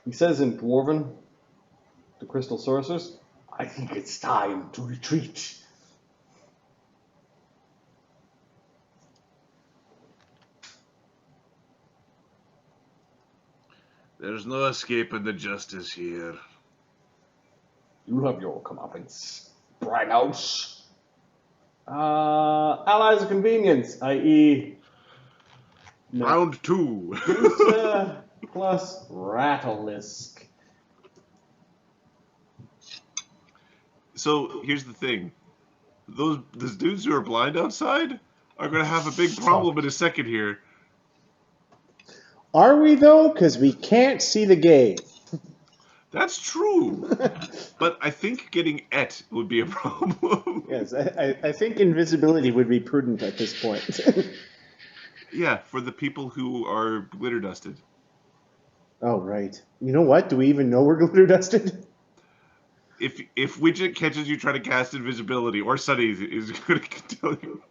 He says in Dwarven, the Crystal Sorceress, I think it's time to retreat. There's no escaping the justice here. You have your comeuppance. Brighthouse. Allies of convenience, i.e. Round 2. Medusa plus Rattleisk. So here's the thing: those dudes who are blind outside are going to have a big problem in a second here. Are we, though? Because we can't see the gate. That's true, but I think getting et would be a problem. Yes, I think invisibility would be prudent at this point. Yeah, for the people who are glitter dusted. Oh, right. You know what? Do we even know we're glitter dusted? If Widget catches you trying to cast invisibility, or Sunny is going to tell you.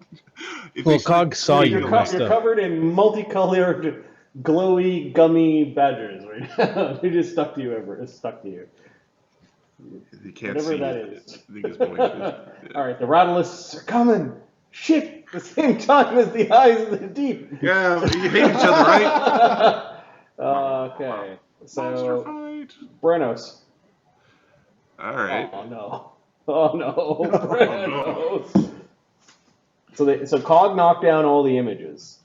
Well, Cog saw you. You're messed up. covered in multicolored, glowy, gummy badgers right now. They just stuck to you ever. It's stuck to you. You can't Whatever see that it. is. I think it's blowing fish. Yeah. All right, the rattlelisks are coming. Shit, the same time as the eyes of the deep. Yeah, you hate each other, right? Okay, Monster so fight. Brenos. All right. Oh no! Oh no! Brenos. So Cog knocked down all the images.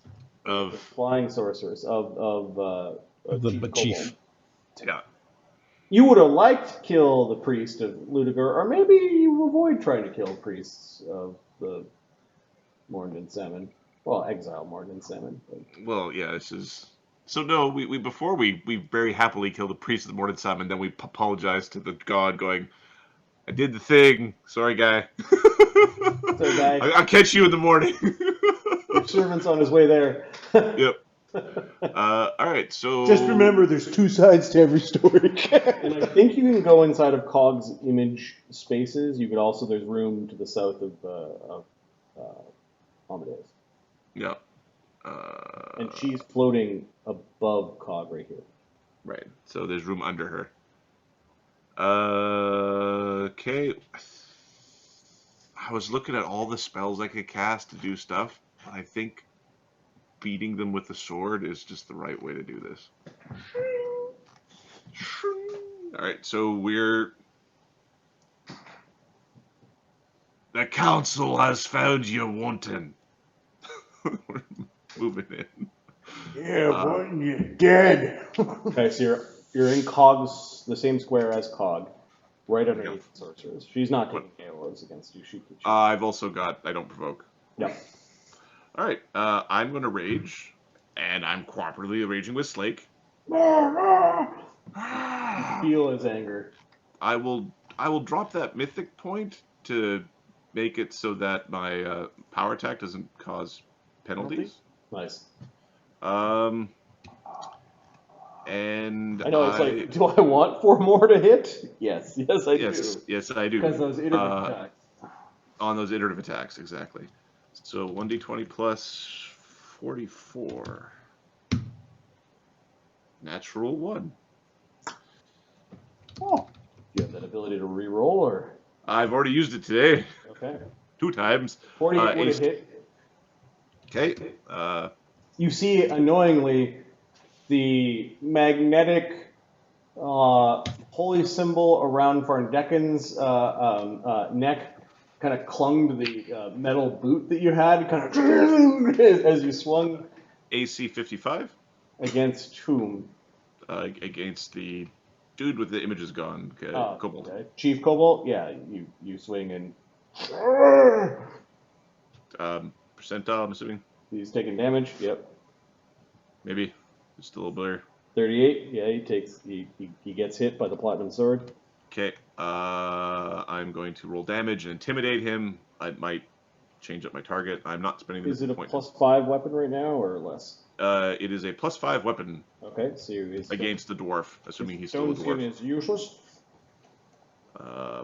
The Of flying sorceress of The chief. Kobold. yeah. You would have liked to kill the priest of Ludiger, or maybe you avoid trying to kill priests of the Morgan Salmon. Well, exile Morgan Salmon. But... Well, yeah. This is so. No, we before we very happily killed the priest of the Morning Simon. Then we apologized to the god, going, "I did the thing. Sorry, guy. Sorry, guy. I'll catch you in the morning." Your servant's on his way there. Yep. All right. So Just remember, there's 2 sides to every story. And I think you can go inside of Cog's image spaces. You could also, there's room to the south of Amadeus. Yeah. And she's floating above Cog right here. Right. So there's room under her. Okay. I was looking at all the spells I could cast to do stuff. I think beating them with the sword is just the right way to do this. All right. So the council has found you wanting. We're moving in. Yeah, boy, you're dead. Okay, so you're in Cog's, the same square as Cog, right underneath the sorceress. She's not taking KOs against you. She I've also got I don't provoke. Yep. All right. I'm going to rage, and I'm cooperatively raging with Slake. Feel his anger. I will drop that mythic point to make it so that my power attack doesn't cause penalties. Nice. And I know, it's like, do I want 4 more to hit? Yes, I do. Yes, I do. Because those iterative attacks. On those iterative attacks, exactly. So 1d20 plus 44. Natural 1. Oh. Do you have that ability to re-roll, or? I've already used it today. Okay. 2 times. 48 would have Aged- hit. Okay. You see, annoyingly, the magnetic holy symbol around Varndeken's neck kind of clung to the metal boot that you had, kind of as you swung. AC 55 Against whom? against the dude with the images gone. Kobold. Okay. Chief Kobold? Yeah, you swing and Percentile, I'm assuming. he's taking damage. Yep. Maybe. Just a little blur. 38. Yeah, he gets hit by the platinum sword. Okay. I'm going to roll damage and intimidate him. I might change up my target. I'm not spending the Is it a point. +5 weapon right now or less? It is a +5 weapon Okay, so his against the dwarf, assuming he's still a stone skin dwarf. is useless.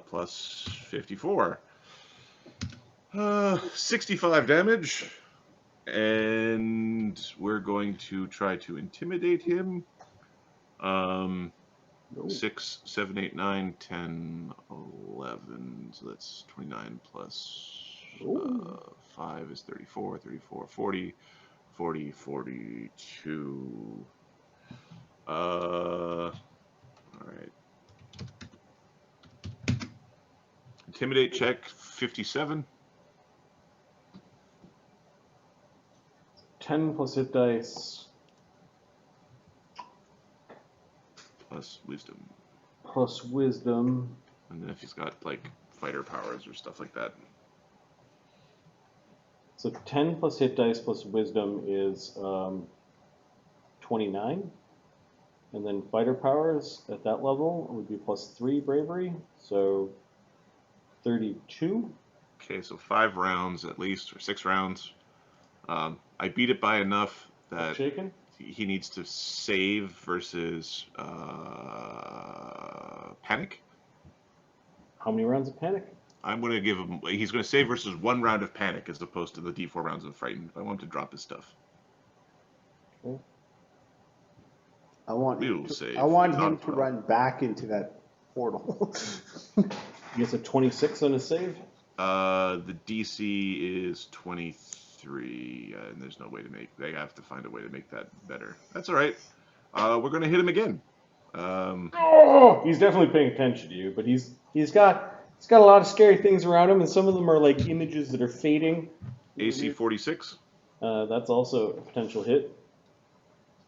Plus 54. 65 damage. And we're going to try to intimidate him. 6, 7, 8, 9, 10, 11. So that's 29 plus 5 is 34, 34, 40, 40, 42. All right. Intimidate check 57. 10 plus hit dice Plus wisdom. plus wisdom. And then if he's got like fighter powers or stuff like that. So 10 plus hit dice plus wisdom is 29. And then fighter powers at that level would be +3 bravery. So 32. Okay, so 5 rounds at least, or 6 rounds. I beat it by enough that Shaken. he needs to save versus panic. How many rounds of panic? I'm going to give him. He's going to save versus 1 round of panic as opposed to the D4 rounds of frightened. I want him to drop his stuff. Okay. I want We'll him to, save. I want Not him a to problem. run back into that portal. He gets a 26 on his save. The DC is 23, and there's no way to make. They have to find a way to make that better. That's all right. We're going to hit him again. Oh, he's definitely paying attention to you, but he's got a lot of scary things around him, and some of them are like images that are fading. AC 46. That's also a potential hit.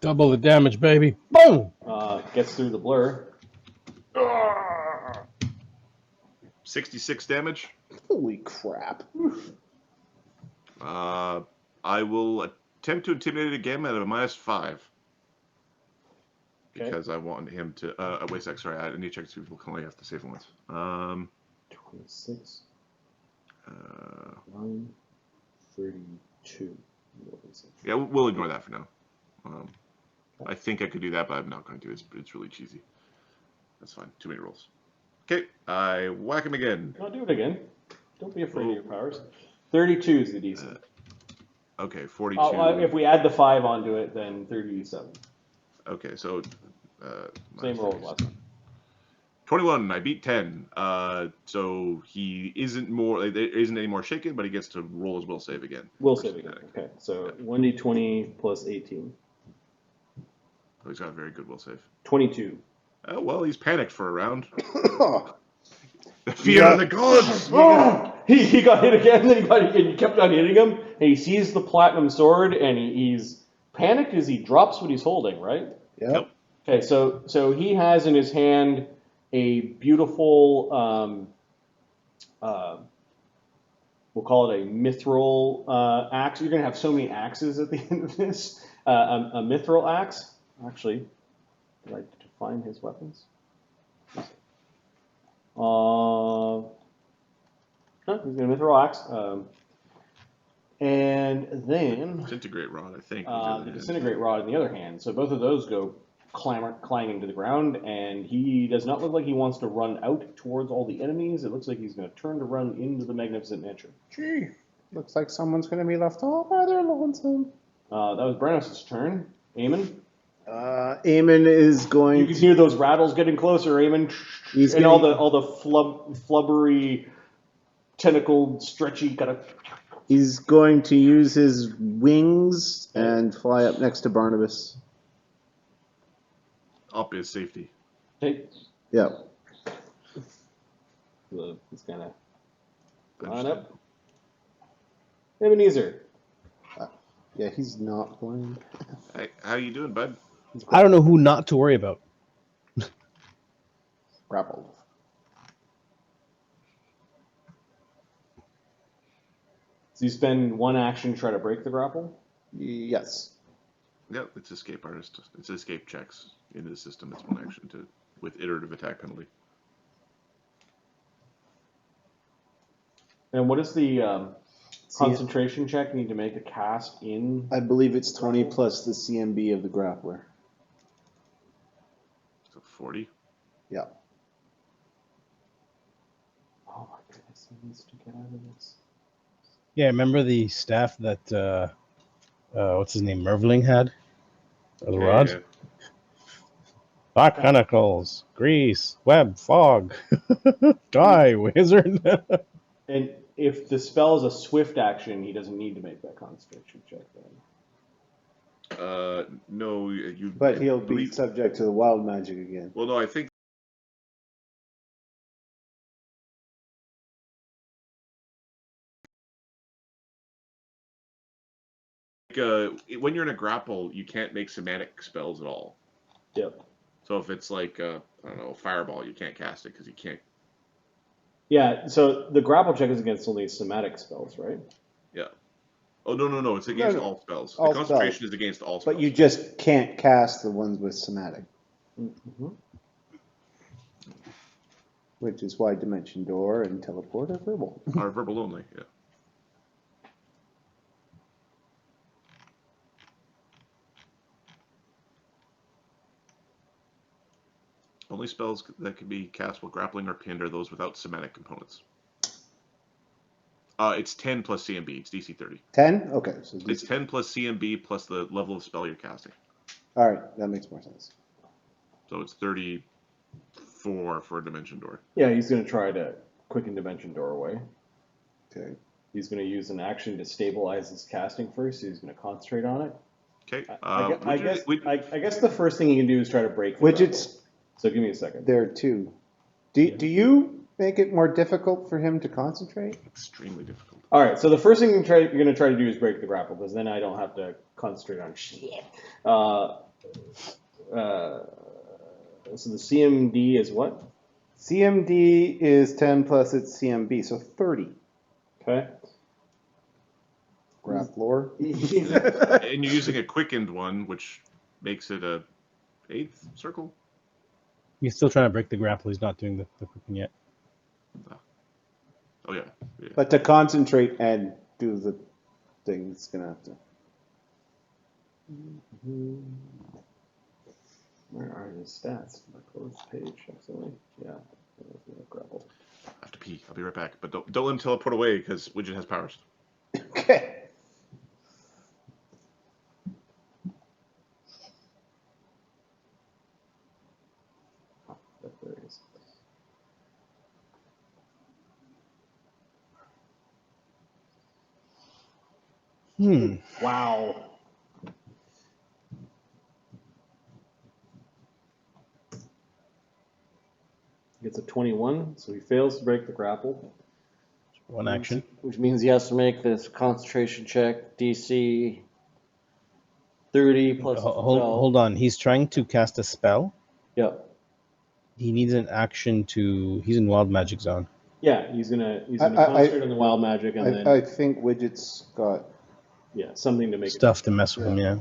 Double the damage, baby. Boom! Gets through the blur. 66 damage. Holy crap. I will attempt to intimidate it again at a -5. Okay. Because I want him to. Wait a sec, sorry. I need to check to see if people can only have to save once. 26. 9, 32. Yeah, we'll ignore that for now. I think I could do that, but I'm not going to. It's really cheesy. That's fine. Too many rolls. Okay, I whack him again. I'll do it again. Don't be afraid of your powers. 32 is the DC. Okay, 42. If we add the 5 onto it, then 37. Okay, so Same roll as last time. 21. I beat 10. So he isn't more. Like, there isn't any more shaken, but he gets to roll his will save again. Will save again. Okay, so 1d20 plus 18. Oh, he's got a very good will save. 22. Oh well, he's panicked for a round. Oh, The fear of the gods. Oh! He got hit again, and he kept on hitting him. And he sees the platinum sword, and he's panicked as he drops what he's holding. Right? yep. Okay, so he has in his hand a beautiful, we'll call it a mithril axe. You're going to have so many axes at the end of this. A mithril axe. Actually, I'd like to find his weapons. No, he's got a mithril axe. And then Disintegrate rod, I think. the disintegrate rod in the other hand. So both of those go clanging to the ground, and he does not look like he wants to run out towards all the enemies. It looks like he's going to turn to run into the magnificent mansion. Gee, looks like someone's going to be left all by their lonesome. That was Barnabus' turn. Eamon? Eamon is going You can hear those rattles getting closer, Eamon. He's And getting- all the flubbery, tentacled, stretchy kind of He's going to use his wings and fly up next to Barnabas. Up is safety. Okay. Yeah. So he's kind of flying up. Ebenezer. Yeah, he's not blind. Hey, how you doing, bud? I don't know who not to worry about. Grappled. So you spend one action to try to break the grapple? Yes. Yep, it's escape artist. It's escape checks into the system. It's one action with iterative attack penalty. And what is the concentration check need to make a cast in? I believe it's 20 plus the CMB of the grappler. So 40. Yeah. Oh my goodness, he needs to get out of this. Yeah, remember the staff that what's his name, Mervling had? The rod? Yeah. Dark Chronicles, Grease, Web, Fog. Die, wizard. And if the spell is a swift action, he doesn't need to make that concentration check then. No, you. But he'll be believe- subject to the wild magic again. Well, no, I think. When you're in a grapple, you can't make somatic spells at all. Yep. So if it's like, I don't know, fireball, you can't cast it because you can't. Yeah, so the grapple check is against only somatic spells, right? Yeah. Oh, no. It's against No. all spells. All the concentration spells. is against all spells. But you just can't cast the ones with somatic, Mm-hmm. which is why Dimension Door and Teleport are verbal. Are verbal only, yeah. Only spells that can be cast while grappling or pinned are those without somatic components. It's 10 plus CMB. It's DC 30. 10? Okay. So It's 10 plus CMB plus the level of spell you're casting. All right, that makes more sense. So it's 34 for a Dimension Door. Yeah, he's going to try to quicken Dimension Door away. Okay. He's going to use an action to stabilize his casting first, so he's going to concentrate on it. Okay. I guess the first thing he can do is try to break the Widget's grapple. So give me a second. there too. Do you make it more difficult for him to concentrate? Extremely difficult. All right, so the first thing you're going to try to do is break the grapple, because then I don't have to concentrate on shit. So the CMD is what? CMD is 10 plus its CMB, so 30. Okay. Grappler. And you're using a quickened one, which makes it a 8th circle. He's still trying to break the grapple. He's not doing the quicken yet. Oh, yeah. But to concentrate and do the thing, it's going to have to. Where are his stats? My closed page, actually. Yeah. Grapple. I have to pee. I'll be right back. But don't let him teleport away because Widget has powers. Okay. There it is. Wow. Gets a 21, so he fails to break the grapple. One action. Which means he has to make this concentration check, DC 30 plus 12. Hold on. He's trying to cast a spell. Yep. He needs an action to. He's in wild magic zone. Yeah, he's gonna concentrate on the wild magic and then I think Widget's got. something to make Stuff to mess with him. Yeah.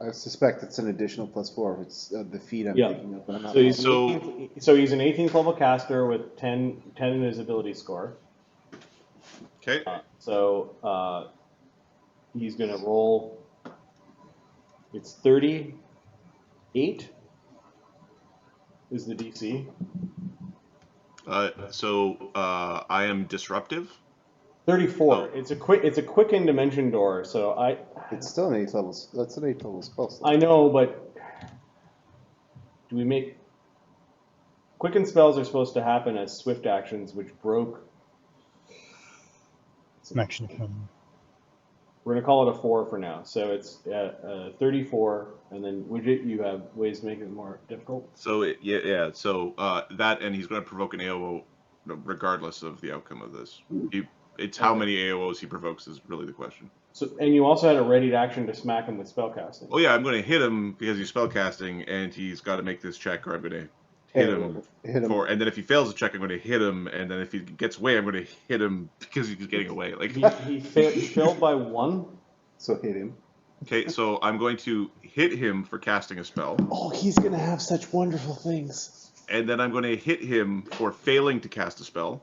I suspect it's an additional +4 if it's the feat I'm Yeah. thinking of. But I'm not So he's So- so he's an 18th level caster with 10 in his ability score. Okay. So he's gonna roll. It's 38 is the DC. I am disruptive. 34. Oh. It's a quicken dimension door. So It's still an 8th level. That's an 8th level spell slot. I know, but do we make quicken spells are supposed to happen as swift actions, which broke. an action to come. We're going to call it a 4 for now. So it's 34, and then Widget, you have ways to make it more difficult? So, so that, and he's going to provoke an AOO regardless of the outcome of this. It's how many AOOs he provokes is really the question. So, and you also had a ready action to smack him with spellcasting. Oh yeah, I'm going to hit him because he's spellcasting, and he's got to make this check, or I'm going to hit him. And then if he fails the check, I'm going to hit him, and then if he gets away, I'm going to hit him because he's getting away. Like he failed by 1. So hit him. Okay, so I'm going to hit him for casting a spell. Oh, he's gonna have such wonderful things. And then I'm going to hit him for failing to cast a spell.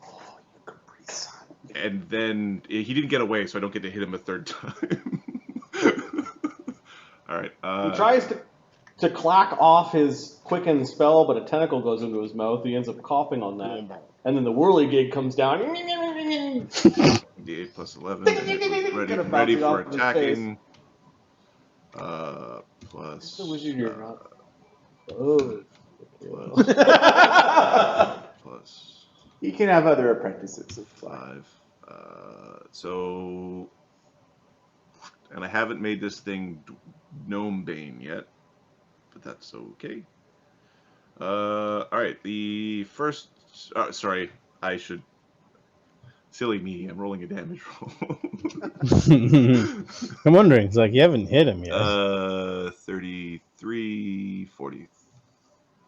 Oh, you Capri Sun. And then he didn't get away, so I don't get to hit him a third time. All right. He tries to clack off his quicken spell, but a tentacle goes into his mouth. He ends up coughing on that. And then the whirlygig comes down. D8 plus 11. And it was ready for attacking. Plus. The wizard you're not. Oh. Plus. He can have other apprentices. 5. So. And I haven't made this thing Gnome Bane yet. But that's okay. Alright, the first. Sorry, I should. Silly me, I'm rolling a damage roll. I'm wondering, it's like you haven't hit him yet. 33, 40.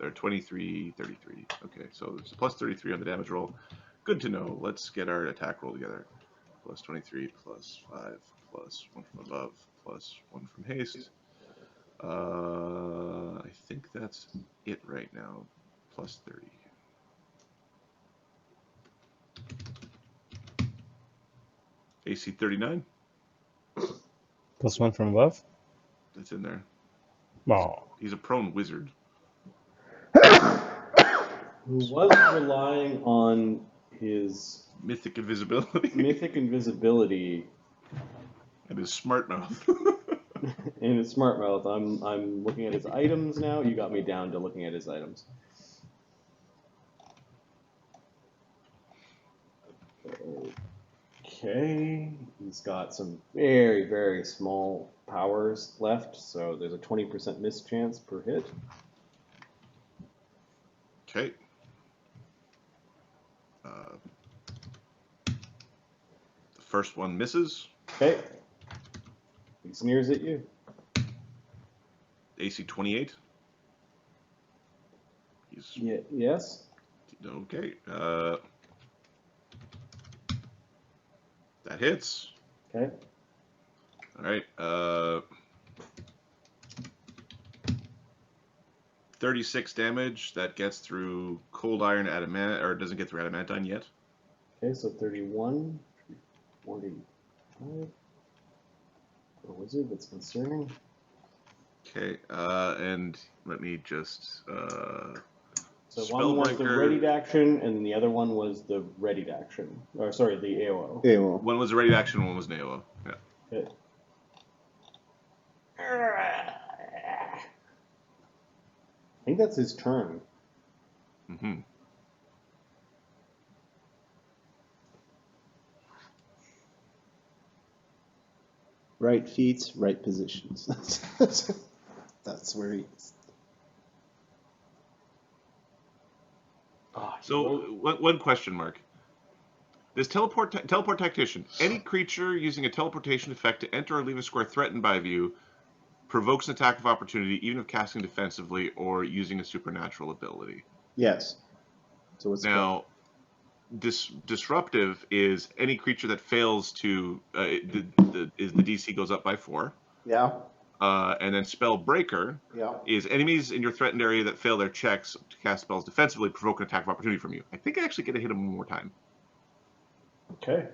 Or 23, 33. Okay, so there's a plus 33 on the damage roll. Good to know. Let's get our attack roll together. Plus 23, plus 5, plus 1 from above, plus 1 from haste. I think that's it right now. Plus 30. AC 39. Plus 1 from above? That's in there. Oh. He's a prone wizard. Who was relying on his Mythic invisibility. And his smart mouth. In his smart mouth. I'm looking at his items now. You got me down to looking at his items. Okay, he's got some very, very small powers left, so there's a 20% miss chance per hit. Okay. The first one misses. Okay. He sneers at you. AC 28. He's Yes. okay. That hits. Okay. All right. 36 damage. That gets through cold iron adamant, or doesn't get through adamantine yet. Okay, so 31, 45. For a wizard, that's concerning. Okay, and let me just. So one was the readied action, and the other one was the readied action. Or sorry, the AOO. AOO. One was a ready action, one was an AOO. Yeah. Okay. I think that's his turn. Mm-hmm. Right feet, right positions. That's where he is. So, one question mark. This teleport tactician. Any creature using a teleportation effect to enter or leave a square threatened by you provokes an attack of opportunity, even if casting defensively or using a supernatural ability. Yes. So what's now? Disruptive is any creature that fails to the DC goes up by 4. Yeah. And then Spellbreaker is enemies in your threatened area that fail their checks to cast spells defensively provoke an attack of opportunity from you. I think I actually get to hit him one more time. Okay.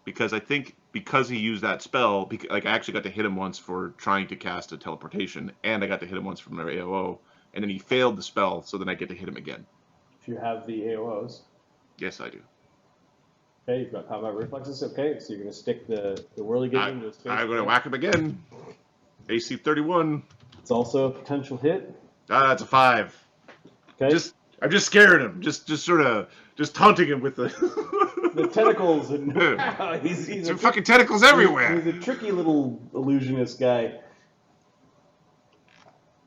Because I think because he used that spell, like I actually got to hit him once for trying to cast a teleportation, and I got to hit him once from their AOO, and then he failed the spell, so then I get to hit him again. If you have the AOOs. Yes, I do. Okay, you've got combat reflexes. Okay, so you're going to stick the whirligig into his face. I'm going to whack him again. AC 31. It's also a potential hit. That's a 5. Okay. I'm just scaring him. Just sort of taunting him with the. the tentacles and he's Some fucking tentacles everywhere. He's a tricky little illusionist guy.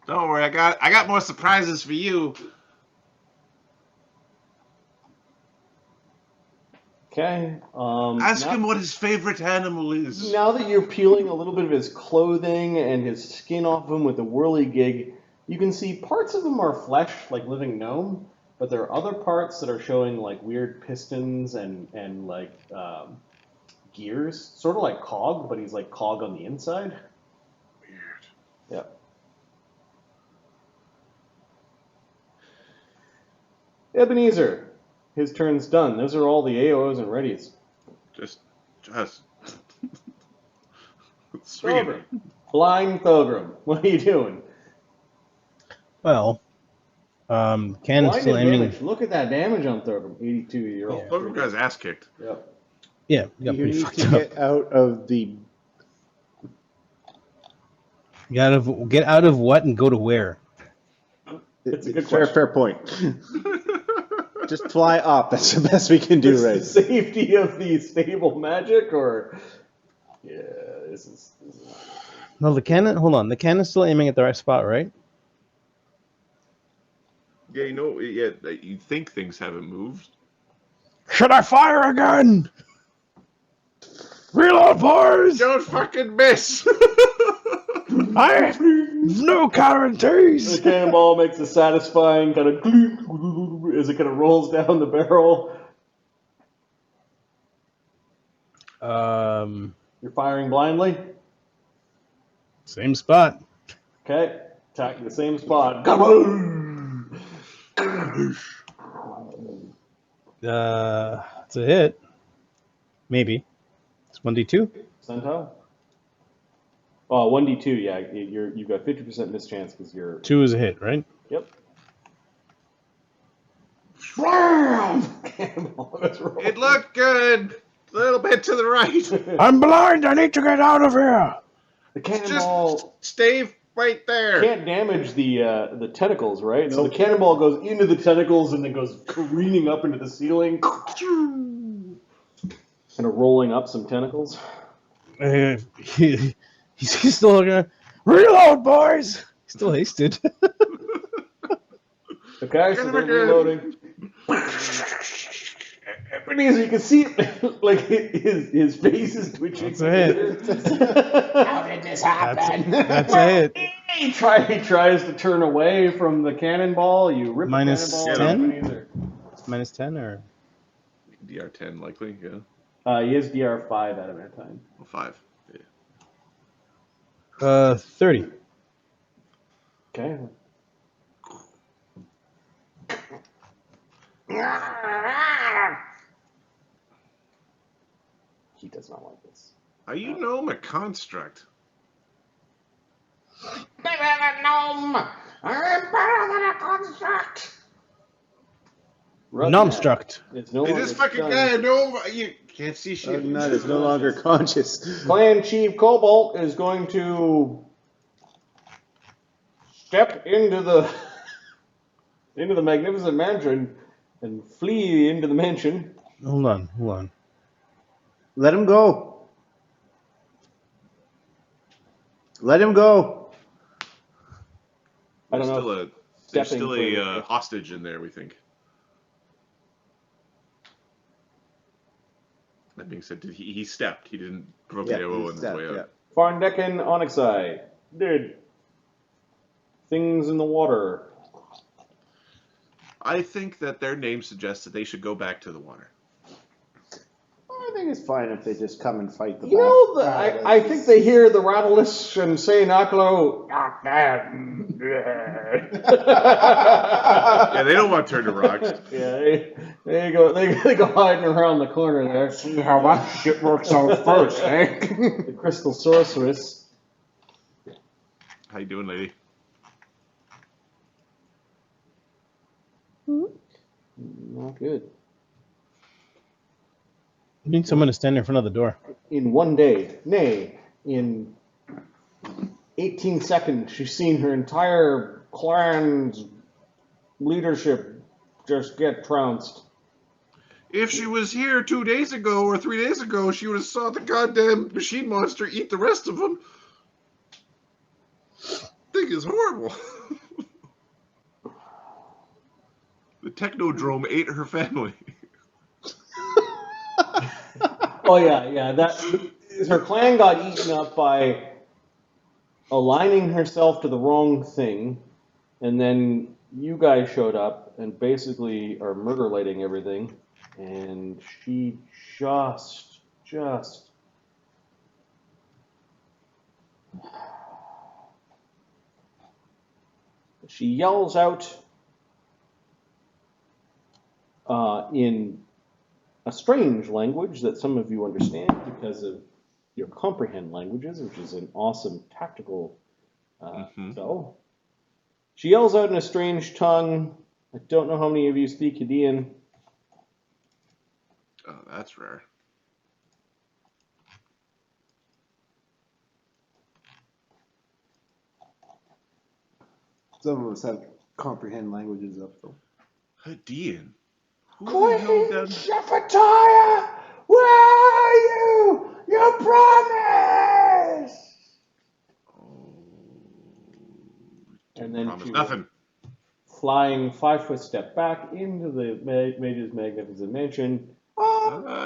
Don't worry, I got more surprises for you. Okay. Ask him what his favorite animal is. Now that you're peeling a little bit of his clothing and his skin off him with the whirligig, you can see parts of him are flesh, like living gnome, but there are other parts that are showing like weird pistons and like gears, sort of like Cog, but he's like Cog on the inside. Weird. Yep. Ebenezer, his turn's done. Those are all the AOs and readies. Just. Thogrim. Blind Thogrim, what are you doing? Well, Cannon's Blind still and aiming. damage. Look at that damage on Thogrim, 82-year-old. Thogrim got his ass kicked. Yep. Yeah, he got You pretty need fucked to up. get out of the. Get out of what and go to where? It's a good fair question. point. Just fly up. That's the best we can do, This right? the safety of the stable magic, or yeah, this is No, the cannon. Hold on, the cannon's still aiming at the right spot, right? Yeah, you think things haven't moved. Should I fire again? Reload, boys! Don't fucking miss! I have no the guarantees. cannonball makes a satisfying kind of as it kind of rolls down the barrel. You're firing blindly. Same spot. Okay, attacking the same spot. Kaboom! It's a hit. Maybe. It's 1d2. Cento. Oh, 1d2. Yeah, you've got 50% miss chance because you're. 2 is a hit, right? Yep. Cannonball. Let's roll. It looked good! A little bit to the right. I'm blind. I need to get out of here. The cannonball Just stay right there. can't damage the tentacles, right? So the cannonball goes into the tentacles and then goes careening up into the ceiling, kind of rolling up some tentacles. He's still gonna reload, boys. He's still hasted. Okay, so they're reloading. Ebenezer, you can see it, like his face is twitching. That's a hit. How did this happen? That's a hit. He tries to turn away from the cannonball. You rip Minus the cannonball. 10? Ebenezer. Minus 10 or DR10 likely, yeah. He has DR5 at him at a time. Well, 5. Yeah. 30. Okay. He does not like this. Are you gnome a construct? Better than gnome. I'm better than a construct. Nomstruct. It's no Is longer this fucking stunned. guy a gnome? You can't see shit. Nut is no longer conscious. Clan Chief Cobalt is going to step into the magnificent mansion and flee into the mansion. Hold on. Let him go. Let him go. I don't know. There's Stepping still further. a hostage in there, we think. That being said, he stepped. He didn't provoke the AO on his way out. Farndecken Onyxai. Dead. Things in the water. I think that their name suggests that they should go back to the water. I think it's fine if they just come and fight the You know, I think they hear the rattlelisks and say Naklo, not that. Yeah, they don't want to turn to rocks. Yeah, they go hiding around the corner there. See how that shit works out first, eh? The crystal sorceress. How you doing, lady? Not good. You need someone to stand in front of the door. In one day, nay, in 18 seconds, she's seen her entire clan's leadership just get trounced. If she was here 2 days ago or 3 days ago, she would have saw the goddamn machine monster eat the rest of them. Thing is horrible. The Technodrome ate her family. Oh yeah. That her clan got eaten up by aligning herself to the wrong thing, and then you guys showed up and basically are murder-lighting everything, and she just she yells out in a strange language that some of you understand because of your comprehend languages, which is an awesome tactical spell. She yells out in a strange tongue. I don't know how many of you speak Hadean. Oh, that's rare. Some of us have comprehend languages up though. Hadean. Who the hell does... Shephatiah, where are you? You promised. Oh, And then promise she nothing. flying 5-foot step back into the Mage's magnificent mansion.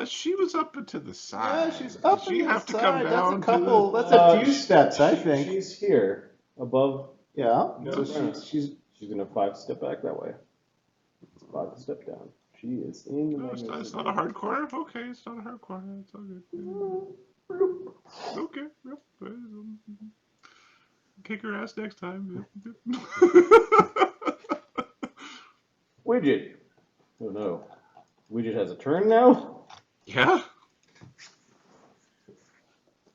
She was up and to the side. Yeah, she's up Does she on the have to side. come That's down a couple. to That's a few steps, I She- think. She's here above. Yeah. No, So no. she's She's gonna 5-step back that way. 5 step down. She is in the No, it's magnificent. not a hard corner. Okay, it's not a hard corner. It's all good. Okay. Yep. Kick her ass next time. Widget. Oh no. Widget has a turn now? Yeah?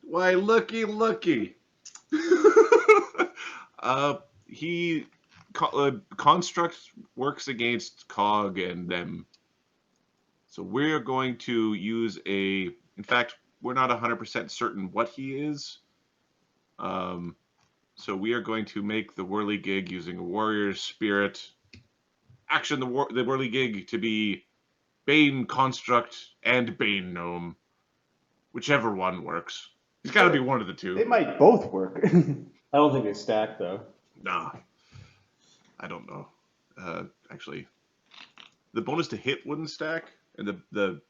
Why, looky. He construct works against Cog and them. So we're going to use in fact, we're not 100% certain what he is. So we are going to make the whirligig using a warrior's spirit. Action the whirligig to be Bane construct and Bane gnome. Whichever one works. He's got to be one of the two. they might both work. I don't think they stack though. Nah. I don't know. Actually, the bonus to hit wouldn't stack, and the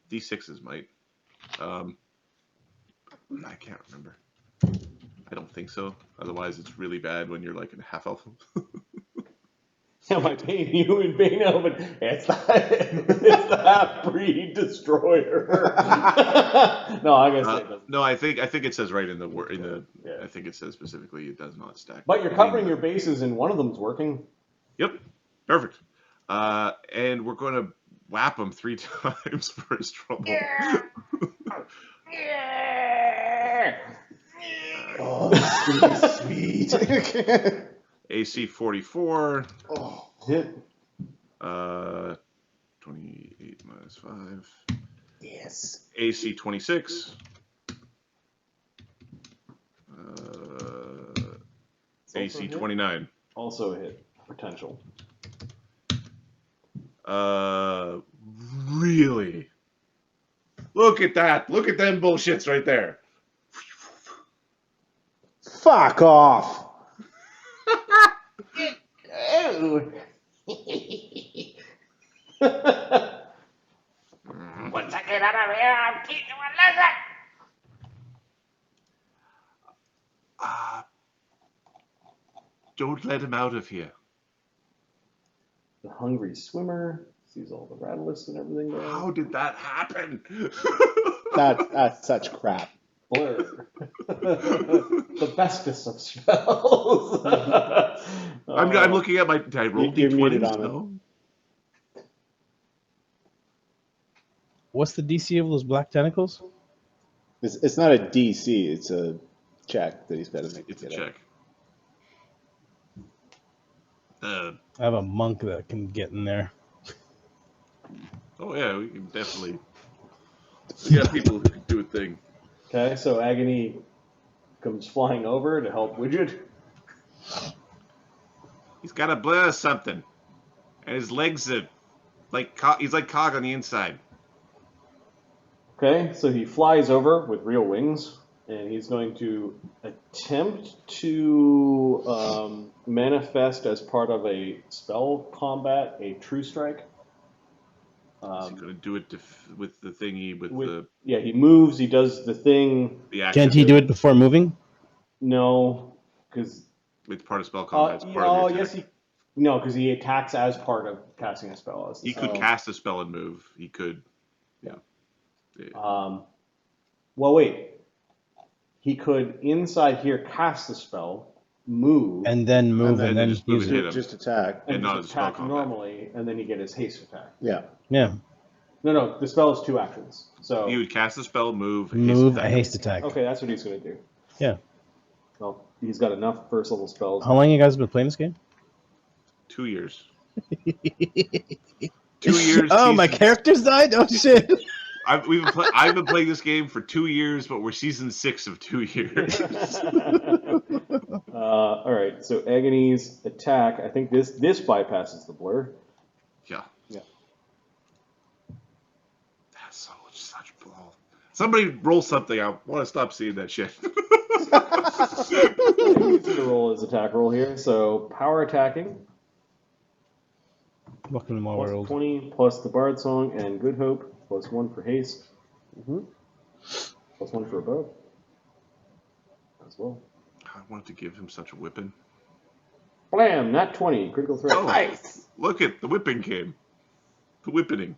D6s might. I can't remember. I don't think so. Otherwise, it's really bad when you're like in half elf. Am I paying you in Bane Elven? It's the half-breed destroyer. No, I guess it doesn't. No, I think it says right in the Yeah. I think it says specifically it does not stack. But you're covering your bases, and one of them's working. Yep, perfect. And we're going to whap him 3 times for his trouble. Oh, this is sweet. AC 44. Oh, Hit. 28 minus 5. yes. AC 26. AC 29. Also a hit. Potential. Really? Look at that. Look at them bullshits right there. Fuck off. Oh. Once I get out of here, I'll teach you a lesson. Don't let him out of here. The hungry swimmer sees all the rattlelisks and everything there. How did that happen? That's such crap. Blur. The bestest of spells. I'm looking at my. Did I roll You're muted D20s? on it. No. What's the DC of those black tentacles? It's not a DC. It's a check that he's got to make. It's to a get check. I have a monk that can get in there. Oh yeah, we can definitely. We got people who can do a thing. Okay, so Agony comes flying over to help Widget. He's got a blur something, and his legs are like he's like Cog on the inside. Okay, so he flies over with real wings, and he's going to attempt to manifest as part of a spell combat a true strike. Is he going to do it with the thingy with the? Yeah, he moves. He does the thing. The action. Can't he do it before moving? No, because it's part of spell combat. It's part of the attack. yes, because he attacks as part of casting a spell. He could cast a spell and move. He could. Yeah. Well, wait. He could inside here cast the spell, move, and then move, and then just move and hit him. Just attack. and not just a spell attack combat. normally, and then he get his haste attack. Yeah. Yeah. No, the spell is 2 actions. So He would cast a spell, move, a haste attack. okay, that's what he's going to do. Yeah. Well, he's got enough first level spells. How long you guys been playing this game? 2 years. 2 years. Oh, my characters died? Oh, shit. I've been playing this game for 2 years, but we're season 6 of 2 years. All right, so Agony's attack. I think this bypasses the blur. Yeah. Yeah. That's such ball. Somebody roll something. I want to stop seeing that shit. He's going to roll his attack roll here. So power attacking. Welcome to my Plus world. 20 plus the Bard Song and Good Hope, plus 1 for haste, plus 1 for above as well. I wanted to give him such a whipping. Blam! Nat 20, critical threat. Oh, nice! Look at the whipping came. The whipping.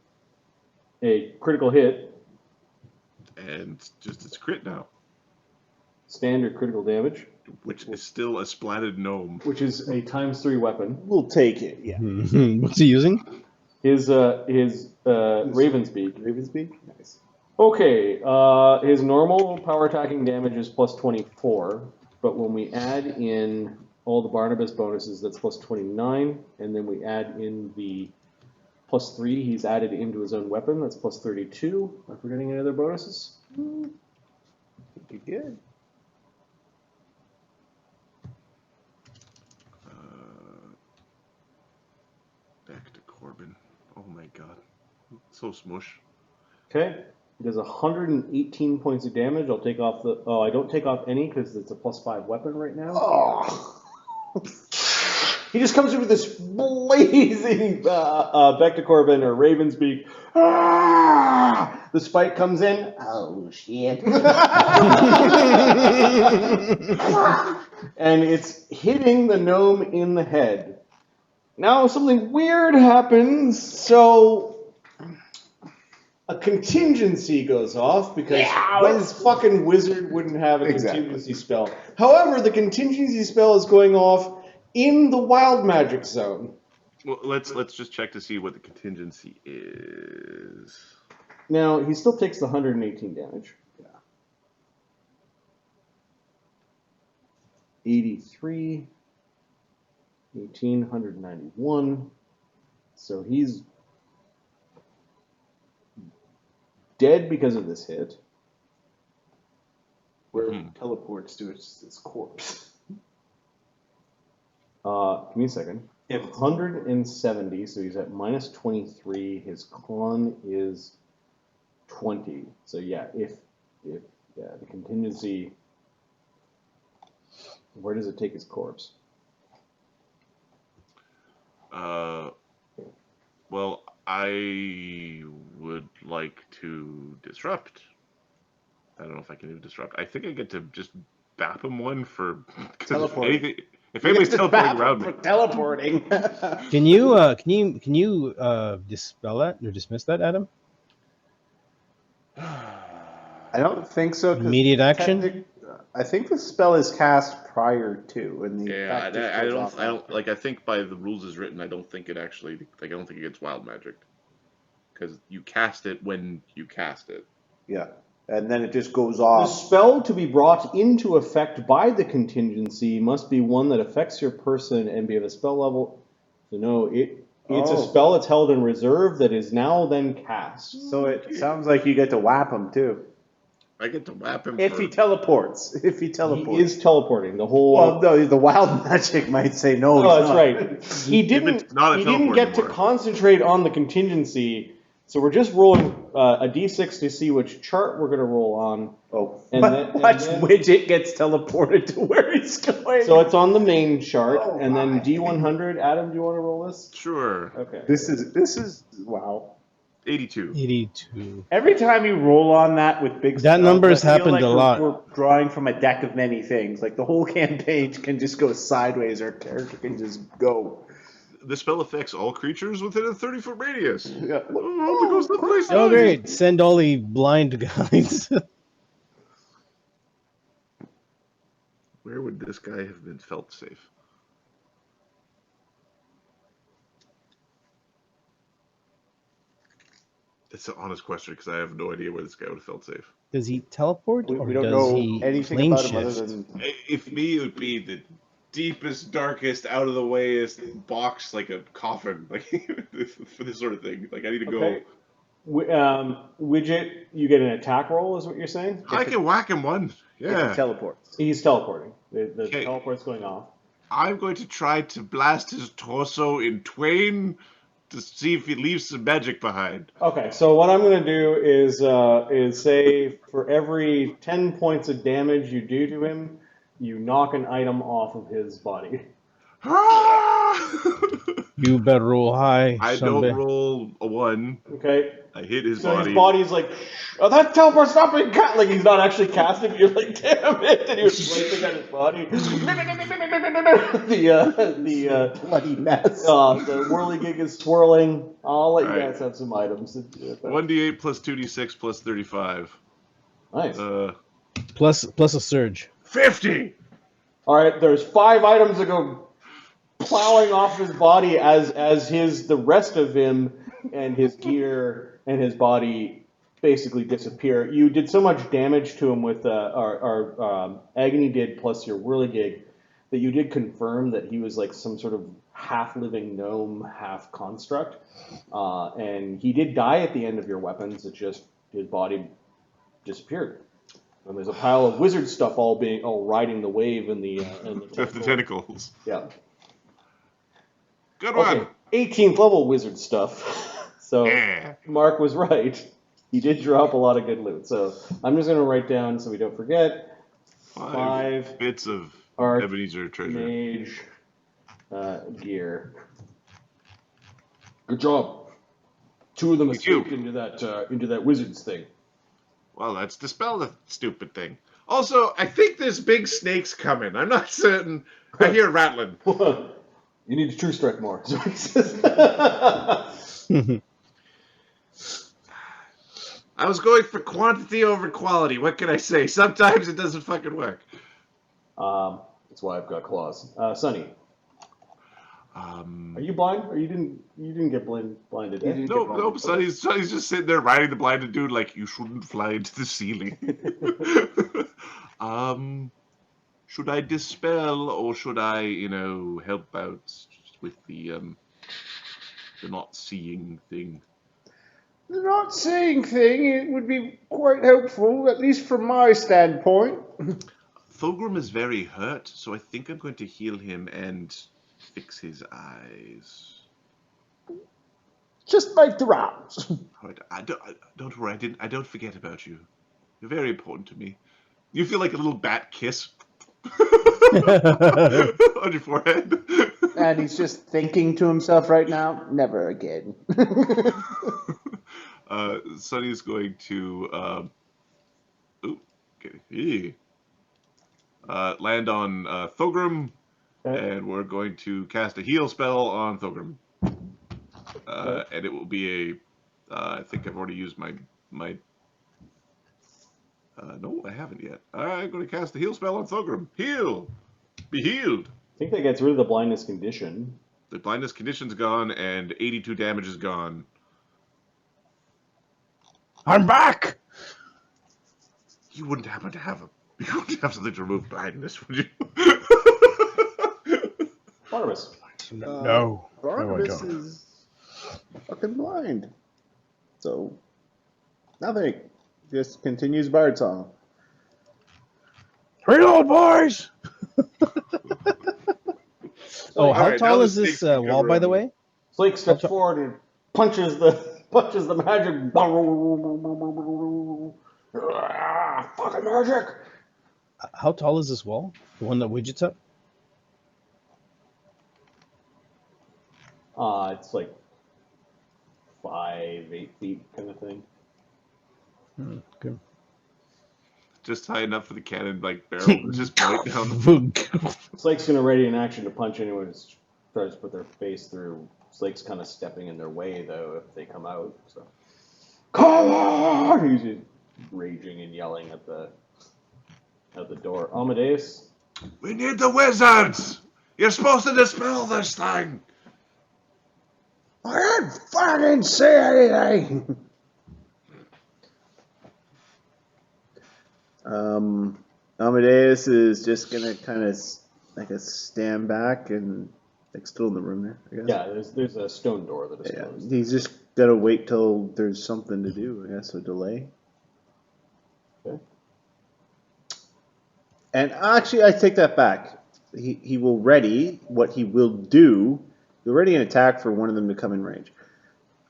A critical hit, And just it's crit now. standard critical damage, Which is still a splatted gnome. which is a ×3 weapon. We'll take it. Yeah. What's he using? His Raven's Beak. Raven's Beak? Nice. Okay, his normal power attacking damage is plus 24, but when we add in all the Barnabus bonuses, that's plus 29, and then we add in the plus 3 he's added into his own weapon, that's plus 32. Am I forgetting any other bonuses? You're good. Back to Corbin. Oh my god. So smush. Okay, he does 118 points of damage. I'll take off the... Oh, I don't take off any because it's a plus 5 weapon right now. Oh. He just comes in with this blazing back to Corbin or Raven's Beak. Ah! The spike comes in. Oh, shit. And it's hitting the gnome in the head. Now something weird happens. So a contingency goes off because his fucking wizard wouldn't have a contingency spell. However, the contingency spell is going off in the wild magic zone. Well, let's just check to see what the contingency is. Now, he still takes the 118 damage. Yeah. 83, 18, 191. So he's dead because of this hit. Where he teleports to his corpse. Give me a second. 170, so he's at minus 23. His con is 20. So yeah, if the contingency. Where does it take his corpse? Well, I would like to disrupt. I don't know if I can even disrupt. I think I get to just bap him one for Teleporting. If anybody's teleporting around me. Teleporting. Can you dispel that or dismiss that, Adam? I don't think so. 'Cause Immediate action? I think the spell is cast prior to, and the Yeah, effect just I goes don't off after. like. I think by the rules as written, I don't think it actually. Like, I don't think it gets wild magic because you cast it when you cast it. Yeah, and then it just goes The off. spell to be brought into effect by the contingency must be one that affects your person and be of a spell level. So no, it's a spell that's held in reserve that is now then cast. So it sounds like you get to whap him too. I get to whap him If he teleports. If he teleports. He is teleporting the whole. Well, no, the wild magic might say no. Oh, he's that's not. right. He didn't. not a He didn't teleport get to anymore. concentrate on the contingency, So we're just rolling a d6 to see which chart we're going to roll on. Oh, And then- watch and then- Widget gets teleported to where he's going. So it's on the main chart, Oh, and then my. D100. Adam, do you want to roll this? Sure. Okay. This is wow. 82. 82. Every time you roll on that with big That spells, number's I feel happened like a lot. We're drawing from a deck of many things. Like the whole campaign can just go sideways. Our character can just go. The spell affects all creatures within a 30-foot radius. Yeah. Oh, it goes someplace Oh, nice. great. Send all the blind guys. Where would this guy have been felt safe? It's an honest question because I have no idea where this guy would have felt safe. Does he teleport? We, or we don't does know he anything plane about him other shift? than If me, it would be the deepest, darkest, out of the wayest box, like a coffin, like for this sort of thing. Like I need to go. Okay. Widget, you get an attack roll, is what you're saying? I can whack him one. if Yeah. he teleports. He's teleporting. The Okay. teleport's going off. I'm going to try to blast his torso in twain to see if he leaves some magic behind. Okay, so what I'm going to do is say for every 10 points of damage you do to him, you knock an item off of his body. You better roll high. I someday. don't roll a 1. Okay? I hit his So body. his body's like, oh, that teleport's not being cast. Like, he's not actually casting. You're like, damn it. And he was slicing at his body. the Bloody mess. whirligig is swirling. I'll let you Right. guys have some items. 1d8 plus 2d6 plus 35. Nice. Plus a surge. 50! All right, there's 5 items that go plowing off his body as the rest of him and his gear and his body basically disappear. You did so much damage to him with our agony did plus your whirligig that you did confirm that he was like some sort of half living gnome, half construct, and he did die at the end of your weapons. It just his body disappeared. And there's a pile of wizard stuff all riding the wave in the The tentacles. Yeah. Good Okay. one. 18th level wizard stuff. So Yeah. Mark was right. He did drop a lot of good loot. So I'm just gonna write down so we don't forget. 5 bits of Arch Ebenezer treasure. mage gear. Good job. 2 of them Thank you. escaped into that wizard's thing. Well, let's dispel the stupid thing. Also, I think this big snake's coming. I'm not certain. I hear rattling. You need to true strike more. So he says. I was going for quantity over quality. What can I say? Sometimes it doesn't fucking work. That's why I've got claws. Sonny, are you blind? Or you didn't get blinded? Eh? No, Sonny's just sitting there riding the blinded dude like, you shouldn't fly into the ceiling. Should I dispel or should I, help out with the not seeing thing? The not seeing thing, it would be quite helpful, at least from my standpoint. Thogrim is very hurt, so I think I'm going to heal him and fix his eyes. Just make the rounds. All right, don't worry, I don't forget about you. You're very important to me. You feel like a little bat kiss on your forehead. And he's just thinking to himself right now, never again. Sonny's going to land on Thogrim, and we're going to cast a heal spell on Thogrim. And it will be I think I've already used my no, I haven't yet. I'm going to cast the heal spell on Thogrim. Heal! Be healed! I think that gets rid of the blindness condition. The blindness condition's gone, and 82 damage is gone. I'm back! You wouldn't happen to have something to remove blindness, would you? Barnabas. No. Barnabus don't. is fucking blind. So, nothing. Just continues Bard song. Reload, boys! Oh, how Alright, now tall the is this snake's gonna wall, by the run. way? Slake steps forward and punches the punches the magic. Fucking magic. How tall is this wall? The one that Widget's up? It's like 5-8 feet kind of thing. Good. Just high enough for the cannon like barrel to just bite down the Slake's gonna ready an action to punch anyone who tries to put their face through. Slake's kind of stepping in their way though if they come out. So come on! He's just raging and yelling at the door. Amadeus. We need the wizards! You're supposed to dispel this thing! I didn't fucking say anything. Amadeus is just gonna kind of stand back and still in the room there, I guess. Yeah, there's a stone door that is Yeah, closed. he's just gotta wait till there's something to do, I guess, a delay. Okay. And actually, I take that back. He will ready what he will do. He'll ready an attack for one of them to come in range.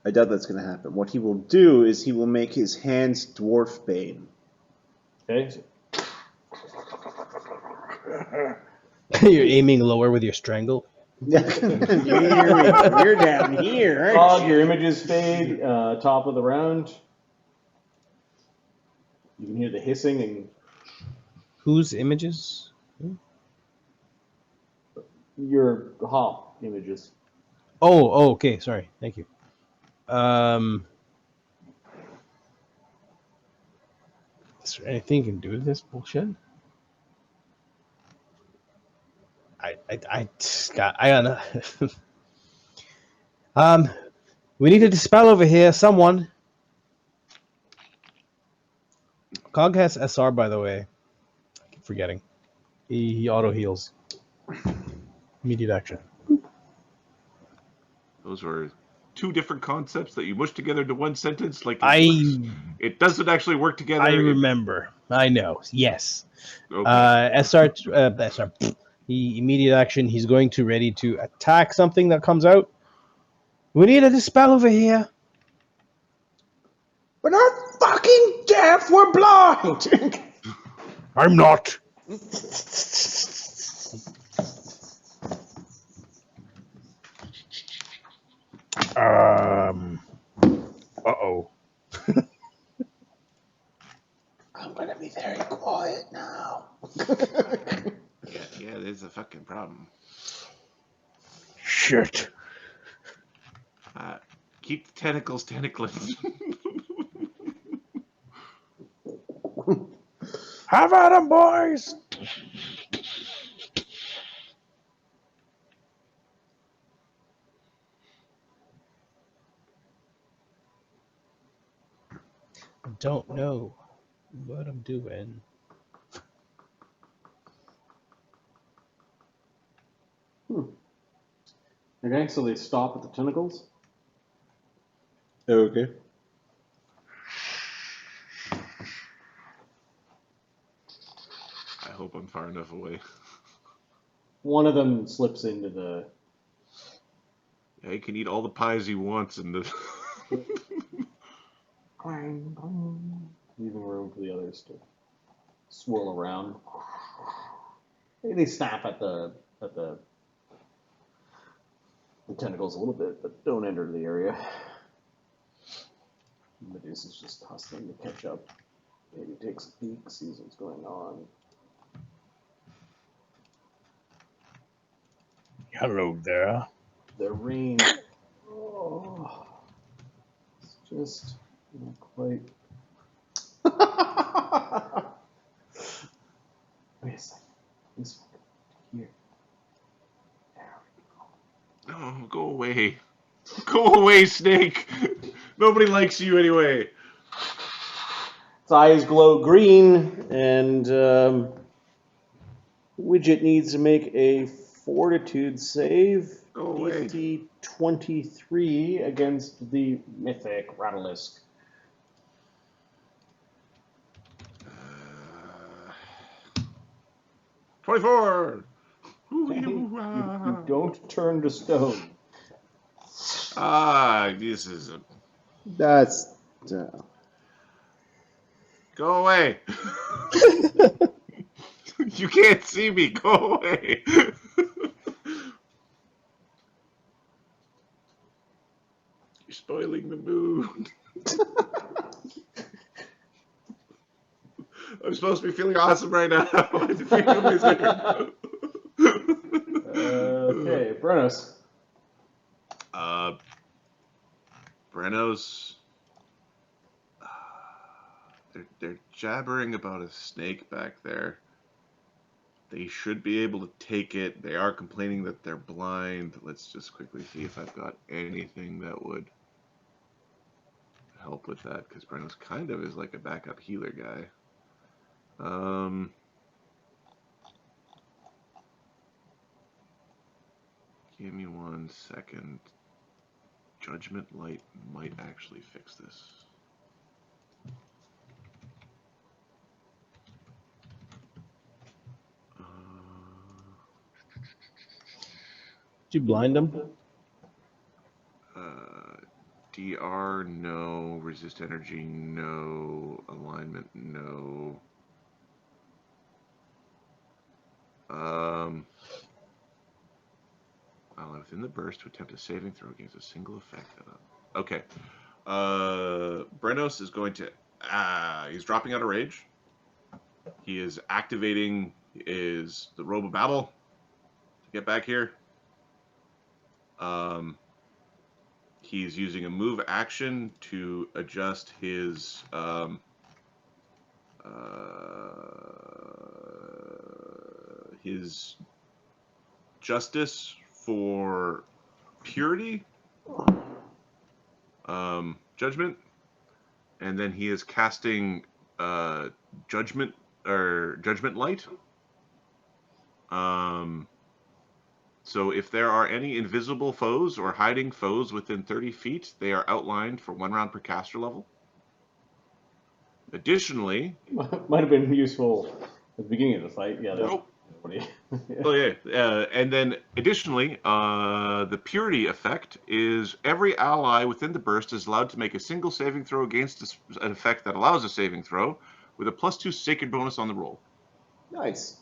I doubt that's going to happen. What he will do is he will make his hands dwarf bane. Okay. So You're aiming lower with your strangle. You're down here, aren't Fog, you? your images fade. Top of the round. You can hear the hissing and Whose images? your images. Oh, okay. Sorry. Thank you. Is there anything you can do with this bullshit? I gotta. We need a dispel over here. Someone. Cog has SR, by the way. I keep forgetting. He auto heals. Immediate action. Those were two different concepts that you mushed together into one sentence. Like it doesn't actually work together. I remember. I know. Yes. Okay. SR. He immediate action. He's going to ready to attack something that comes out. We need a dispel over here. We're not fucking deaf, we're blind! I'm not. Uh-oh. I'm gonna be very quiet now. Yeah, there's a fucking problem. Shit. Keep the tentacles tentacling. Have at 'em, boys. I don't know what I'm doing. Okay, so they stop at the tentacles. Okay. I hope I'm far enough away. One of them slips into the. Yeah, he can eat all the pies he wants and the. Leaving room for the others to swirl around. They snap at the tentacles a little bit, but don't enter the area. Amadeus is just hustling to catch up. Maybe takes a peek, sees what's going on. Hello there. Their range. Oh, it's just not quite. Wait a second. This one. Here. There we go. Oh, go away. Go away, Snake. Nobody likes you anyway. Its eyes glow green, and Widget needs to make a fortitude save. Go away. DC 23 against the mythic rattleisk. 24. You don't turn to stone. This is a That's. Go away. You can't see me. Go away. You're spoiling the mood. I'm supposed to be feeling awesome right now. Okay, Bronos. Brennos. They're jabbering about a snake back there. They should be able to take it. They are complaining that they're blind. Let's just quickly see if I've got anything that would help with that, because Brennos kind of is like a backup healer guy. Give me 1 second. Judgment Light might actually fix this. Did you blind them? DR, no. Resist energy, no. Alignment, no. Within the burst to attempt a saving throw against a single effect. Okay. Brennos is going to... he's dropping out of rage. He is activating the Robe of Battle to get back here. He's using a move action to adjust his justice for purity, judgment, and then he is casting judgment light. So if there are any invisible foes or hiding foes within 30 feet, they are outlined for 1 round per caster level. Additionally... Might have been useful at the beginning of the fight. Yeah. Nope. Oh, yeah. And then additionally, the purity effect is every ally within the burst is allowed to make a single saving throw against an effect that allows a saving throw with a +2 sacred bonus on the roll. Nice.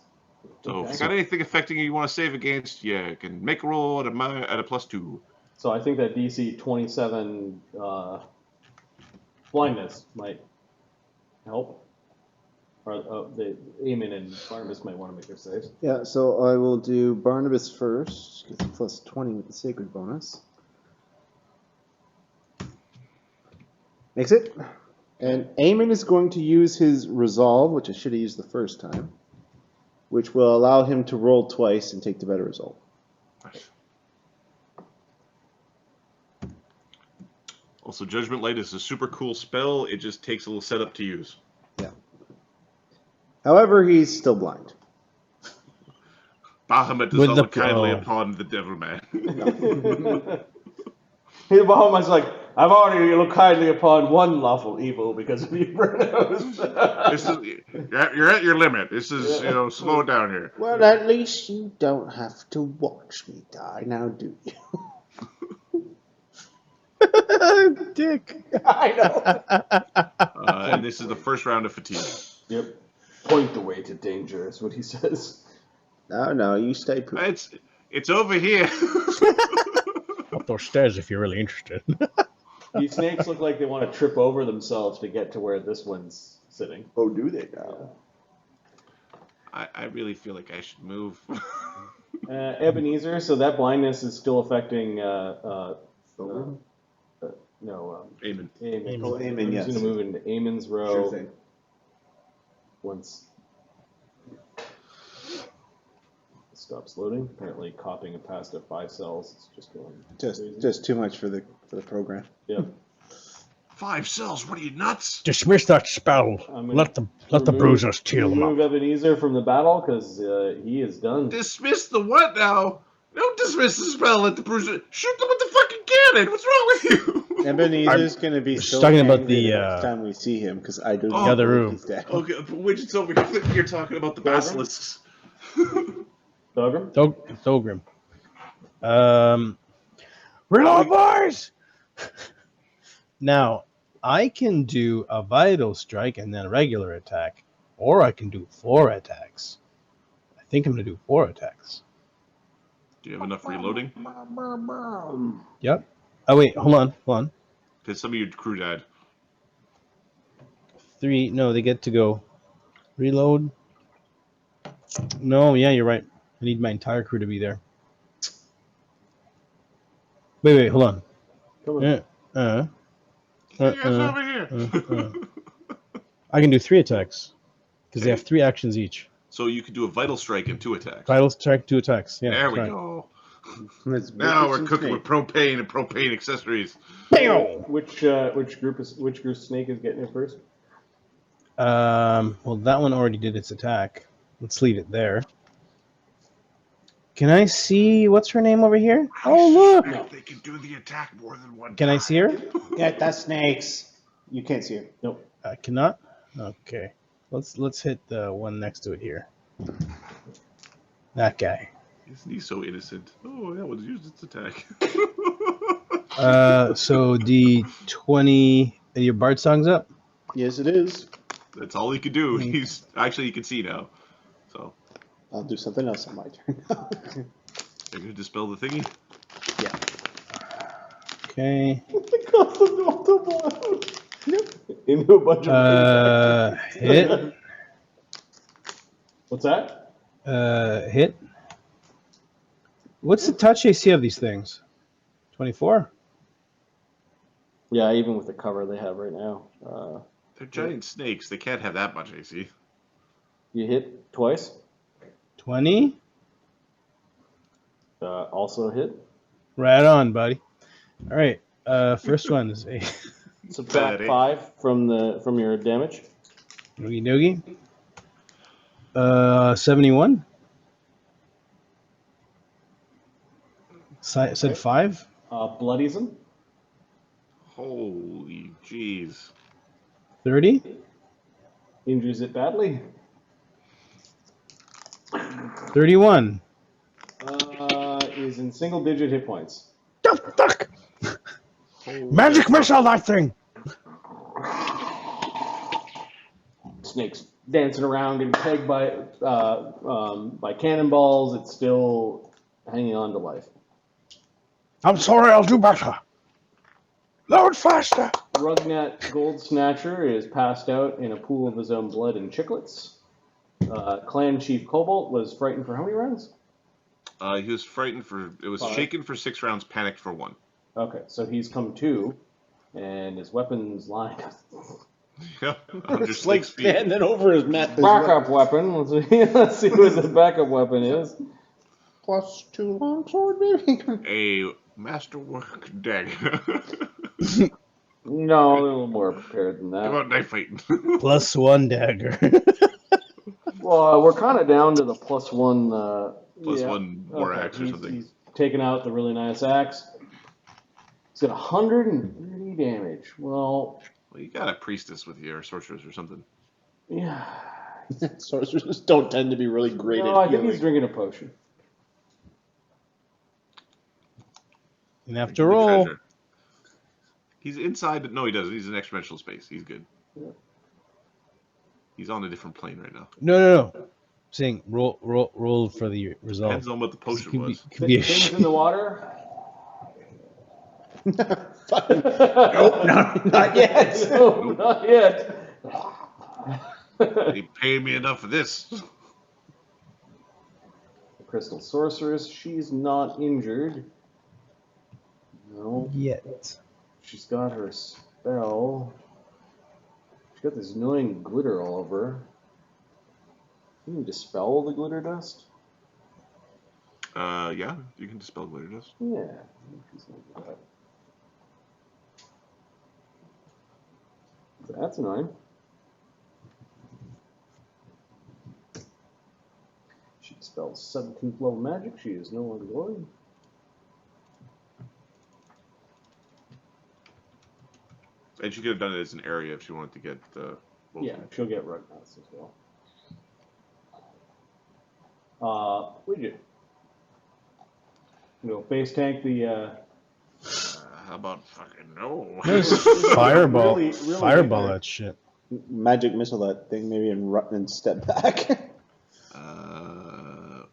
So if you got anything affecting you want to save against, you can make a roll at a +2. So I think that DC 27 blindness might help. Or Eamon and Barnabus might want to make their saves. Yeah, so I will do Barnabus first. Gets a +20 with the sacred bonus. Makes it. And Eamon is going to use his resolve, which I should have used the first time, which will allow him to roll twice and take the better result. Nice. Also, Judgment Light is a super cool spell. It just takes a little setup to use. Yeah. However, he's still blind. Bahamut does not look kindly upon the devil man. Bahamut's like, I've already looked kindly upon one lawful evil because of you, Brennos. You're at your limit. This is, slow down here. Well, at least you don't have to watch me die now, do you? Dick. I know. And this is the first round of fatigue. Yep. Point the way to danger is what he says. No, you stay put. It's over here. Up those stairs if you're really interested. These snakes look like they want to trip over themselves to get to where this one's sitting. Oh, do they now? I really feel like I should move. Ebenezer, so that blindness is still affecting Eamon. Eamon. Oh, Eamon, yes. He's going to move into Eamon's row. Sure thing. Once it stops loading. Apparently copying it past 5 cells. It's just going crazy. Just too much for the program. Yeah. 5 cells? What are you, nuts? Dismiss that spell. Let the bruisers teal them up. Remove Ebenezer from the battle because he is done. Dismiss the what now? Don't dismiss the spell. Let the bruiser shoot them with the fucking cannon. What's wrong with you? Ebenezer's going to be so talking about angry the next time we see him because I don't Oh, know other if room. he's dead. Okay, but Widget's over here. You're talking about the basilisks. Thogrim? Thogrim. Reload, boys! Now, I can do a vital strike and then a regular attack, or I can do 4 attacks. I think I'm going to do 4 attacks. Do you have enough reloading? Yep. Oh, wait, hold on. Because some of your crew died. 3, no, they get to go. Reload. No, yeah, you're right. I need my entire crew to be there. Wait, hold on. Come on. Get your ass over here. I can do 3 attacks because they have 3 actions each. So you could do a vital strike and 2 attacks. Vital strike, 2 attacks. Yeah. There we right. go. Let's Now make we're some cooking snake. with propane and propane accessories. Which group snake is getting it first? Well, that one already did its attack. Let's leave it there. Can I see what's her name over here? Oh, look! No. They can do the attack more than one Can time. I see her? Get the snakes. You can't see her. Nope. I cannot. Okay. Let's hit the one next to it here. That guy. Isn't he so innocent? Oh, that one's used its attack. So the 20. Your Bard song's up. Yes, it is. That's all he could do. He's actually, you can see now. So I'll do something else on my turn. you're gonna dispel the thingy. Okay. Into a bunch of Hit. What's that? Hit. What's the touch AC of these things? 24? Yeah, even with the cover they have right now. They're giant snakes. They can't have that much AC. You hit twice. 20? Also hit. Right on, buddy. All right. First one is a Subtract Buddy. 5 from your damage. Noogie Noogie. 71. Said 5. Bloodies him. Holy jeez. 30. Injures it badly. 31. Is in single-digit hit points. Duck! Holy Magic missile, that thing! Snake's dancing around and pegged by cannonballs. It's still hanging on to life. I'm sorry, I'll do better. Load faster! Rugnet Gold Snatcher is passed out in a pool of his own blood and chiclets. Clan Chief Cobalt was frightened for how many rounds? He was frightened for. It was 5. shaken for 6 rounds, panicked for 1. Okay, so he's come to, and his weapon's lying. Yeah, under It's like Snake's feet. standing over his mat. Backup weapon. Let's see what the backup weapon is. +2 longsword, maybe? A masterwork dagger. No, a little more prepared than How that. about knife fighting? +1 dagger. Well, we're kind of down to the +1. Plus yeah. 1 more Okay, axe or something. He's taken out the really nice axe. He's got 130 damage. Well, Well, you got a priestess with you or sorceress or something. yeah. Sorcerers don't tend to be really great No, at I think healing. he's drinking a potion. And after Give me all, treasure. He's inside, but no, he doesn't. He's in extra dimensional space. He's good. Yeah. He's on a different plane right now. no. Saying roll for the result. Depends on what the potion was. Could be a Things in the water. Fucking- nope, not yet. No, not yet. He paid me enough for this. The Crystal Sorceress, she's not injured. No, Yet. she's got her spell. She's got this annoying glitter all over her. Can you dispel the glitter dust? Yeah, you can dispel glitter dust. Yeah. She's gonna do that. That's annoying. She dispels 17th level magic. She is no longer glowing. And she could have done it as an area if she wanted to get the. Yeah, she'll get Rugnuts as well. Widget. We'll face tank the How about fucking no? Just Really- fireball, really fireball good. that shit. Magic missile that thing, maybe, and step back.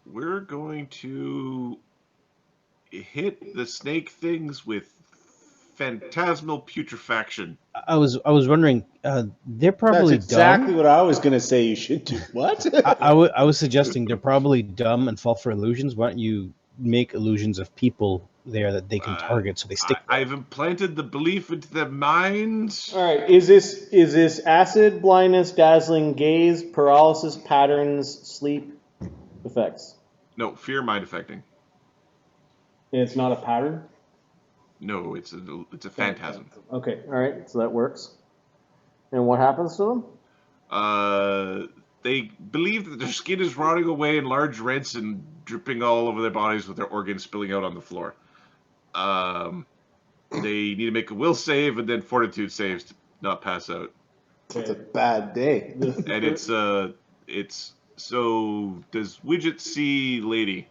We're going to hit the snake things with phantasmal putrefaction. I was wondering, they're That's probably exactly dumb. what I was gonna say. You should do what? I was suggesting they're probably dumb and fall for illusions. Why don't you make illusions of people there that they can target so they stick there? I've implanted the belief into their minds. All right. Is this acid, blindness, dazzling gaze, paralysis, patterns, sleep effects? No, fear mind affecting. And it's not a pattern. No, it's a phantasm. Okay. All right. So that works. And what happens to them? They believe that their skin is rotting away in large rents and dripping all over their bodies with their organs spilling out on the floor. They need to make a will save and then fortitude saves to not pass out. It's a bad day. And it's so does Widget see Lady?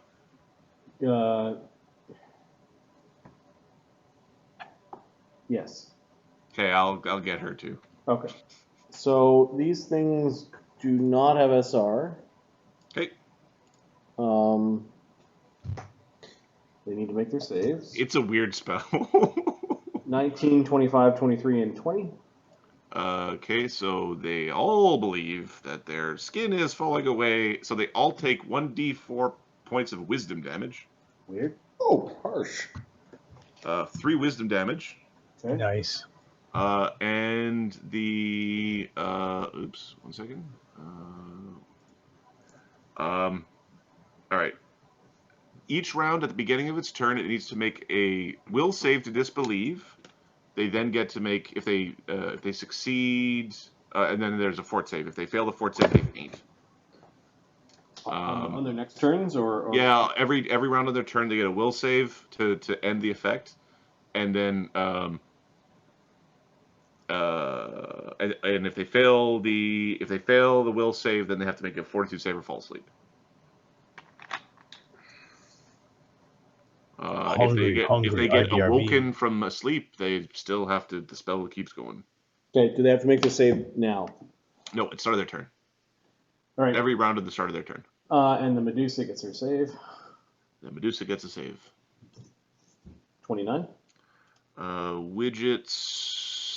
Yes. Okay, I'll get her too. Okay. So these things do not have SR. Okay. They need to make their saves. It's a weird spell. 19, 25, 23, and 20. Okay, so they all believe that their skin is falling away, so they all take 1d4 points of wisdom damage. Weird. Oh, harsh. 3 wisdom damage. Okay. Nice. And the oops, 1 second. All right. Each round at the beginning of its turn, it needs to make a will save to disbelieve. They then get to make if they succeed, and then there's a fort save. If they fail the fort save, they faint. On their next turns, or Yeah, every round of their turn, they get a will save to end the effect, and then and if they fail the will save, then they have to make a fortitude save or fall asleep. If they get IBRB. awoken from a sleep, they still have to. The spell keeps going. Okay. Do they have to make the save now? No, it's start of their turn. All right. Every round at the start of their turn. And the Medusa gets her save. The Medusa gets a save. 29. Widget's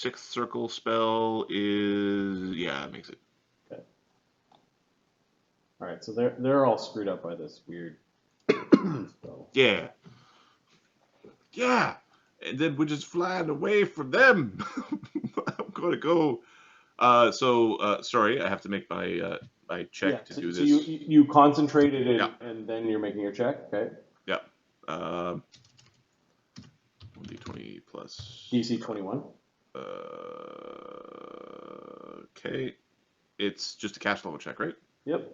sixth circle spell is it makes it. Okay. All right. So they're all screwed up by this weird spell. Yeah. Yeah. And then we're just flying away from them. I'm gonna go. Sorry, I have to make my check to do so this. you concentrated it, Yeah. and then you're making your check. Okay. Yeah. 1d20 plus DC 21. Okay. It's just a cast level check, right? Yep.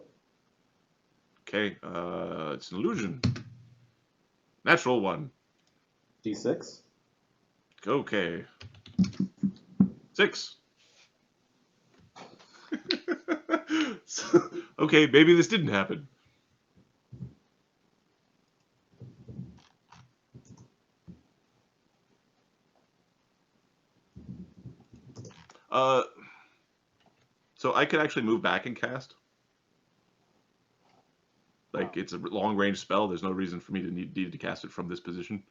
Okay. It's an illusion. Natural 1. D6. Okay. 6. Okay, maybe this didn't happen. So I could actually move back and cast. Like, it's a long range spell. There's no reason for me to need to cast it from this position.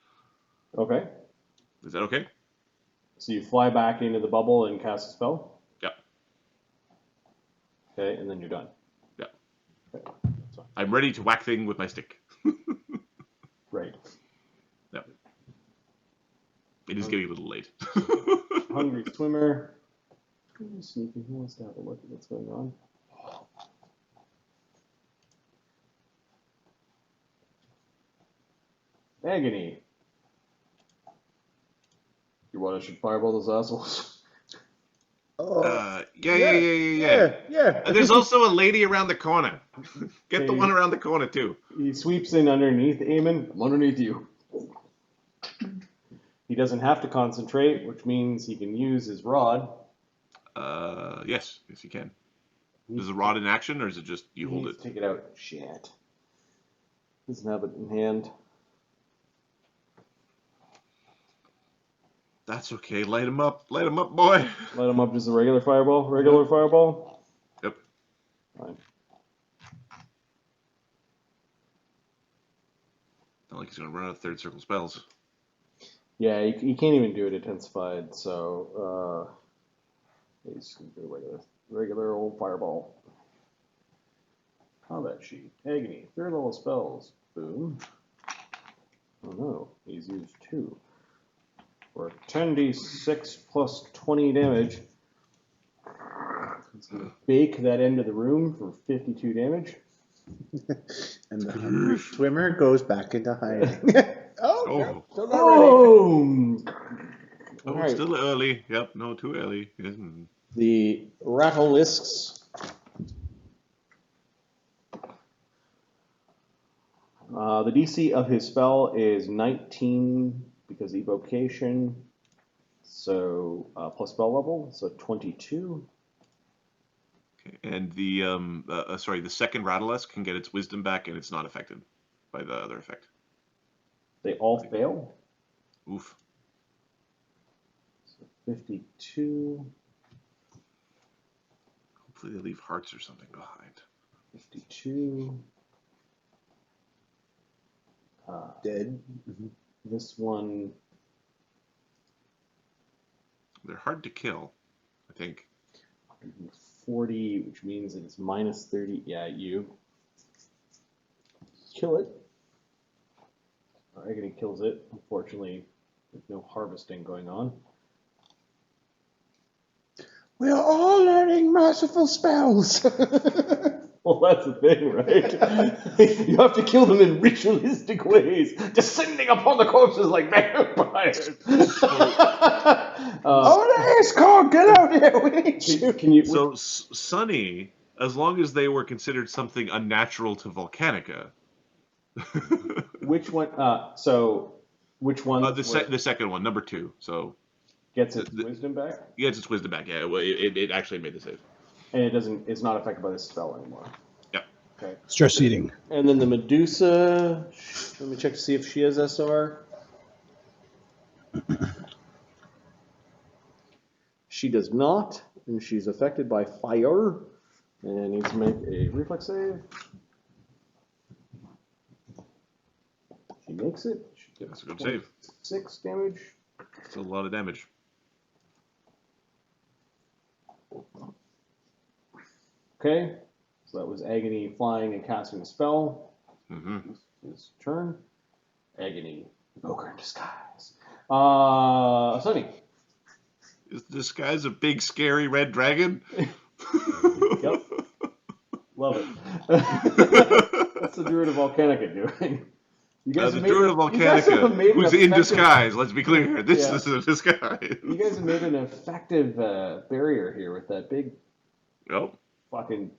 Okay. Is that okay? So you fly back into the bubble and cast a spell. Yep. Okay, and then you're done. Yep. Okay. That's fine. I'm ready to whack thing with my stick. Right. Yep. It is getting a little late. Hungry swimmer. Sneaky. Who wants to have a look at what's going on? Agony. You want I should fireball those assholes? Yeah. And there's also a lady around the corner. Get the one around the corner too. He sweeps in underneath Eamon. I'm underneath you. He doesn't have to concentrate, which means he can use his rod. Yes, you can. Is the rod in action, or is it just you hold it? Take it out. Shit. Doesn't have it in hand. That's okay. Light him up. Light him up, boy. Light him up just a regular fireball. Regular fireball. Yep. Fine. Not like he's gonna run out of third circle spells. Yeah, you can't even do it intensified, so he's just gonna do a regular old fireball. Combat sheet. Agony. Third level spells. Boom. Oh no, he's used 2. For 10d6 plus 20 damage. He's gonna bake that end of the room for 52 damage. And the hungry swimmer goes back into hiding. Oh, Oh. no, still not ready. Boom! Oh, Alright. still early. Yep, no, too early. Mm. The rattlelisks. The DC of his spell is 19 because evocation, so plus spell level, so 22. Okay. And the second Rattlesk can get its wisdom back, and it's not affected by the other effect. They all fail. Oof. So 52, Hopefully they leave hearts or something behind. 52. Dead. This one, They're hard to kill, I think. 40, which means it's minus 30. Yeah, you kill it. Agony kills it. Unfortunately, there's no harvesting going on. We're all learning merciful spells. Well, that's the thing, right? You have to kill them in ritualistic ways, descending upon the corpses like vampires. Oh, Escort, get out here! We need you. Can you? So Sunny, as long as they were considered something unnatural to Volcanica. Which one? Which one? The second one, number 2. So Gets its wisdom back, yeah, it's wisdom back. Yeah, well, it actually made the save. and it doesn't. It's not affected by this spell anymore. Yep. Okay. Stress eating. And then the Medusa. Let me check to see if she has SR. She does not, and she's affected by fire, and needs to make a reflex save. She makes it. She gets That's a good save. 6 damage. It's a lot of damage. Okay, so that was Agony flying and casting a spell. Mm-hmm. His turn. Agony, Ogre in disguise. Sunny. Is this guy's a big, scary red dragon? Yep. Love it. What's the Druid of Volcanica doing? You The have Druid of you guys have Volcanica, made an who's in effective- disguise, let's be clear. This Yeah. is a disguise. You guys have made an effective barrier here with that big Oh, fucking.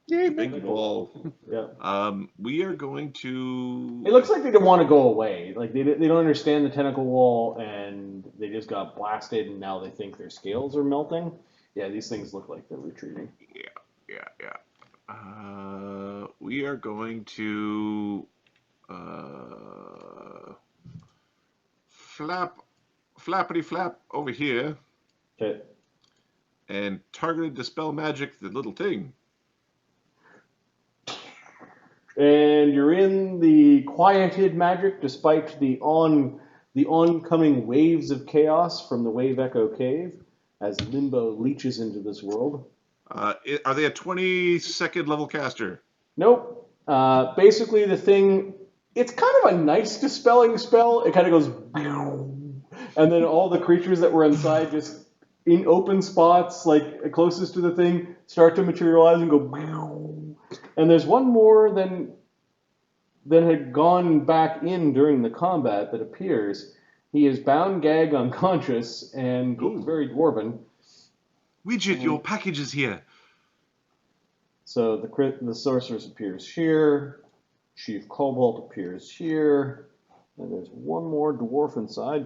big ball. Yeah. We are going to... It looks like they don't want to go away. Like they don't understand the tentacle wall, and they just got blasted, and now they think their scales are melting. Yeah, these things look like they're retreating. Yeah. We are going to flappity flap over here Okay. and targeted dispel magic the little thing. And you're in the quieted magic, despite the oncoming waves of chaos from the Wave Echo Cave, as Limbo leeches into this world. Are they a 22nd level caster? Nope. Basically, the thing, it's kind of a nice dispelling spell. It kind of goes, and then all the creatures that were inside, just in open spots, like closest to the thing, start to materialize and go. And there's one more than had gone back in during the combat that appears. He is bound, gagged, unconscious, and looks very dwarven. Widget, your package is here. So the sorceress appears here. Chief Cobalt appears here. And there's one more dwarf inside.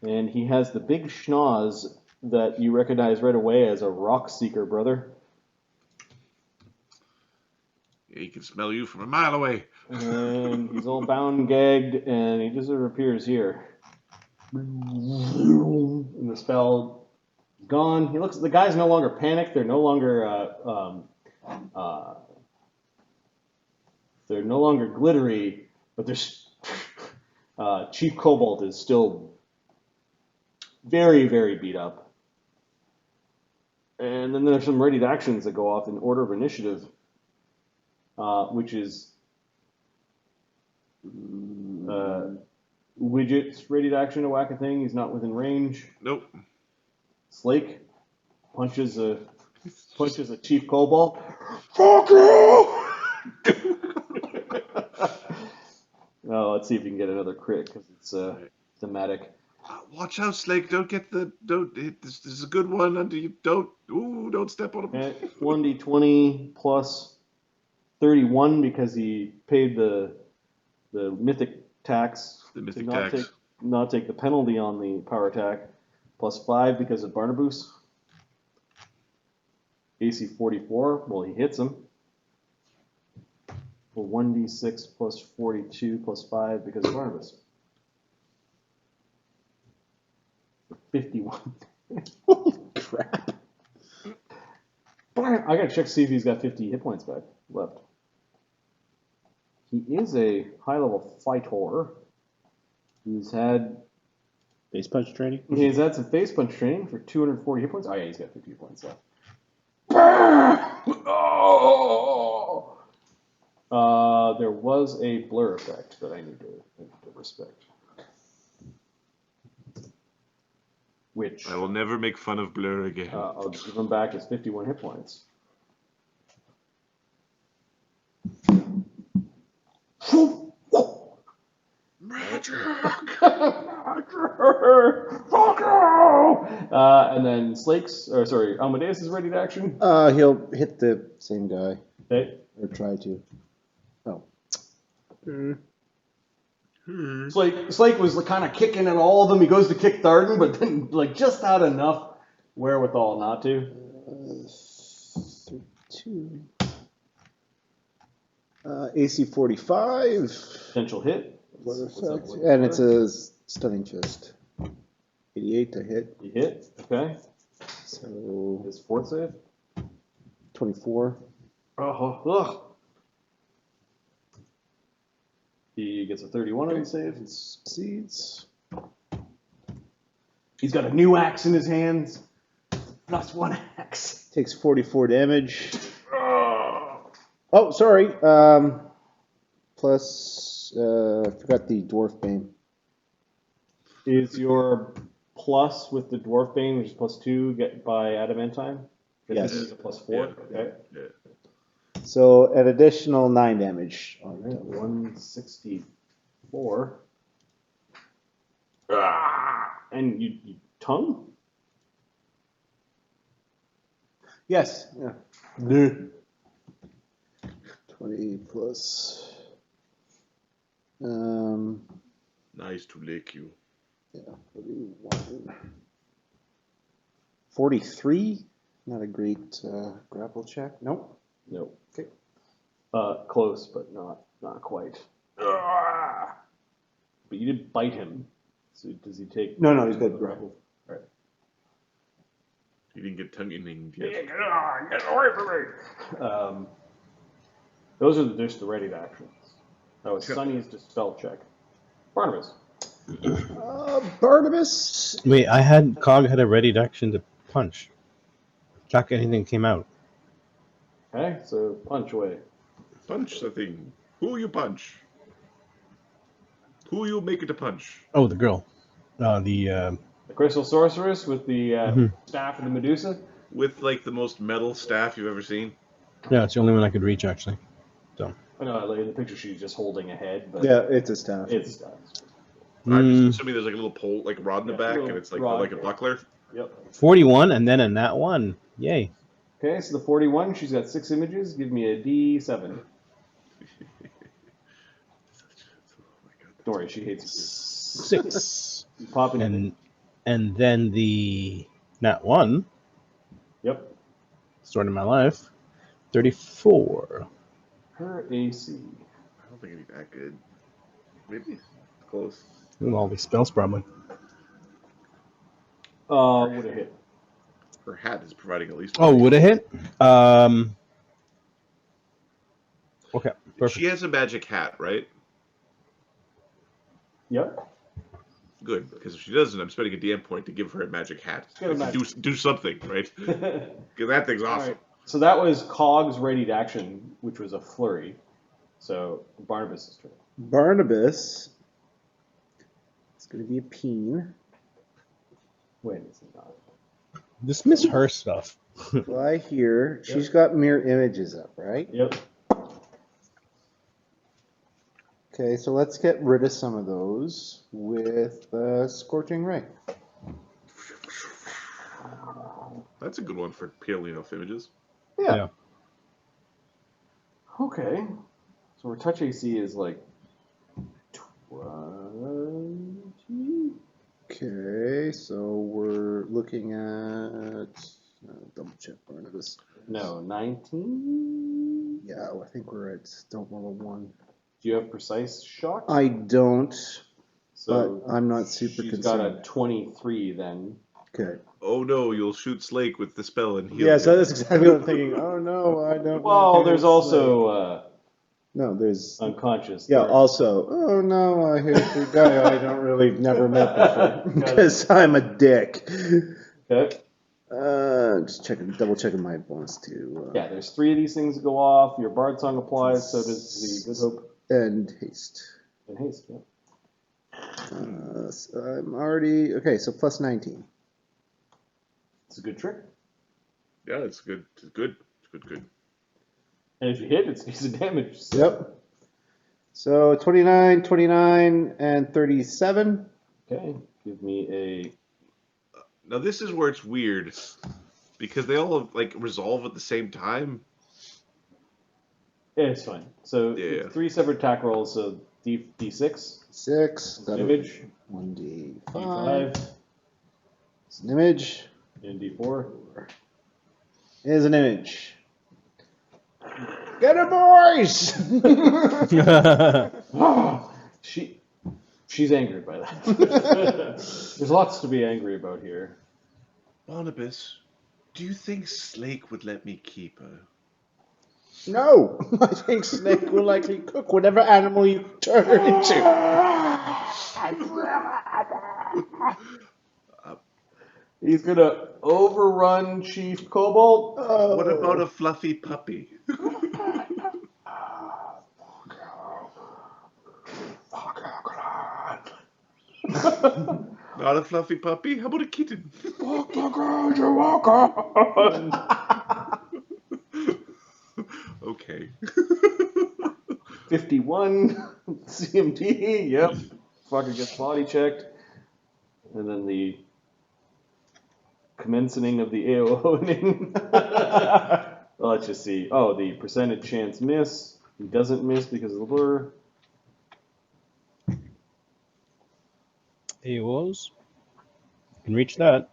And he has the big schnoz that you recognize right away as a rock seeker, brother. Yeah, he can smell you from a mile away. And he's all bound, gagged, and he just sort of appears here. And the spell is gone. He looks. The guy's no longer panicked. They're no longer glittery. But there's Chief Cobalt is still very, very beat up. And then there's some ready actions that go off in order of initiative, which is Widget's ready to action to whack a thing. He's not within range. Nope. Slake punches a Chief Cobalt. Fuck you! Let's see if we can get another crit because it's thematic. Watch out, Slake! Don't hit. This is a good one. Under you, don't step on him. Okay, 1d20 plus 31 because he paid the mythic tax. The mythic to tax. Not take the penalty on the power attack. Plus 5 because of Barnabus. AC 44. Well, he hits him. For 1d6 plus 42 plus 5 because of Barnabus. 51. Holy crap. I gotta check to see if he's got 50 hit points back left. He is a high level fighter who's had Base punch training? He's had some face punch training for 240 hit points. Oh yeah, he's got 50 hit points left. There was a blur effect that I need to respect. Which I will never make fun of Blur again. I'll give him back his 51 hit points. And then Amadeus is ready to action. He'll hit the same guy. Okay. Or try to. Oh. Slake was kind of kicking at all of them. He goes to kick Darden, but then just had enough wherewithal not to. 32. AC 45. Potential hit. And it's a stunning fist. 88 to hit. He hit. Okay. So His fourth save. 24. Ugh. He gets a 31 on the save. Succeeds. He's got a new axe in his hands. Plus 1 axe. Takes 44 damage. Oh, sorry. Plus, I forgot the Dwarf Bane. Is your plus with the Dwarf Bane, which is plus 2, get by Adamantine? Yes. This is a plus 4. Yeah. Okay. Yeah. So an additional 9 damage. All right. 164. And you tongue? Yes. Yeah. No. 20 plus. Nice to lick you. Yeah. 41. 43. Not a great grapple check. Nope. No. Okay. Close, but not quite. But you did bite him. So does he take? No, he's got grapple. All right. You didn't get tongue-in-ing yet. Get away from me! Those are just the ready actions. That was Sunny's dispel check. Barnabas. Barnabus. Wait, Cog had a ready action to punch. Check anything came out. Okay, so punch away. Punch the thing. Who you punch? Who you make it a punch? Oh, the girl. The The crystal sorceress with the staff of the Medusa. With the most metal staff you've ever seen. yeah, it's the only one I could reach actually. So. I know, in the picture she's just holding a head, but Yeah, it's a staff. it's staff. I'm just assuming there's a little pole, rod in the back, little and it's rod, like a buckler. Yep. 41 and then a nat 1. Yay. Okay, so the 41, she's got 6 images. Give me a D7. Don't worry, she hates you. 6. You pop in. And then the nat 1. Yep. Start of my life. 34. Her AC. I don't think it'd be that good. Maybe close. Ooh, all these spells probably. Would have hit. Her hat is providing at least. Oh, would it hit? Okay, perfect. She has a magic hat, right? Yep. Good, because if she doesn't, I'm spending a DM point to give her a magic hat. Get a Like, do something, right? Because that thing's All awesome. right. So that was Cog's readied action, which was a flurry. So Barnabas' turn. Barnabas. It's going to be a peen. Wait, it's not. Dismiss her stuff. Fly here. She's got mirror images up, right? Yep. Okay, so let's get rid of some of those with Scorching Ray. That's a good one for peeling off images. Yeah. Okay. So our touch AC is like 20. Okay, so we're looking at double check Barnabas. No, 19. Yeah, I think we're at don't roll a 1. Do you have precise shock? I don't, So but I'm not super she's concerned. got a 23 then. Okay. Oh no, you'll shoot Slake with the spell and heal. Yeah, him. so that's exactly what I'm thinking. Oh no, I don't. Well, want to there's slay. also No, there's. unconscious. Yeah, There- also, oh no, here's the guy I don't really never met before because I'm a dick. Okay. Just double checking my bonus too. Yeah, there's 3 of these things that go off. Your Bard Song applies, so does the Good Hope And haste. and Haste. Yeah. So I'm already okay. So plus 19. It's a good trick. Yeah, it's good. It's good. It's good. And if you hit, it's decent damage. So. Yep. So 29, 29, and 37. Okay. Give me a. Now this is where it's weird, because they all like resolve at the same time. Yeah, it's fine. So Yeah. 3 separate attack rolls. So D6. 6. Got Image. 1d5. D5. It's an image. And D4. Is an image. Get it, boys! She's angered by that. There's lots to be angry about here. Barnabas, do you think Slake would let me keep her? No! I think Snake will likely cook whatever animal you turn her into. He's gonna overrun Chief Cobalt. What about a fluffy puppy? Not a fluffy puppy? How about a kitten? Okay. 51 CMD. Yep. Fucker gets body checked. And then the commencing of the AOing. Well, let's just see. Oh, the percentage chance miss. He doesn't miss because of the blur. AOs. Can reach that.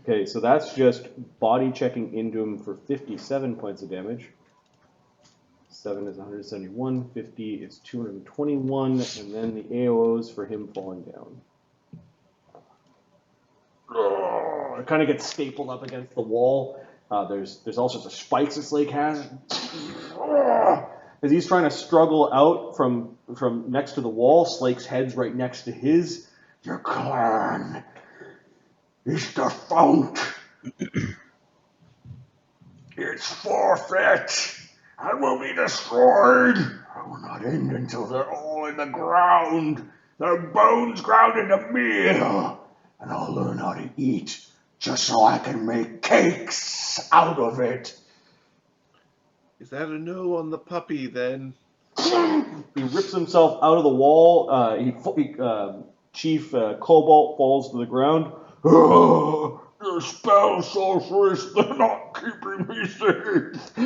Okay, so that's just body checking into him for 57 points of damage. 7 is 171, 50 is 221, and then the AOs for him falling down. It kind of gets stapled up against the wall. There's all sorts of spikes this lake has. As he's trying to struggle out from next to the wall, Slake's head's right next to his. Your clan is defunct. It's forfeit and will be destroyed. I will not end until they're all in the ground, their bones ground into meal, and I'll learn how to eat just so I can make cakes out of it. Is that a no on the puppy then? He rips himself out of the wall. Chief Cobalt falls to the ground. Your spell, sorceress, they're not keeping me safe.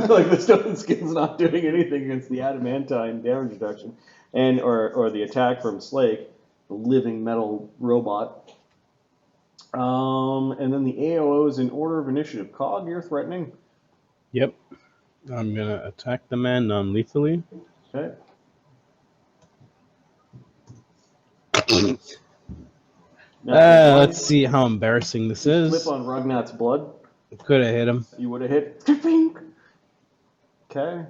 Like the stone skin's not doing anything against the adamantine damage reduction, and or the attack from Slake, the living metal robot. And then the AOs in order of initiative. Cog, you're threatening. Yep. I'm gonna attack the man non-lethally. Okay. Let's see how embarrassing this Flip is. on Rugnat's blood. Could have hit him. You would have hit. Okay.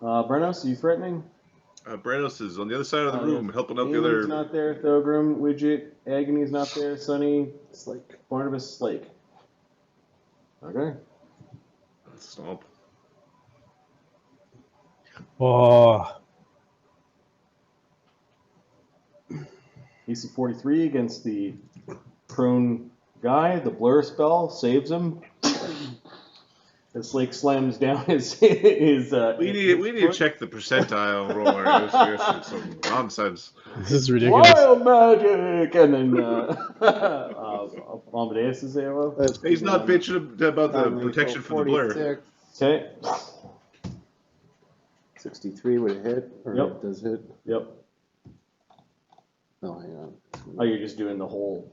Brenos, are you threatening? Branos is on the other side of the room, helping out the Name's other. not there. Thogrim, Widget, Agony's not there. Sunny, Slake. Barnabus, Slake. Okay. Stomp. Oh, AC 43 against the prone guy. The blur spell saves him. As Slake slams down his We need to foot. check the percentile roller. This is some nonsense. this is ridiculous. Wild magic, and then Amadeus is AOO. He's not bitching about the protection from the blur. 46. Okay. 63 would hit, or Yep. it does hit. Yep. Oh, hang on. Oh, you're just doing the whole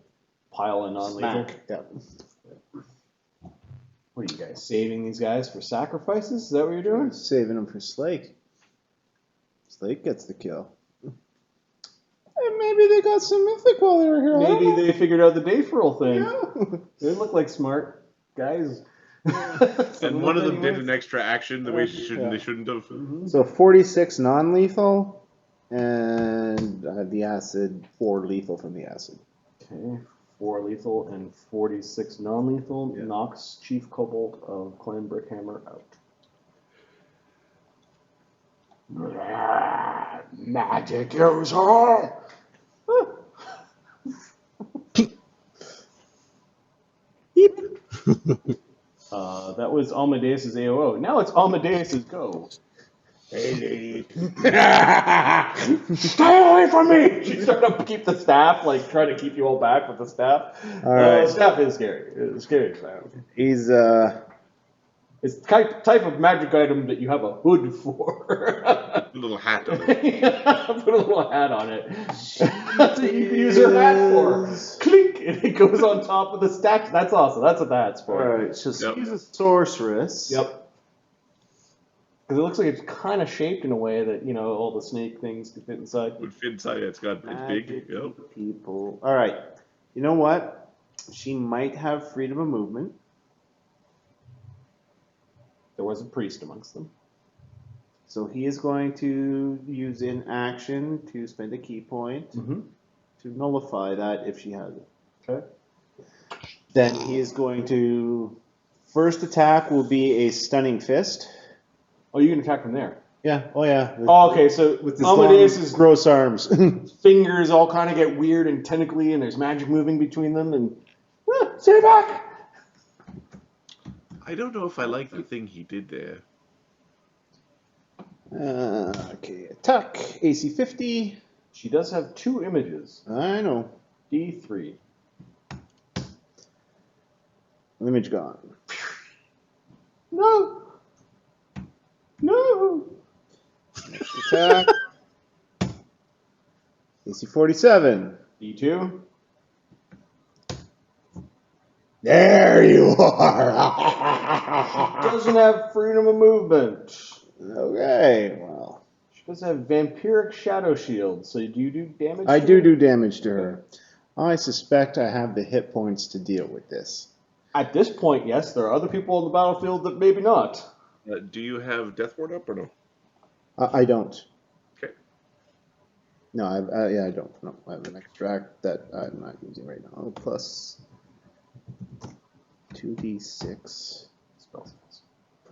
pile of non-lethal. Smack. Yep. What are you guys saving these guys for sacrifices? Is that what you're doing? Saving him for Slake. Slake gets the kill. And maybe they got some mythic while they were here. Maybe they figured out the Dayfurl thing. Yeah. They look like smart guys. And one of them did an extra action the way they shouldn't have. So 46 non-lethal, and the acid 4 lethal from the acid. Okay, 4 lethal and 46 non-lethal Yeah. knocks Chief Kobold of Clan Brickhammer out. Magic user! That was Amadeus' AOO. Now it's Amadeus' go. Hey, lady. Stay away from me! She's trying to keep the staff, like, trying to keep you all back with the staff. All right. Staff is scary. It's scary staff. He's It's the type of magic item that you have a hood for. A little hat on it. Put a little hat on it. That's what you can use her hat for. Clink! And it goes on top of the stack. That's awesome. That's what the hat's for. alright. So Yep. she's a sorceress. Yep. Because it looks like it's kind of shaped in a way that, you know, all the snake things can fit inside. Would fit inside. It's big. Magic Yep. people. All right. You know what? She might have freedom of movement. There was a priest amongst them. So he is going to use in action to spend a key point Mm-hmm. to nullify that if she has it. Okay. Then he is going to. First attack will be a stunning fist. Oh, you can attack from there. Yeah. Oh yeah. Oh, okay. So With his Amadeus' long, gross arms. fingers all kind of get weird and tentacly, and there's magic moving between them, and stay back. I don't know if I like the thing he did there. Okay. Attack. AC 50. She does have 2 images. I know. D3. Image gone. No. No. Next attack. AC 47. D2. There you are. Doesn't have freedom of movement. Okay, well, She does have vampiric shadow shield. So do you do damage? I to do her? do damage to her. I suspect I have the hit points to deal with this. At this point, yes. There are other people on the battlefield that maybe not. Do you have Death Ward up or no? I don't. Okay. No, I don't. No, I have an extract that I'm not using right now. Plus 2d6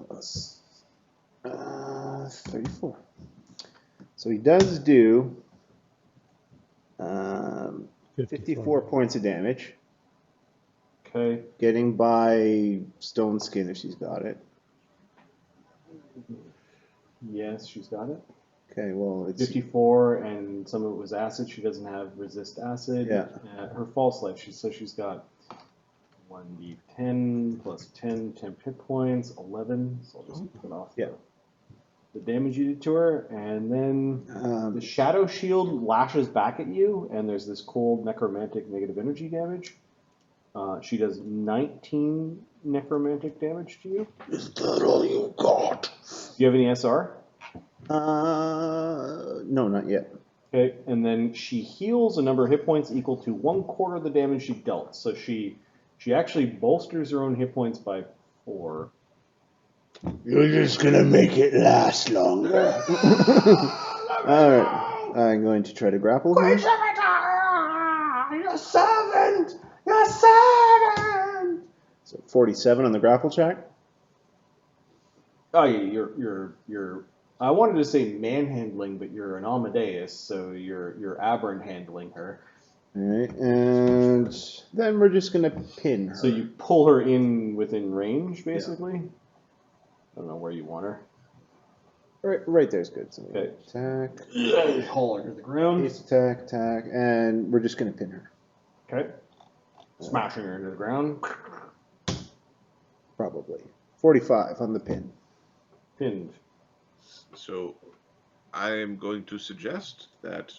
plus 34. So he does do 54 points of damage. Okay. Getting by Stone Skin if she's got it. Yes, she's got it. Okay, well, it's 54, and some of it was acid. She doesn't have resist acid. Yeah. Her false life. She's got 1d10 plus 10 temp hit points, 11. So I'll just put off Yeah. the damage you did to her, and then the shadow shield lashes back at you, and there's this cold necromantic negative energy damage. She does 19 necromantic damage to you. Is that all you got? Do you have any SR? No, not yet. Okay, and then she heals a number of hit points equal to 1/4 of the damage she dealt. So she actually bolsters her own hit points by 4. You're just gonna make it last longer. Alright, I'm going to try to grapple her. Your servant! Your servant! So 47 on the grapple check. Oh yeah, you're. I wanted to say manhandling, but you're an Amadeus, so you're aberrant handling her. Alright, and then we're just gonna pin her. So you pull her in within range, basically. I don't know where you want her. Right there's good. So Okay. attack. Haul her to the ground. Attack, and we're just gonna pin her. Okay. Smashing her into the ground. Probably. 45 on the pin. Pinned. So, I am going to suggest that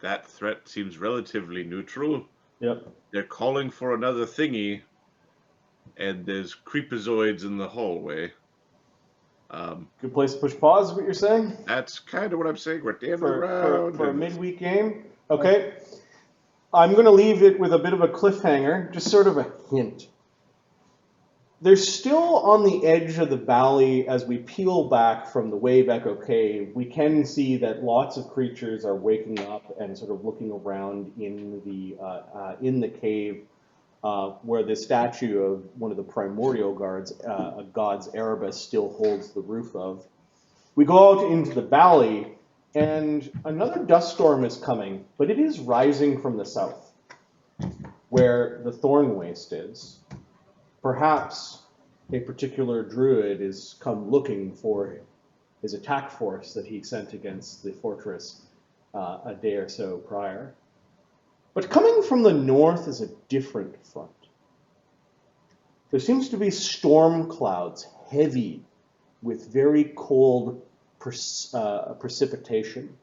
that threat seems relatively neutral. Yep. They're calling for another thingy, and there's creepazoids in the hallway. Good place to push pause, is what you're saying? That's kind of what I'm saying. We're at the end of the For round. a midweek game? Okay. I'm going to leave it with a bit of a cliffhanger, just sort of a hint. They're still on the edge of the valley as we peel back from the Wave Echo Cave. We can see that lots of creatures are waking up and sort of looking around in the cave where the statue of one of the primordial gods, Erebus, still holds the roof of. We go out into the valley, and another dust storm is coming, but it is rising from the south, where the Thorn Waste is. Perhaps a particular druid is come looking for his attack force that he sent against the fortress a day or so prior. But coming from the north is a different front. There seems to be storm clouds, heavy with very cold precipitation.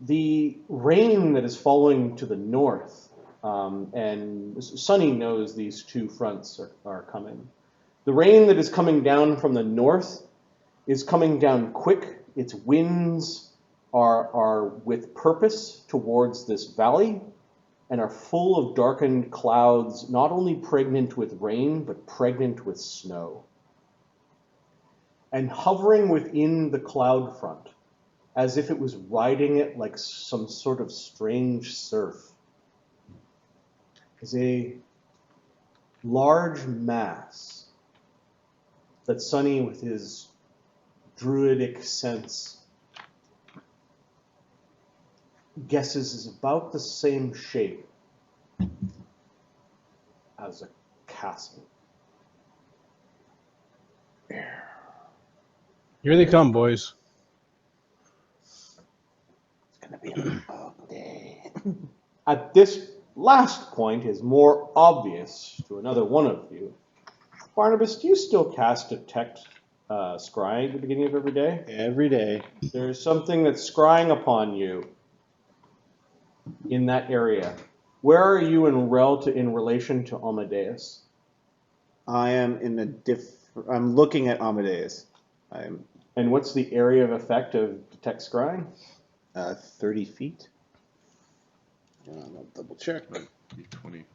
The rain that is falling to the north, and Sunny knows these two fronts are coming. The rain that is coming down from the north is coming down quick. Its winds are with purpose towards this valley and are full of darkened clouds, not only pregnant with rain, but pregnant with snow. And hovering within the cloud front, as if it was riding it like some sort of strange surf, is a large mass that Sunny, with his druidic sense, guesses is about the same shape as a castle. Here they come, boys. It's gonna be a long day. At this last point is more obvious to another one of you. Barnabus, do you still cast Detect Scrying at the beginning of every day? Every day. There's something that's scrying upon you in that area. Where are you in relation to Amadeus? I am in I'm looking at Amadeus. And what's the area of effect of Detect Scrying? 30 feet. I'll double check. 20.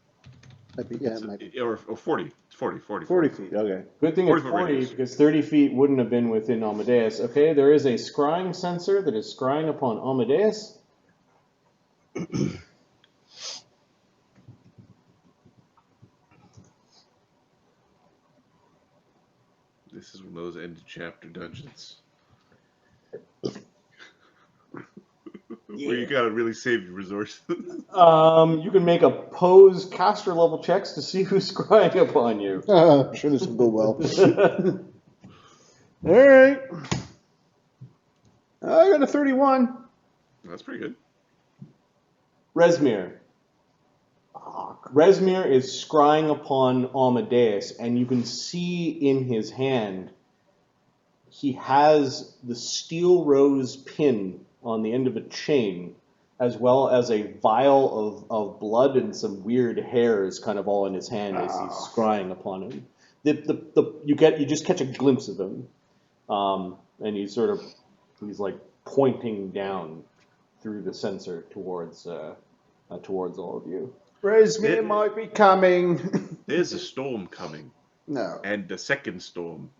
Or 40. 40 feet, okay. Good thing it's 40 40, radius. because 30 feet wouldn't have been within Amadeus. Okay, there is a scrying sensor that is scrying upon Amadeus. This is one of those end chapter dungeons. Where you gotta really save your resources. You can make opposed caster level checks to see who's scrying upon you. I'm sure this will go well. Alright. I got a 31. That's pretty good. Resmir. Resmir is scrying upon Amadeus, and you can see in his hand he has the Steelrose pin on the end of a chain, as well as a vial of blood and some weird hairs kind of all in his hand as he's scrying upon him. You just catch a glimpse of him, and he's like pointing down through the sensor towards all of you. Resmere It- might be coming. There's a storm coming, No. and the second storm,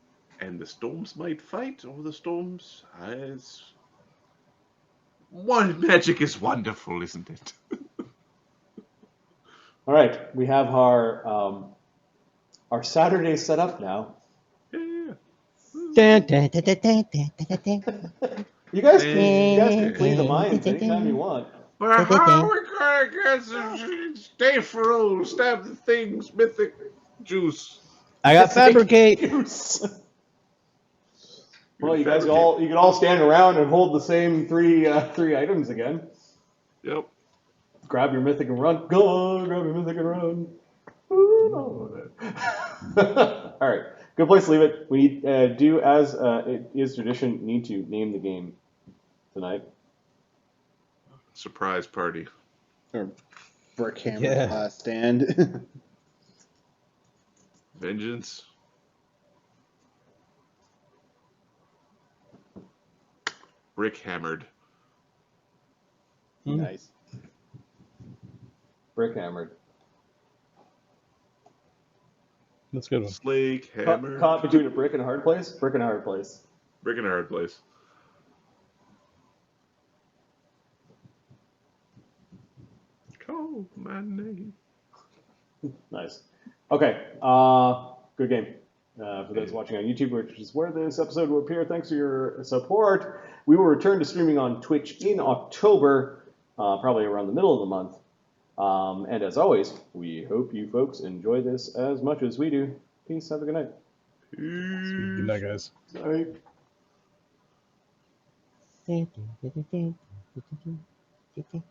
and the storms might fight over the storms. One magic is wonderful, isn't it? All right, we have our Saturday set up now. Yeah. Dun, dun, dun, dun, dun, dun, dun, dun, dun. You guys can flee the mines anytime you want. But how are we gonna get stay froze, stab the things, mythic juice? I got fabricate. Goose. Well, you guys you can all stand around and hold the same three items again. Yep. Grab your mythic and run. Go on, grab your mythic and run. All right, good place to leave it. We do, as it is tradition, need to name the game tonight. Surprise party. Or Brickhammer Yeah. Last Stand. Vengeance. Brickhammered. Nice. Brickhammered. That's a good one. Slake hammer. Caught between a brick and a hard place. Brick and a hard place. Brick in a hard place. Call my name. Nice. Okay. Good game. For those watching on YouTube, which is where this episode will appear, thanks for your support. We will return to streaming on Twitch in October, probably around the middle of the month. And as always, we hope you folks enjoy this as much as we do. Peace. Have a good night. Good night, guys. Bye. Dun, dun, dun, dun, dun, dun, dun, dun, dun.